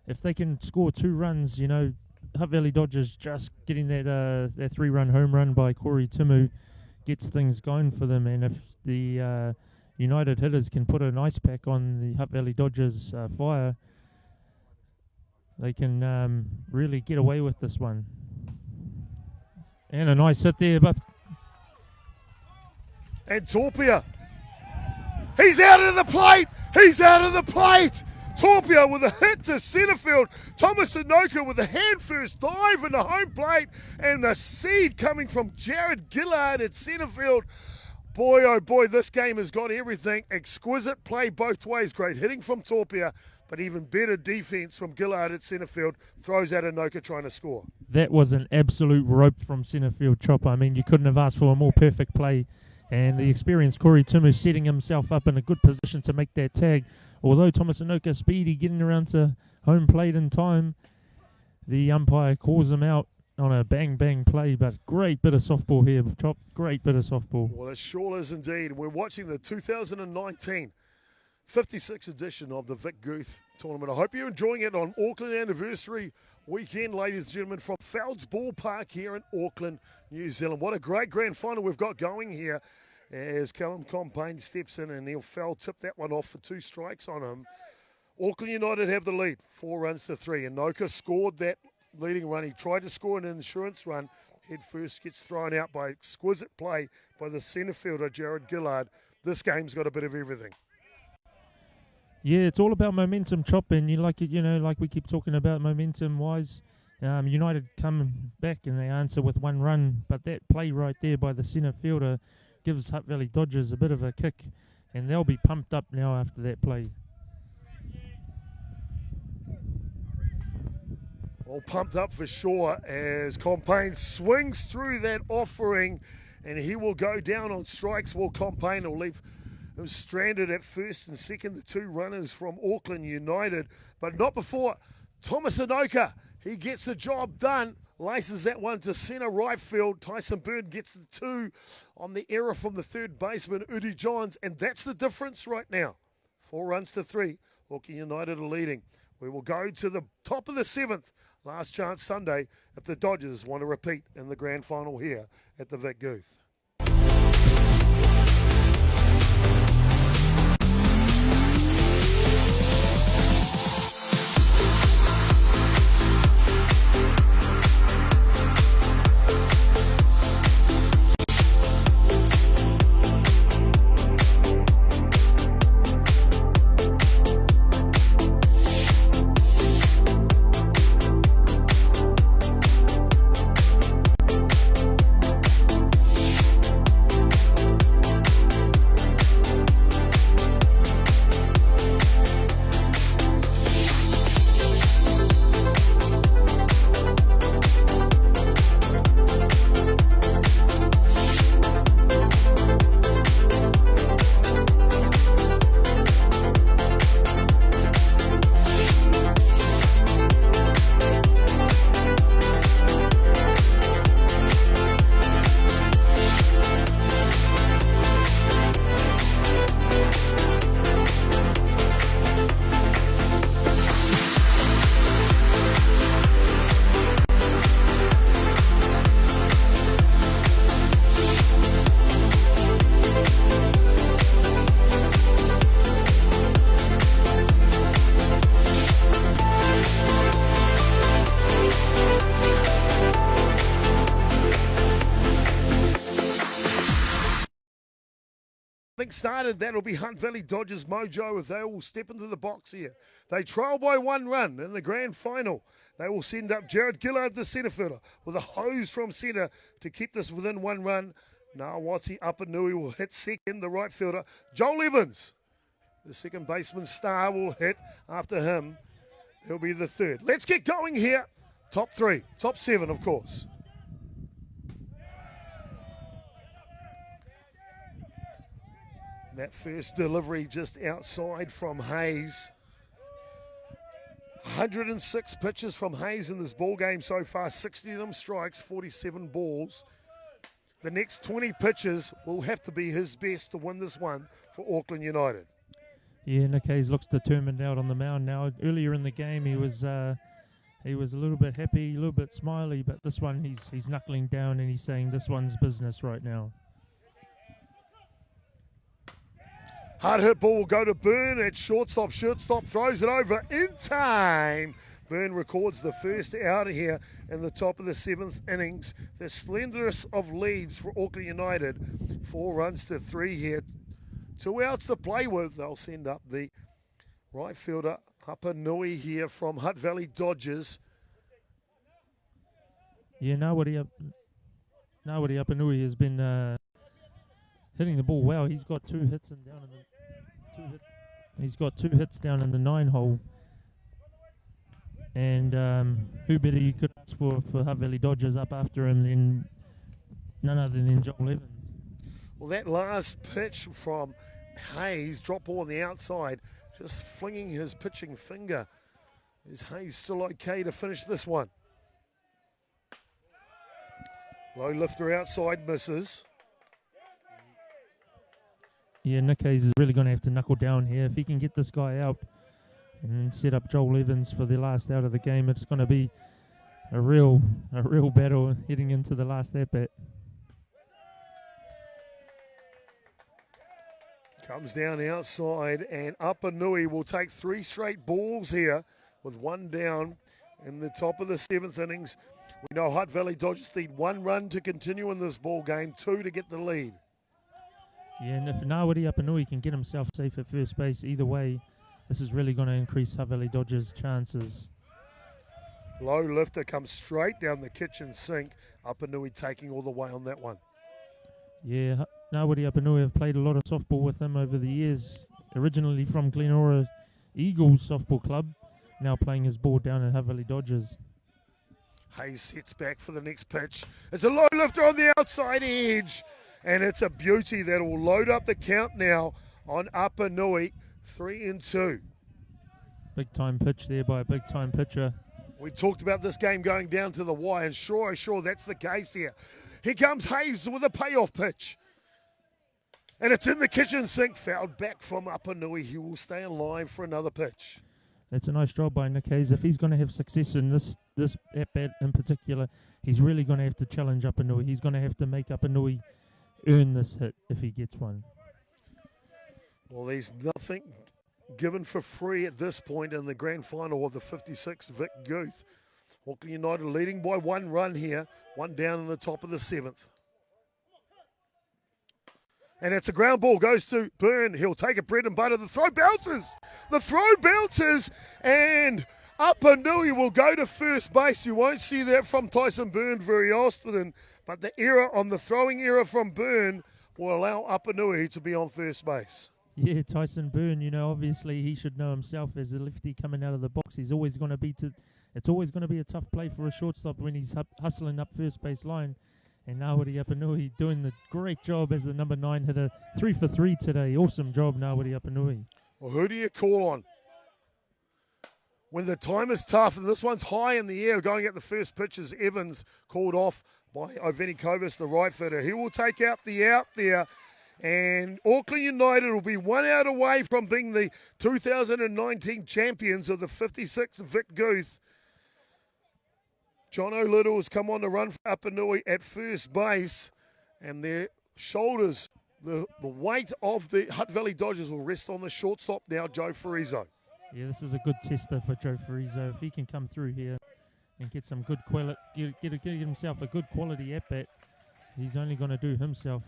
If they can score 2 runs, you know, Hutt Valley Dodgers just getting that 3-run home run by Corey Timu gets things going for them. And if the United hitters can put an ice pack on the Hutt Valley Dodgers fire, they can really get away with this one. And a nice hit there, but... And Torpia, he's out of the plate! He's out of the plate! Torpia with a hit to centre field. Thomas Anoka with a hand-first dive in the home plate. And the seed coming from Jared Gillard at centre field. Boy, oh boy, this game has got everything. Exquisite play both ways. Great hitting from Torpia, but even better defence from Gillard at centre field. Throws out Anoka trying to score. That was an absolute rope from centre field, Chopper. I mean, you couldn't have asked for a more perfect play. And the experienced Corey Timu setting himself up in a good position to make that tag. Although Thomas Anoka speedy getting around to home plate in time, the umpire calls him out on a bang-bang play, but great bit of softball here, Chop. Great bit of softball. Well, it sure is indeed. We're watching the 2019 56th edition of the Vic Guth tournament. I hope you're enjoying it on Auckland Anniversary Weekend, ladies and gentlemen, from Fowlds Ballpark here in Auckland, New Zealand. What a great grand final we've got going here as Callum Compain steps in and Neil Fell tipped that one off for 2 strikes on him. Auckland United have the lead, 4 runs to 3. And Anoka scored that leading run. He tried to score an insurance run. Head first gets thrown out by exquisite play by the centre fielder, Jared Gillard. This game's got a bit of everything. Yeah, it's all about momentum, Chop, and like we keep talking about momentum-wise. United come back and they answer with one run, but that play right there by the centre fielder gives Hutt Valley Dodgers a bit of a kick, and they'll be pumped up now after that play. All pumped up for sure as Compain swings through that offering, and he will go down on strikes. Well, Compain will leave him stranded at first and second, the two runners from Auckland United, but not before Thomas Anoka. He gets the job done, laces that one to centre right field. Tyson Byrne gets the two on the error from the third baseman, Udi Johns, and that's the difference right now. 4 runs to 3. Auckland United are leading. We will go to the top of the 7th. Last chance Sunday if the Dodgers want to repeat in the grand final here at the Vic Guth. Started, that'll be Hutt Valley Dodgers mojo if they will step into the box here. They trail by 1 run in the grand final. They will send up Jared Gillard, the centre fielder, with a hose from centre to keep this within 1 run. Nawati Apanui will hit second, the right fielder. Joel Evans, the second baseman star, will hit after him. He'll be the third. Let's get going here. Top 3, top 7, of course. That first delivery just outside from Hayes. 106 pitches from Hayes in this ball game so far, 60 of them strikes, 47 balls. The next 20 pitches will have to be his best to win this one for Auckland United. Yeah, Nick Hayes looks determined out on the mound now. Earlier in the game, he was a little bit happy, a little bit smiley, but this one he's knuckling down and he's saying this one's business right now. Hard hit ball will go to Byrne at shortstop. Shortstop throws it over in time. Byrne records the first out here in the top of the 7th innings. The slenderest of leads for Auckland United. 4 runs to 3 here. 2 outs to play with. They'll send up the right fielder, Apanui here from Hutt Valley Dodgers. Yeah, Nawari Apanui has been hitting the ball well. He's got 2 hits and down in the he's got 2 hits down in the 9 hole. And who better you could ask for Hutt Valley Dodgers up after him than none other than Joel Evans. Well, that last pitch from Hayes, drop ball on the outside, just flinging his pitching finger. Is Hayes still okay to finish this one? Low lifter outside, misses. Yeah, Nick Hayes is really going to have to knuckle down here. If he can get this guy out and set up Joel Evans for the last out of the game, it's going to be a real battle heading into the last at-bat. Comes down outside, and Apanui will take 3 straight balls here with 1 down in the top of the 7th innings. We know Hutt Valley Dodgers need 1 run to continue in this ball game, 2 to get the lead. Yeah, and if Nawari Apanui can get himself safe at first base, either way, this is really going to increase Haveli Dodgers' chances. Low lifter comes straight down the kitchen sink. Apanui taking all the way on that one. Yeah, Ngāwari Apanui have played a lot of softball with him over the years. Originally from Glenora Eagles Softball Club, now playing his ball down at Haveli Dodgers. Hayes sets back for the next pitch. It's a low lifter on the outside edge. And it's a beauty that will load up the count now on Apanui. 3-2. Big time pitch there by a big time pitcher. We talked about this game going down to the wire, and sure that's the case here. Here comes Hayes with a payoff pitch. And it's in the kitchen sink, fouled back from Apanui. He will stay alive for another pitch. That's a nice job by Nick Hayes. If he's going to have success in this at-bat in particular, he's really going to have to challenge Apanui. He's going to have to make Apanui earn this hit if he gets one. Well, there's nothing given for free at this point in the grand final of the 56 Vic Guth. Auckland United leading by 1 run here, 1 down in the top of the 7th. And it's a ground ball, goes to Byrne. He'll take it, bread and butter. The throw bounces. And Apanui will go to first base. You won't see that from Tyson Byrne very often, but the error on the throwing error from Byrne will allow Apanui to be on first base. Yeah, Tyson Byrne, obviously he should know himself as a lefty coming out of the box. It's always going to be a tough play for a shortstop when he's hustling up first base line. And Ngāwari Apanui doing the great job as the number 9 hitter. 3 for 3 today. Awesome job, Ngāwari Apanui. Well, who do you call on? When the time is tough, and this one's high in the air, going at the first pitch is Evans, called off by Oveni Kovas, the right fitter. He will take out the out there. And Auckland United will be 1 out away from being the 2019 champions of the 56 Vic Guth. John O'Little has come on to run for Apanui at first base. And their shoulders, the weight of the Hutt Valley Dodgers will rest on the shortstop now, Joe Farizo. Yeah, this is a good tester for Joe Farizo. If he can come through here and get some good quality, get himself a good quality at-bat, he's only going to do himself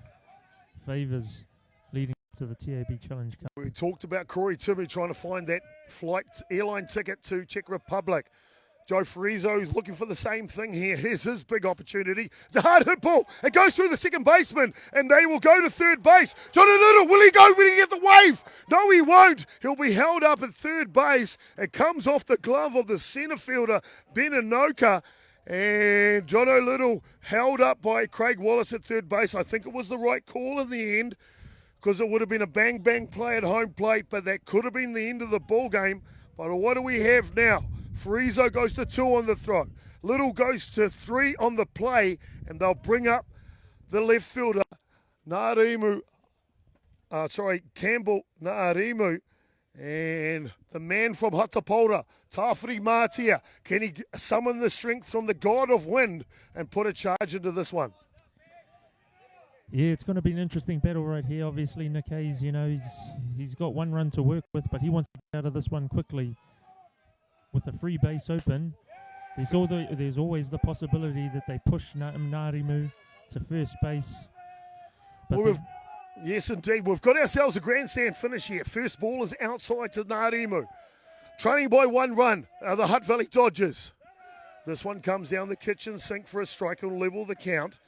favours leading to the TAB Challenge Cup. We talked about Corey Tumu trying to find that airline ticket to Czech Republic. Joe Farizo is looking for the same thing here. Here's his big opportunity. It's a hard hit ball. It goes through the second baseman, and they will go to third base. John O'Little, will he go? Will he get the wave? No, he won't. He'll be held up at third base. It comes off the glove of the centre fielder, Ben Anoka. And John O'Little held up by Craig Wallace at third base. I think it was the right call in the end, because it would have been a bang-bang play at home plate, but that could have been the end of the ball game. But what do we have now? Farizo goes to 2 on the throw. Little goes to 3 on the play, and they'll bring up the left fielder, Campbell Naarimu, and the man from Hatapora, Tawhiri Mātia. Can he summon the strength from the god of wind and put a charge into this one? Yeah, it's going to be an interesting battle right here. Obviously, Nick Hayes, he's got 1 run to work with, but he wants to get out of this one quickly. With a free base open, there's always the possibility that they push Narimu to first base. But yes, indeed. We've got ourselves a grandstand finish here. First ball is outside to Narimu. Trailing by 1 run are the Hutt Valley Dodgers. This one comes down the kitchen sink for a strike and level the count.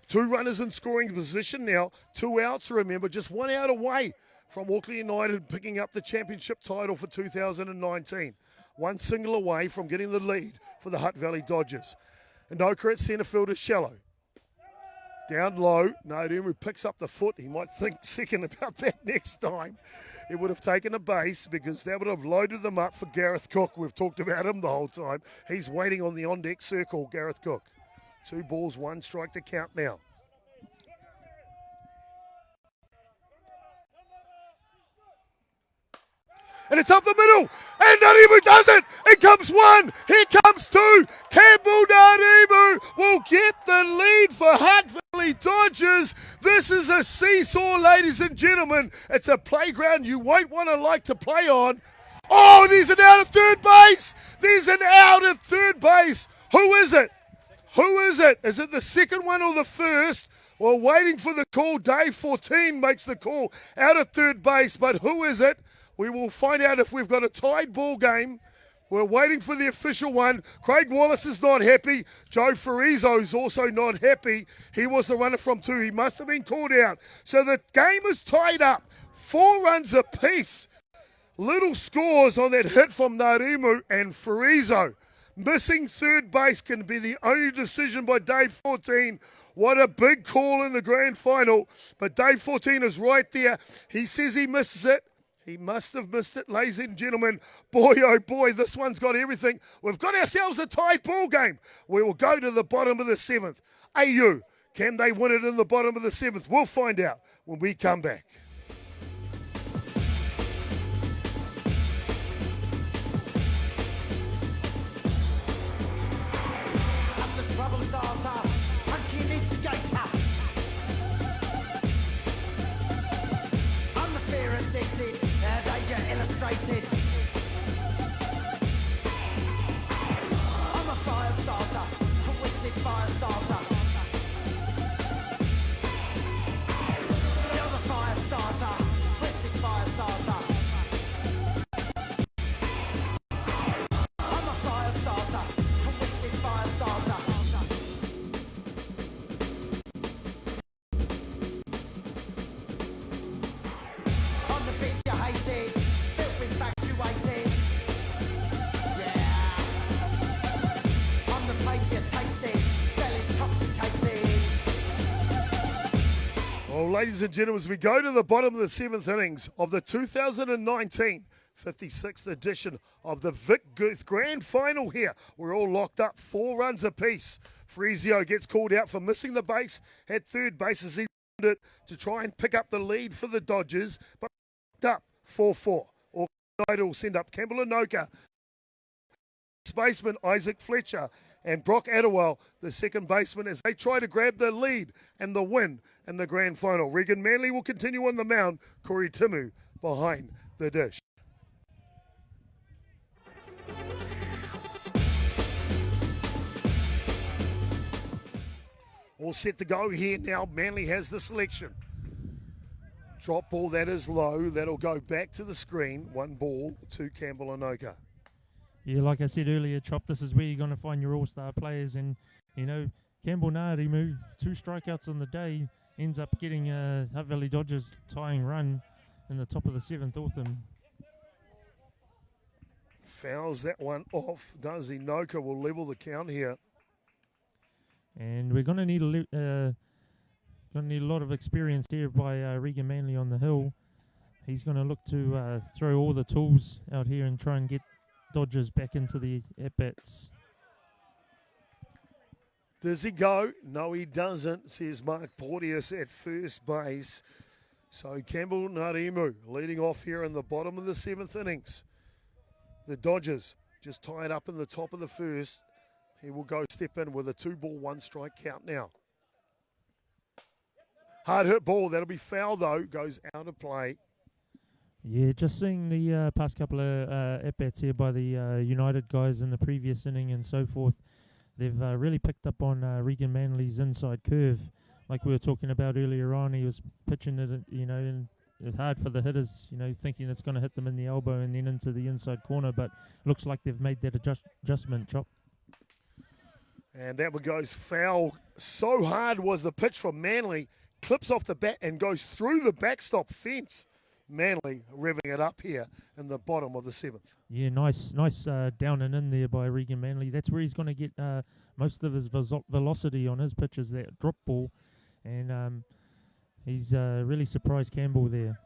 2 runners in scoring position now. 2 outs, remember, just 1 out away from Auckland United picking up the championship title for 2019. 1 single away from getting the lead for the Hutt Valley Dodgers. And Oka at centre field is shallow. Down low, Narumu picks up the foot. He might think second about that next time. He would have taken a base because that would have loaded them up for Gareth Cook. We've talked about him the whole time. He's waiting on the on-deck circle, Gareth Cook. 2 balls, 1 strike to count now. And it's up the middle, and Narimu does it. It comes 1, here comes 2. Campbell Narimu will get the lead for Hutt Valley Dodgers. This is a seesaw, ladies and gentlemen. It's a playground you won't want to play on. Oh, there's an out at third base. There's an out at third base. Who is it? Who is it? Is it the second one or the first? Well, waiting for the call. Day 14 makes the call out at third base, but who is it? We will find out if we've got a tied ball game. We're waiting for the official one. Craig Wallace is not happy. Joe Farizo is also not happy. He was the runner from 2. He must have been called out. So the game is tied up. 4 runs apiece. Little scores on that hit from Narimu and Farizo. Missing third base can be the only decision by Dave 14. What a big call in the grand final. But Dave 14 is right there. He says he misses it. He must have missed it, ladies and gentlemen. Boy, oh boy, this one's got everything. We've got ourselves a tied ball game. We will go to the bottom of the 7th. AU, can they win it in the bottom of the 7th? We'll find out when we come back. Illustrated. I'm a fire starter, twisted fire starter. You're the fire starter, twisted fire starter. I'm a fire starter, twisted fire starter. On the pitch you hated. Infatuated, yeah. On the plate you tasted, fell intoxicated. Well, ladies and gentlemen, as we go to the bottom of the 7th innings of the 2019 56th edition of the Vic Guth Grand Final here, we're all locked up, 4 runs apiece. Frizio gets called out for missing the base at third base as he it to try and pick up the lead for the Dodgers, but up 4-4. Will send up Campbell Anoka, baseman Isaac Fletcher, and Brock Attawell, the second baseman, as they try to grab the lead and the win in the grand final. Regan Manley will continue on the mound. Corey Timu behind the dish. All set to go here now. Manley has the selection. Drop ball, that is low. That'll go back to the screen. 1 ball to Campbell Anoka. Yeah, like I said earlier, Chop, this is where you're going to find your all-star players. And, you know, Campbell Narimu, 2 strikeouts on the day, ends up getting a Hutt Valley Dodgers tying run in the top of the 7th autumn. Fouls that one off. Does Inoka will level the count here. And we're going to need a lot of experience here by Regan Manley on the hill. He's going to look to throw all the tools out here and try and get Dodgers back into the at-bats. Does he go? No, he doesn't, says Mark Porteous at first base. So Campbell Narimu leading off here in the bottom of the 7th innings. The Dodgers just tied up in the top of the first. He will go step in with a 2-ball, 1-strike count now. Hard hit ball, that'll be foul though, goes out of play. Yeah, just seeing the past couple of at-bats here by the United guys in the previous inning and so forth, they've really picked up on Regan Manley's inside curve. Like we were talking about earlier on, he was pitching it, you know, and it's hard for the hitters, you know, thinking it's going to hit them in the elbow and then into the inside corner, but looks like they've made that adjustment, Chop. And that one goes foul. So hard was the pitch from Manley. Clips off the bat and goes through the backstop fence. Manley revving it up here in the bottom of the 7th. Yeah, nice down and in there by Regan Manley. That's where he's going to get most of his velocity on his pitches, that drop ball. And he's really surprised Campbell there.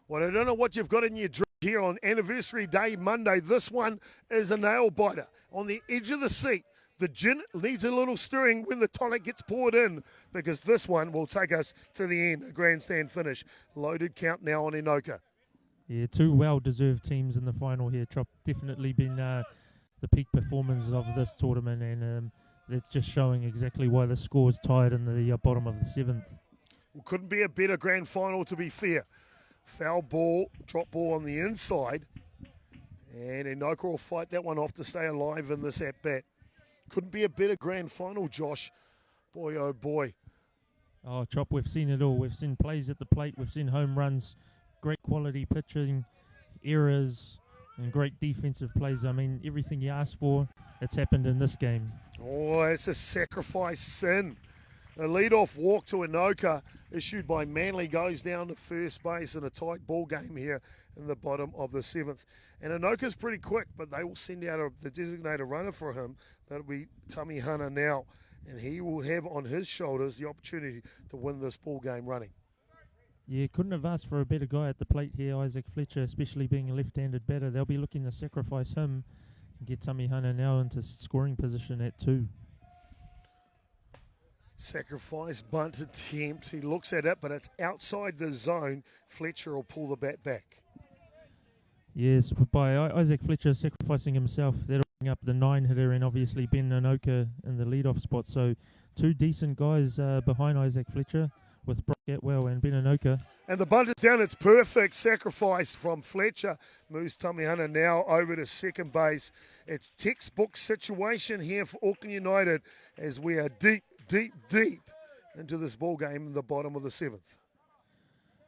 Well, I don't know what you've got in your drink here on anniversary day, Monday. This one is a nail biter on the edge of the seat. The gin needs a little stirring when the tonic gets poured in, because this one will take us to the end, a grandstand finish. Loaded count now on Inoka. Yeah, 2 well-deserved teams in the final here, Chop. Definitely been the peak performance of this tournament, and it's just showing exactly why the score's tied in the bottom of the 7th. Well, couldn't be a better grand final, to be fair. Foul ball, drop ball on the inside, and Inoka will fight that one off to stay alive in this at-bat. Couldn't be a better grand final, Josh. Boy, oh boy. Oh, Chop, we've seen it all. We've seen plays at the plate. We've seen home runs, great quality pitching. errors and great defensive plays. I mean, everything you asked for, it's happened in this game. Oh, it's a sacrifice sin. A lead-off walk to Anoka issued by Manly goes down to first base in a tight ball game here in the bottom of the 7th. And Anoka's pretty quick, but they will send out the designated runner for him. That'll be Tami Hana now, and he will have on his shoulders the opportunity to win this ball game running. Yeah, couldn't have asked for a better guy at the plate here, Isaac Fletcher, especially being a left-handed batter. They'll be looking to sacrifice him and get Tami Hana now into scoring position at 2. Sacrifice bunt attempt. He looks at it, but it's outside the zone. Fletcher will pull the bat back. Yes, by Isaac Fletcher sacrificing himself, that'll bring up the 9-hitter and obviously Ben Anoka in the leadoff spot. So 2 decent guys behind Isaac Fletcher with Brock Atwell and Ben Anoka. And the bunt is down. It's perfect sacrifice from Fletcher. Moves Tami Hana now over to second base. It's textbook situation here for Auckland United as we are deep into this ball game in the bottom of the 7th.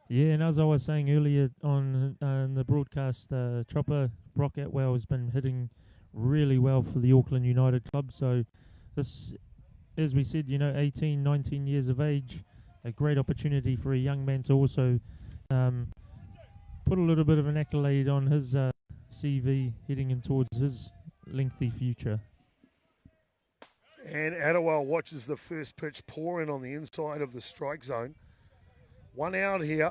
Yeah, and as I was saying earlier on in the broadcast, Chopper, Brock Atwell has been hitting really well for the Auckland United club. So this, as we said, 18, 19 years of age, a great opportunity for a young man to also put a little bit of an accolade on his CV heading in towards his lengthy future. And Atiawa watches the first pitch pour in on the inside of the strike zone. 1 out here.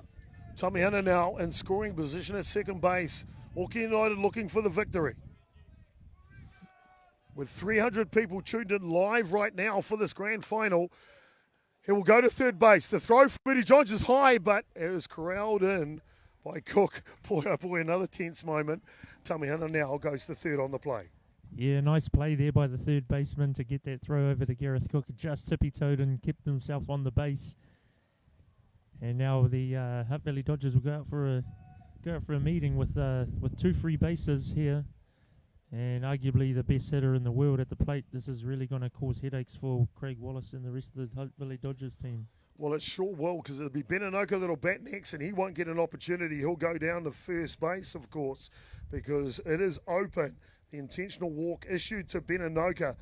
Tami Hana now in scoring position at second base. Auckland United looking for the victory. With 300 people tuned in live right now for this grand final, he will go to third base. The throw for Bertie Johns is high, but it is corralled in by Cook. Boy, another tense moment. Tami Hana now goes to third on the play. Yeah, nice play there by the third baseman to get that throw over to Gareth Cook. Just tippy-toed and kept himself on the base. And now the Hutt Valley Dodgers will go out for a meeting with 2 free bases here, and arguably the best hitter in the world at the plate. This is really going to cause headaches for Craig Wallace and the rest of the Hutt Valley Dodgers team. Well, it sure will, because it'll be Ben Anoka that'll bat next, and he won't get an opportunity. He'll go down to first base, of course, because it is open. The intentional walk issued to Ben Anoka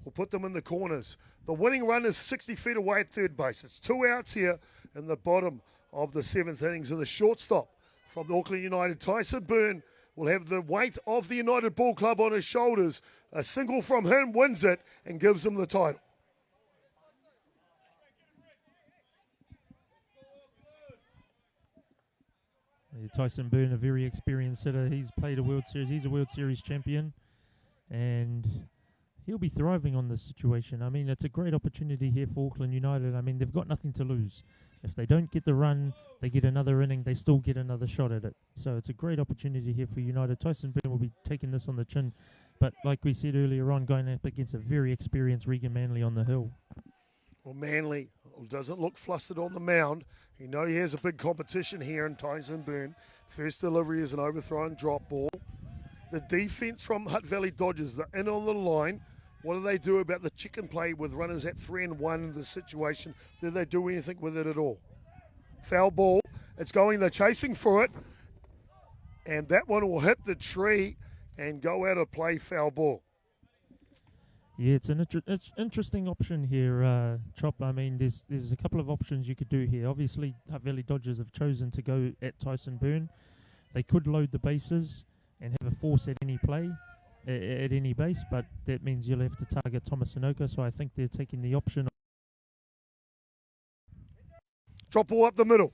will put them in the corners. The winning run is 60 feet away at third base. It's 2 outs here in the bottom of the 7th innings. And the shortstop from the Auckland United, Tyson Byrne, will have the weight of the United Ball Club on his shoulders. A single from him wins it and gives him the title. Yeah, Tyson Byrne, a very experienced hitter. He's played a World Series. He's a World Series champion, and he'll be thriving on this situation. I mean, it's a great opportunity here for Auckland United. I mean, they've got nothing to lose. If they don't get the run, they get another inning, they still get another shot at it. So it's a great opportunity here for United. Tyson Byrne will be taking this on the chin. But like we said earlier on, going up against a very experienced Regan Manley on the hill. Well, Manley doesn't look flustered on the mound. He knows he has a big competition here in Tyson Byrne. First delivery is an overthrown drop ball. The defense from Hutt Valley Dodgers, they're in on the line. What do they do about the chicken play with runners at 3-1 in the situation? Do they do anything with it at all? Foul ball. It's going, they're chasing for it. And that one will hit the tree and go out of play, foul ball. Yeah, it's an interesting option here, Chop. I mean, there's a couple of options you could do here. Obviously, Hutt Valley Dodgers have chosen to go at Tyson Byrne. They could load the bases and have a force at any play, at any base, but that means you'll have to target Thomas Anoka, so I think they're taking the option. Drop ball up the middle.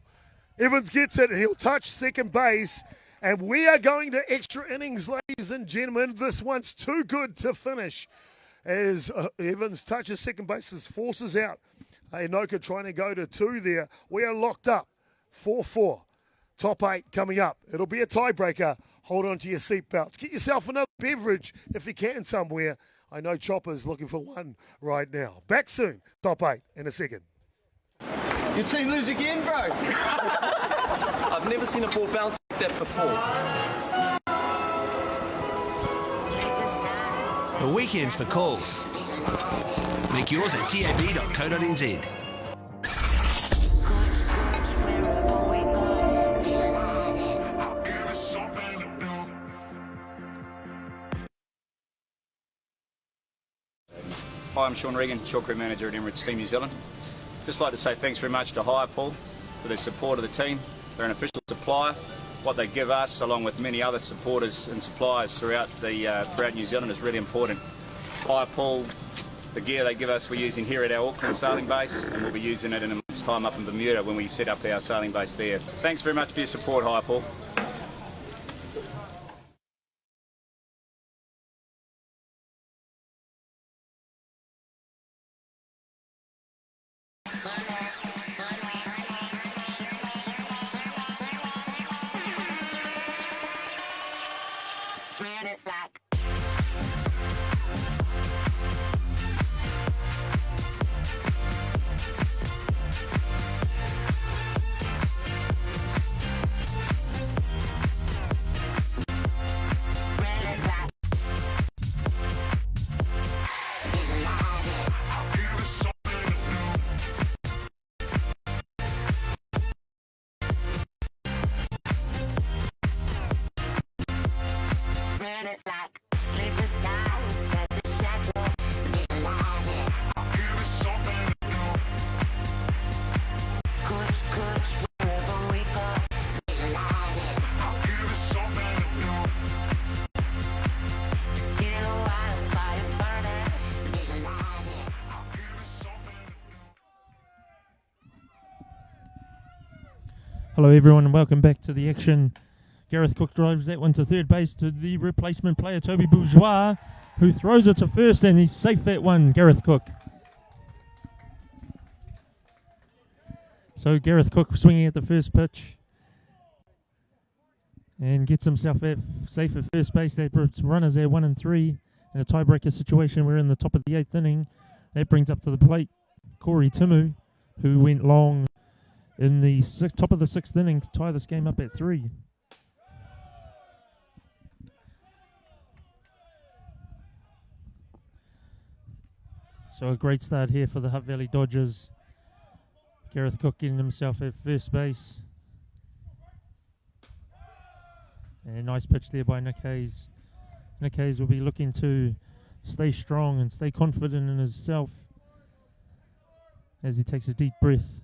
Evans gets it, and he'll touch second base, and we are going to extra innings, ladies and gentlemen. This one's too good to finish. As Evans touches second base, as forces out. Anoka trying to go to 2 there. We are locked up. 4-4. Top 8 coming up. It'll be a tiebreaker. Hold on to your seatbelts. Get yourself another beverage if you can somewhere. I know Chopper's looking for one right now. Back soon. Top 8 in a second. Your team lose again, bro? I've never seen a ball bounce like that before. The weekend's for calls. Make yours at tab.co.nz. Hi, I'm Sean Regan, Short Crew Manager at Emirates Team New Zealand. Just like to say thanks very much to Highpool for their support of the team. They're an official supplier. What they give us, along with many other supporters and suppliers throughout New Zealand, is really important. Highpool, the gear they give us, we're using here at our Auckland sailing base, and we'll be using it in a month's time up in Bermuda when we set up our sailing base there. Thanks very much for your support, Highpool. Hello everyone and welcome back to the action. Gareth Cook drives that one to third base to the replacement player Toby Bourgeois, who throws it to first, and he's safe that one, Gareth Cook. So Gareth Cook swinging at the first pitch and gets himself safe at first base. That puts runners there 1 and 3 in a tiebreaker situation. We're in the top of the 8th inning. That brings up to the plate Corey Timu, who went long in the top of the 6th inning to tie this game up at 3. So a great start here for the Hutt Valley Dodgers. Gareth Cook getting himself at first base. And a nice pitch there by Nick Hayes. Nick Hayes will be looking to stay strong and stay confident in himself as he takes a deep breath.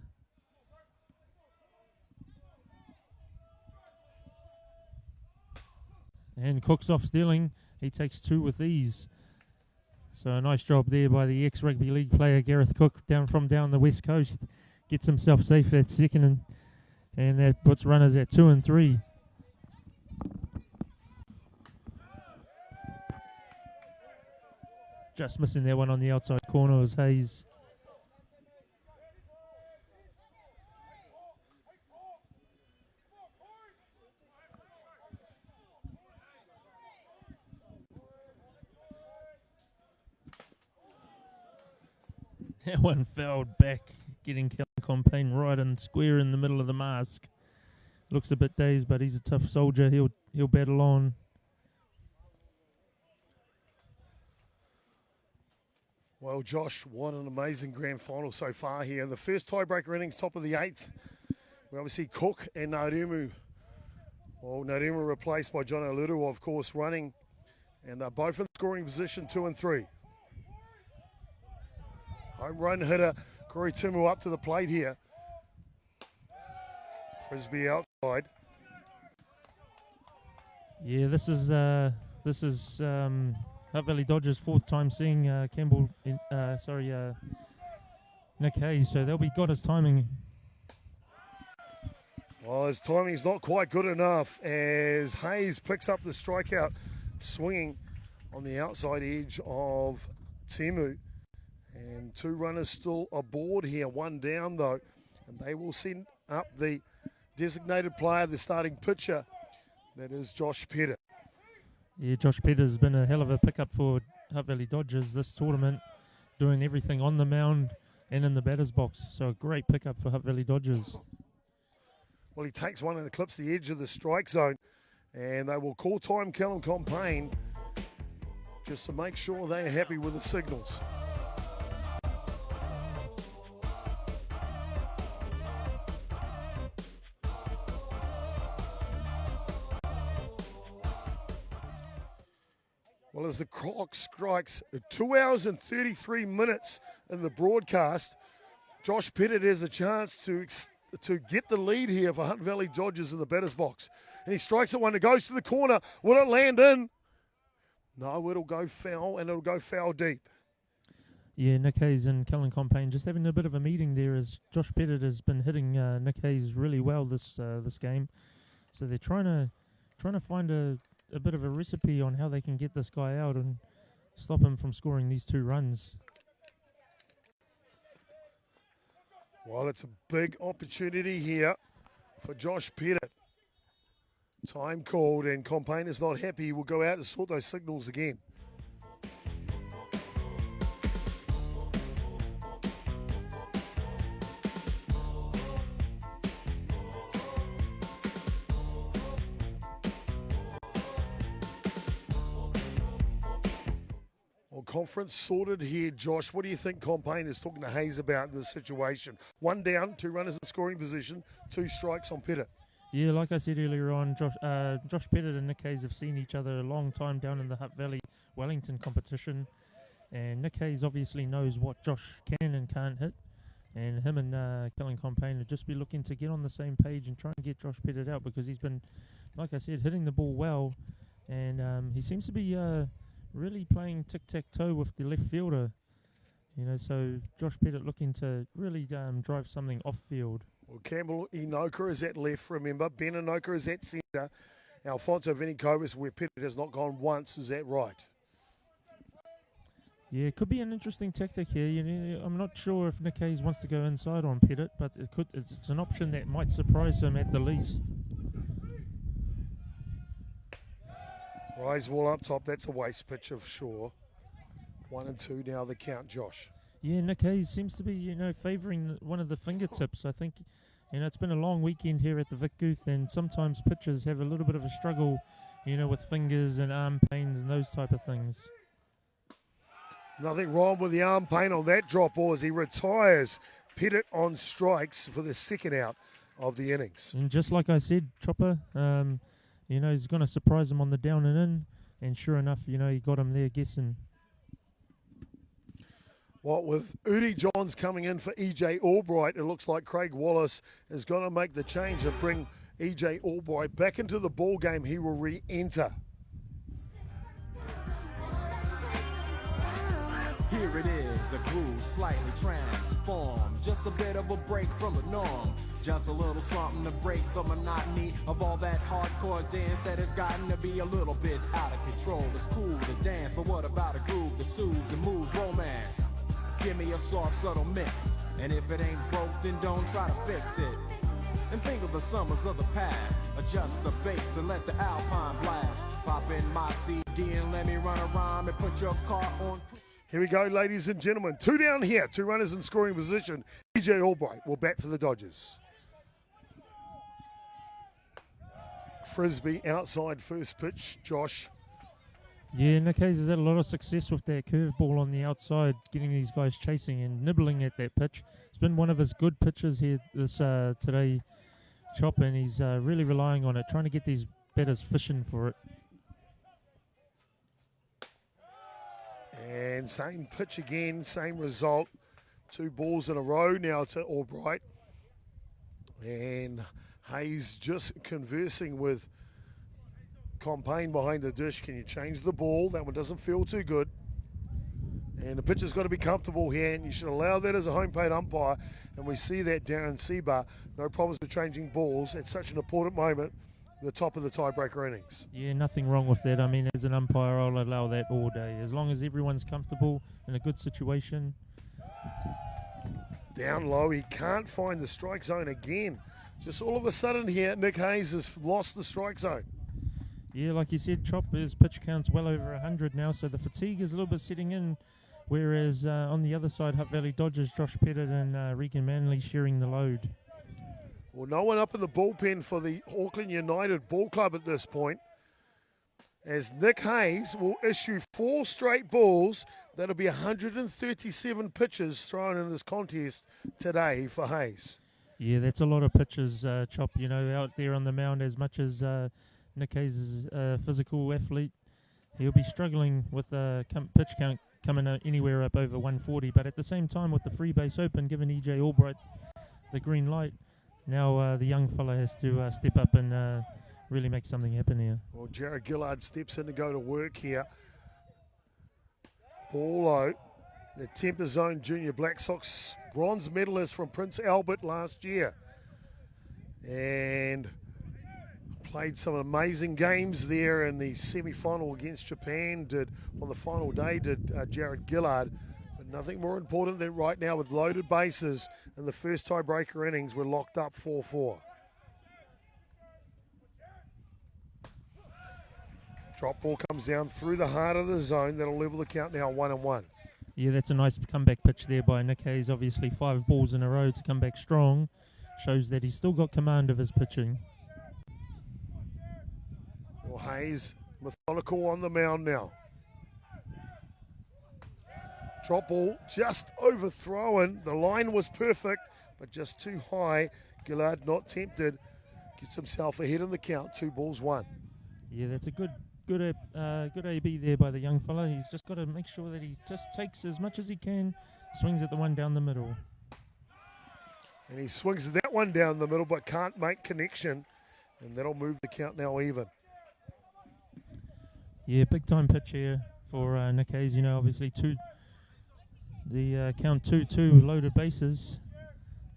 And Cook's off stealing. He takes 2 with ease. So a nice job there by the ex-rugby league player Gareth Cook down the west coast. Gets himself safe at second, and that puts runners at 2 and 3. Just missing that one on the outside corner was Hayes. That one fouled back, getting Kellen Compain right and square in the middle of the mask. Looks a bit dazed, but he's a tough soldier. He'll battle on. Well, Josh, what an amazing grand final so far here. The first tiebreaker innings, top of the 8th. We obviously Cook and Narumu. Well, Narumu replaced by John Aluru, of course, running. And they're both in scoring position, 2 and 3. Home run hitter Corey Timu up to the plate here. Frisbee outside. Yeah, this is Hutt Valley Dodgers' 4th time seeing Nick Hayes. So they'll be got his timing. Well, his timing's not quite good enough as Hayes picks up the strikeout, swinging on the outside edge of Timu. And 2 runners still aboard here, 1 down though. And they will send up the designated player, the starting pitcher. That is Josh Petter. Yeah, Josh Petter's been a hell of a pickup for Hutt Valley Dodgers this tournament, doing everything on the mound and in the batter's box. So a great pickup for Hutt Valley Dodgers. Well, he takes one and clips the edge of the strike zone. And they will call time Callum Compain just to make sure they're happy with the signals. Well, as the clock strikes 2 hours and 33 minutes in the broadcast, Josh Pettit has a chance to get the lead here for Hunt Valley Dodgers in the batter's box. And he strikes at one. It goes to the corner. Will it land in? No, it'll go foul, and it'll go foul deep. Yeah, Nick Hayes and Kellen Compain just having a bit of a meeting there as Josh Pettit has been hitting Nick Hayes really well this game. So they're trying to find a bit of a recipe on how they can get this guy out and stop him from scoring these 2 runs. Well, it's a big opportunity here for Josh Pettit. Time called, and Compain is not happy. He will go out and sort those signals again. Conference sorted here, Josh. What do you think Compain is talking to Hayes about in this situation? 1 down, 2 runners in scoring position, 2 strikes on Pettit. Yeah, like I said earlier on, Josh Pettit and Nick Hayes have seen each other a long time down in the Hutt Valley Wellington competition. And Nick Hayes obviously knows what Josh can and can't hit. And him and Kellen Compain will just be looking to get on the same page and try and get Josh Pettit out because he's been, like I said, hitting the ball well. And he seems to be really playing tic-tac-toe with the left fielder. So Josh Pettit looking to really drive something off-field. Well, Campbell Inoka is at left, remember. Ben Inoka is at centre. Alfonso Vinikovas, where Pettit has not gone once, is that right? Yeah, it could be an interesting tactic here. I'm not sure if Nick Hayes wants to go inside on Pettit, but it's an option that might surprise him at the least. Rise ball up top, that's a waste pitch of sure. 1 and 2 now the count, Josh. Yeah, Nick Hayes seems to be, favouring one of the fingertips. I think, it's been a long weekend here at the Vic Guth, and sometimes pitchers have a little bit of a struggle, with fingers and arm pains and those type of things. Nothing wrong with the arm pain on that drop ball as he retires Pettit on strikes for the second out of the innings. And just like I said, Chopper, he's going to surprise him on the down and in, and sure enough, he got him there guessing. Well, with Udi Johns coming in for E.J. Albright, it looks like Craig Wallace is going to make the change and bring E.J. Albright back into the ball game. He will re-enter. Here it is, a groove slightly transformed. Just a bit of a break from the norm. Just a little something to break the monotony of all that hardcore dance that has gotten to be a little bit out of control. It's cool to dance, but what about a groove that soothes and moves romance? Give me a soft, subtle mix, and if it ain't broke, then don't try to fix it. And think of the summers of the past. Adjust the bass and let the Alpine blast. Pop in my CD and let me run a rhyme and put your car on. Here we go, ladies and gentlemen. 2 down here, 2 runners in scoring position. E.J. Albright will bat for the Dodgers. Frisbee outside first pitch, Josh. Yeah, Nick Hayes has had a lot of success with that curveball on the outside, getting these guys chasing and nibbling at that pitch. It's been one of his good pitches here this today, Chop, and he's really relying on it, trying to get these batters fishing for it. And same pitch again, same result. 2 balls in a row now to Albright. And Hayes just conversing with Compain behind the dish. Can you change the ball? That one doesn't feel too good. And the pitcher's got to be comfortable here, and you should allow that as a home plate umpire. And we see that Darren Seabar, no problems with changing balls at such an important moment, the top of the tiebreaker innings. Yeah, nothing wrong with that. I mean, as an umpire, I'll allow that all day. As long as everyone's comfortable in a good situation. Down low, he can't find the strike zone again. Just all of a sudden here, Nick Hayes has lost the strike zone. Yeah, like you said, Chop, his pitch count's well over 100 now, so the fatigue is a little bit setting in. Whereas on the other side, Hutt Valley Dodgers, Josh Pettit and Regan Manley sharing the load. Well, no one up in the bullpen for the Auckland United Ball Club at this point, as Nick Hayes will issue 4 straight balls. That'll be 137 pitches thrown in this contest today for Hayes. Yeah, that's a lot of pitches, Chop, out there on the mound. As much as Nick Hayes is a physical athlete, he'll be struggling with the pitch count coming out anywhere up over 140. But at the same time, with the free base open, giving EJ Albright the green light, now the young fella has to step up and really make something happen here. Well, Jared Gillard steps in to go to work here. Ball low. The Temper Zone Junior Black Sox bronze medalist from Prince Albert last year. And played some amazing games there in the semi-final against Japan. On the final day did Jared Gillard. But nothing more important than right now with loaded bases in the first tiebreaker innings, we're locked up 4-4. Drop ball comes down through the heart of the zone. That'll level the count now 1-1. Yeah, that's a nice comeback pitch there by Nick Hayes. Obviously 5 balls in a row to come back strong. Shows that he's still got command of his pitching. Well, Hayes, methodical on the mound now. Drop ball just overthrown. The line was perfect, but just too high. Gillard not tempted. Gets himself ahead in the count, 2-1. Yeah, that's a good AB there by the young fella. He's just got to make sure that he just takes as much as he can, swings at the one down the middle. And he swings that one down the middle, but can't make connection. And that'll move the count now even. Yeah, big time pitch here for Nick Hayes. You know, obviously the count 2-2 loaded bases.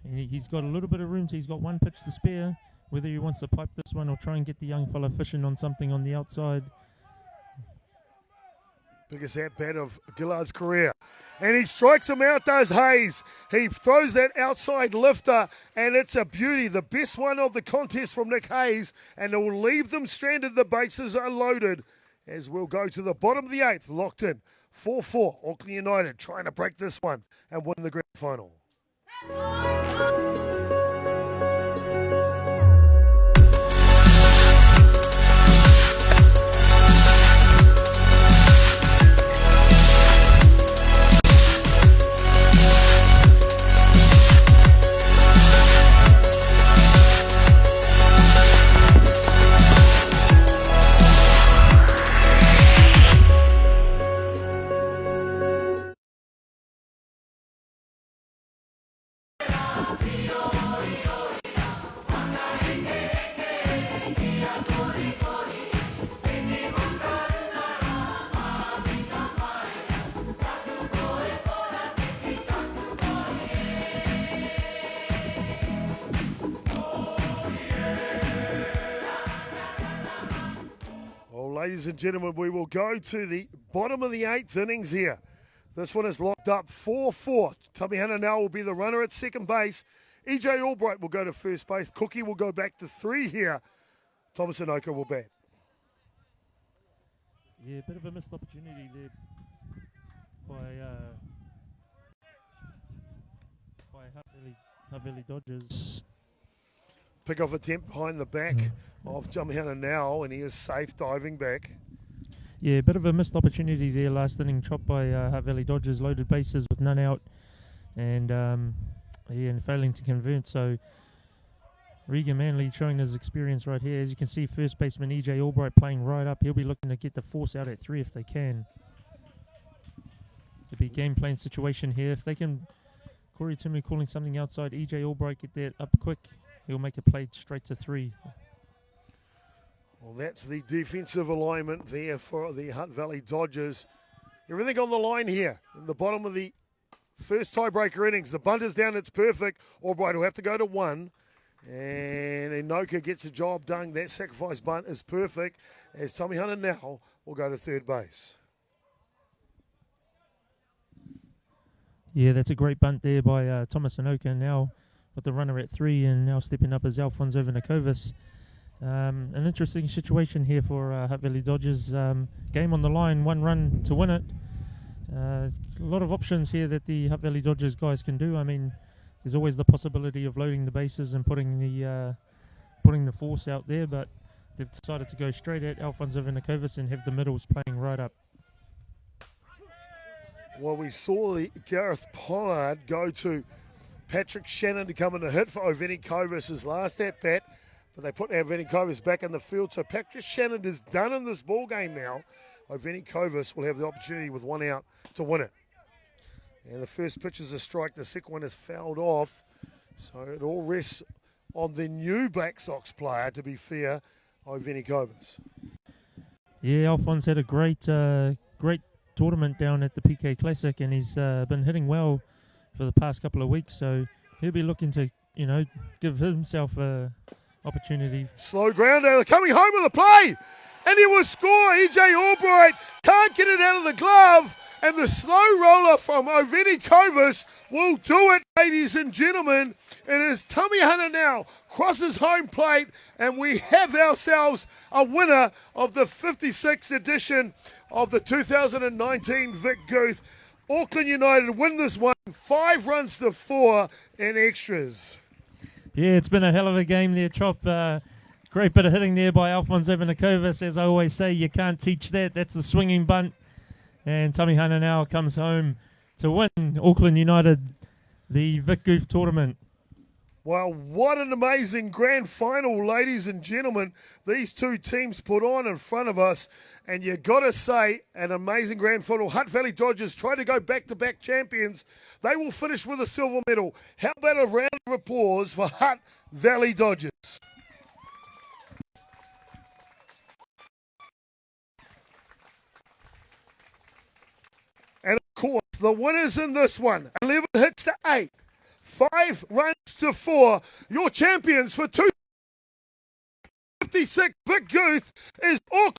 And he's got a little bit of room. He's got one pitch to spare. Whether he wants to pipe this one or try and get the young fella fishing on something on the outside. Biggest at-bat of Gillard's career. And he strikes him out, does Hayes. He throws that outside lifter, and it's a beauty. The best one of the contest from Nick Hayes, and it will leave them stranded. The bases are loaded as we'll go to the bottom of the 8th, locked in. 4-4, Auckland United trying to break this one and win the grand final. Ladies and gentlemen, we will go to the bottom of the 8th innings here. This one is locked up 4-4. Tamihana now will be the runner at second base. EJ Albright will go to first base. Cookie will go back to 3 here. Thomas Anoka will bat. Yeah, a bit of a missed opportunity there by Havili Dodgers. Pick off attempt behind the back of Tamihana now, and he is safe diving back. Yeah, a bit of a missed opportunity there last inning, chopped by Havili Dodgers, loaded bases with none out, and failing to convert. So Regan Manley showing his experience right here. As you can see, first baseman EJ Albright playing right up. He'll be looking to get the force out at 3 if they can. It'll be a game plan situation here. If they can, Corey Timu calling something outside, EJ Albright get that up quick. He'll make a play straight to 3. Well, that's the defensive alignment there for the Hutt Valley Dodgers. Everything on the line here in the bottom of the first tiebreaker innings. The bunt is down, it's perfect. Albright will have to go to 1. And Inoka gets the job done. That sacrifice bunt is perfect as Tamihana now will go to third base. Yeah, that's a great bunt there by Thomas Inoka now with the runner at 3 and now stepping up as Alfonso Vinakovas. An interesting situation here for Hutt Valley Dodgers. Game on the line, 1 run to win it. A lot of options here that the Hutt Valley Dodgers guys can do. I mean, there's always the possibility of loading the bases and putting the force out there, but they've decided to go straight at Alfonso Vinakovas and have the middles playing right up. Well, we saw the Gareth Pollard go to Patrick Shannon to come in to hit for Ovenikovas' last at-bat, but they put Ovenikovas back in the field, so Patrick Shannon is done in this ball game now. Vic Guth will have the opportunity with 1 out to win it. And the first pitch is a strike, the second one is fouled off. So it all rests on the new Black Sox player, to be fair, Vic Guth. Yeah, Alphonse had a great tournament down at the PK Classic, and he's been hitting well for the past couple of weeks. So he'll be looking to, give himself a opportunity. Slow grounder, coming home with a play, and he will score. EJ Albright can't get it out of the glove, and the slow roller from Vic Guth will do it, ladies and gentlemen. It is Tommy Hunter now, crosses home plate, and we have ourselves a winner of the 56th edition of the 2019 Vic Guth. Auckland United win this one, 5-4 in extras. Yeah, it's been a hell of a game there, Chop. Great bit of hitting there by Alphonse Vic. As I always say, you can't teach that. That's the swinging bunt. And Tommy Hunter now comes home to win Auckland United the Vic Guth tournament. Well, what an amazing grand final, ladies and gentlemen. These two teams put on in front of us. And you got to say, an amazing grand final. Hutt Valley Dodgers try to go back-to-back champions. They will finish with a silver medal. How about a round of applause for Hutt Valley Dodgers? And of course, the winners in this one, 11 hits to 8, 5-4. Your champions for 256 Vic Guth is Auckland.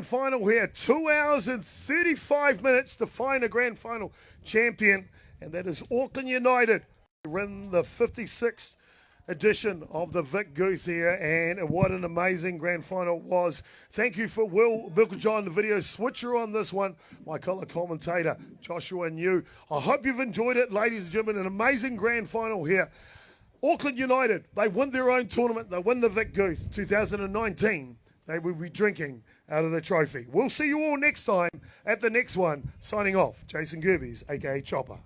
Final here, 2 hours and 35 minutes to find a grand final champion, and that is Auckland United. We're in the 56th edition of the Vic Guth here, and what an amazing grand final it was. Thank you for Will Milker-John, the video switcher on this one, my colour commentator, Joshua New. I hope you've enjoyed it, ladies and gentlemen, an amazing grand final here. Auckland United, they win their own tournament, they win the Vic Guth 2019. They will be drinking out of the trophy. We'll see you all next time at the next one. Signing off, Jason Gerbes, a.k.a. Chopper.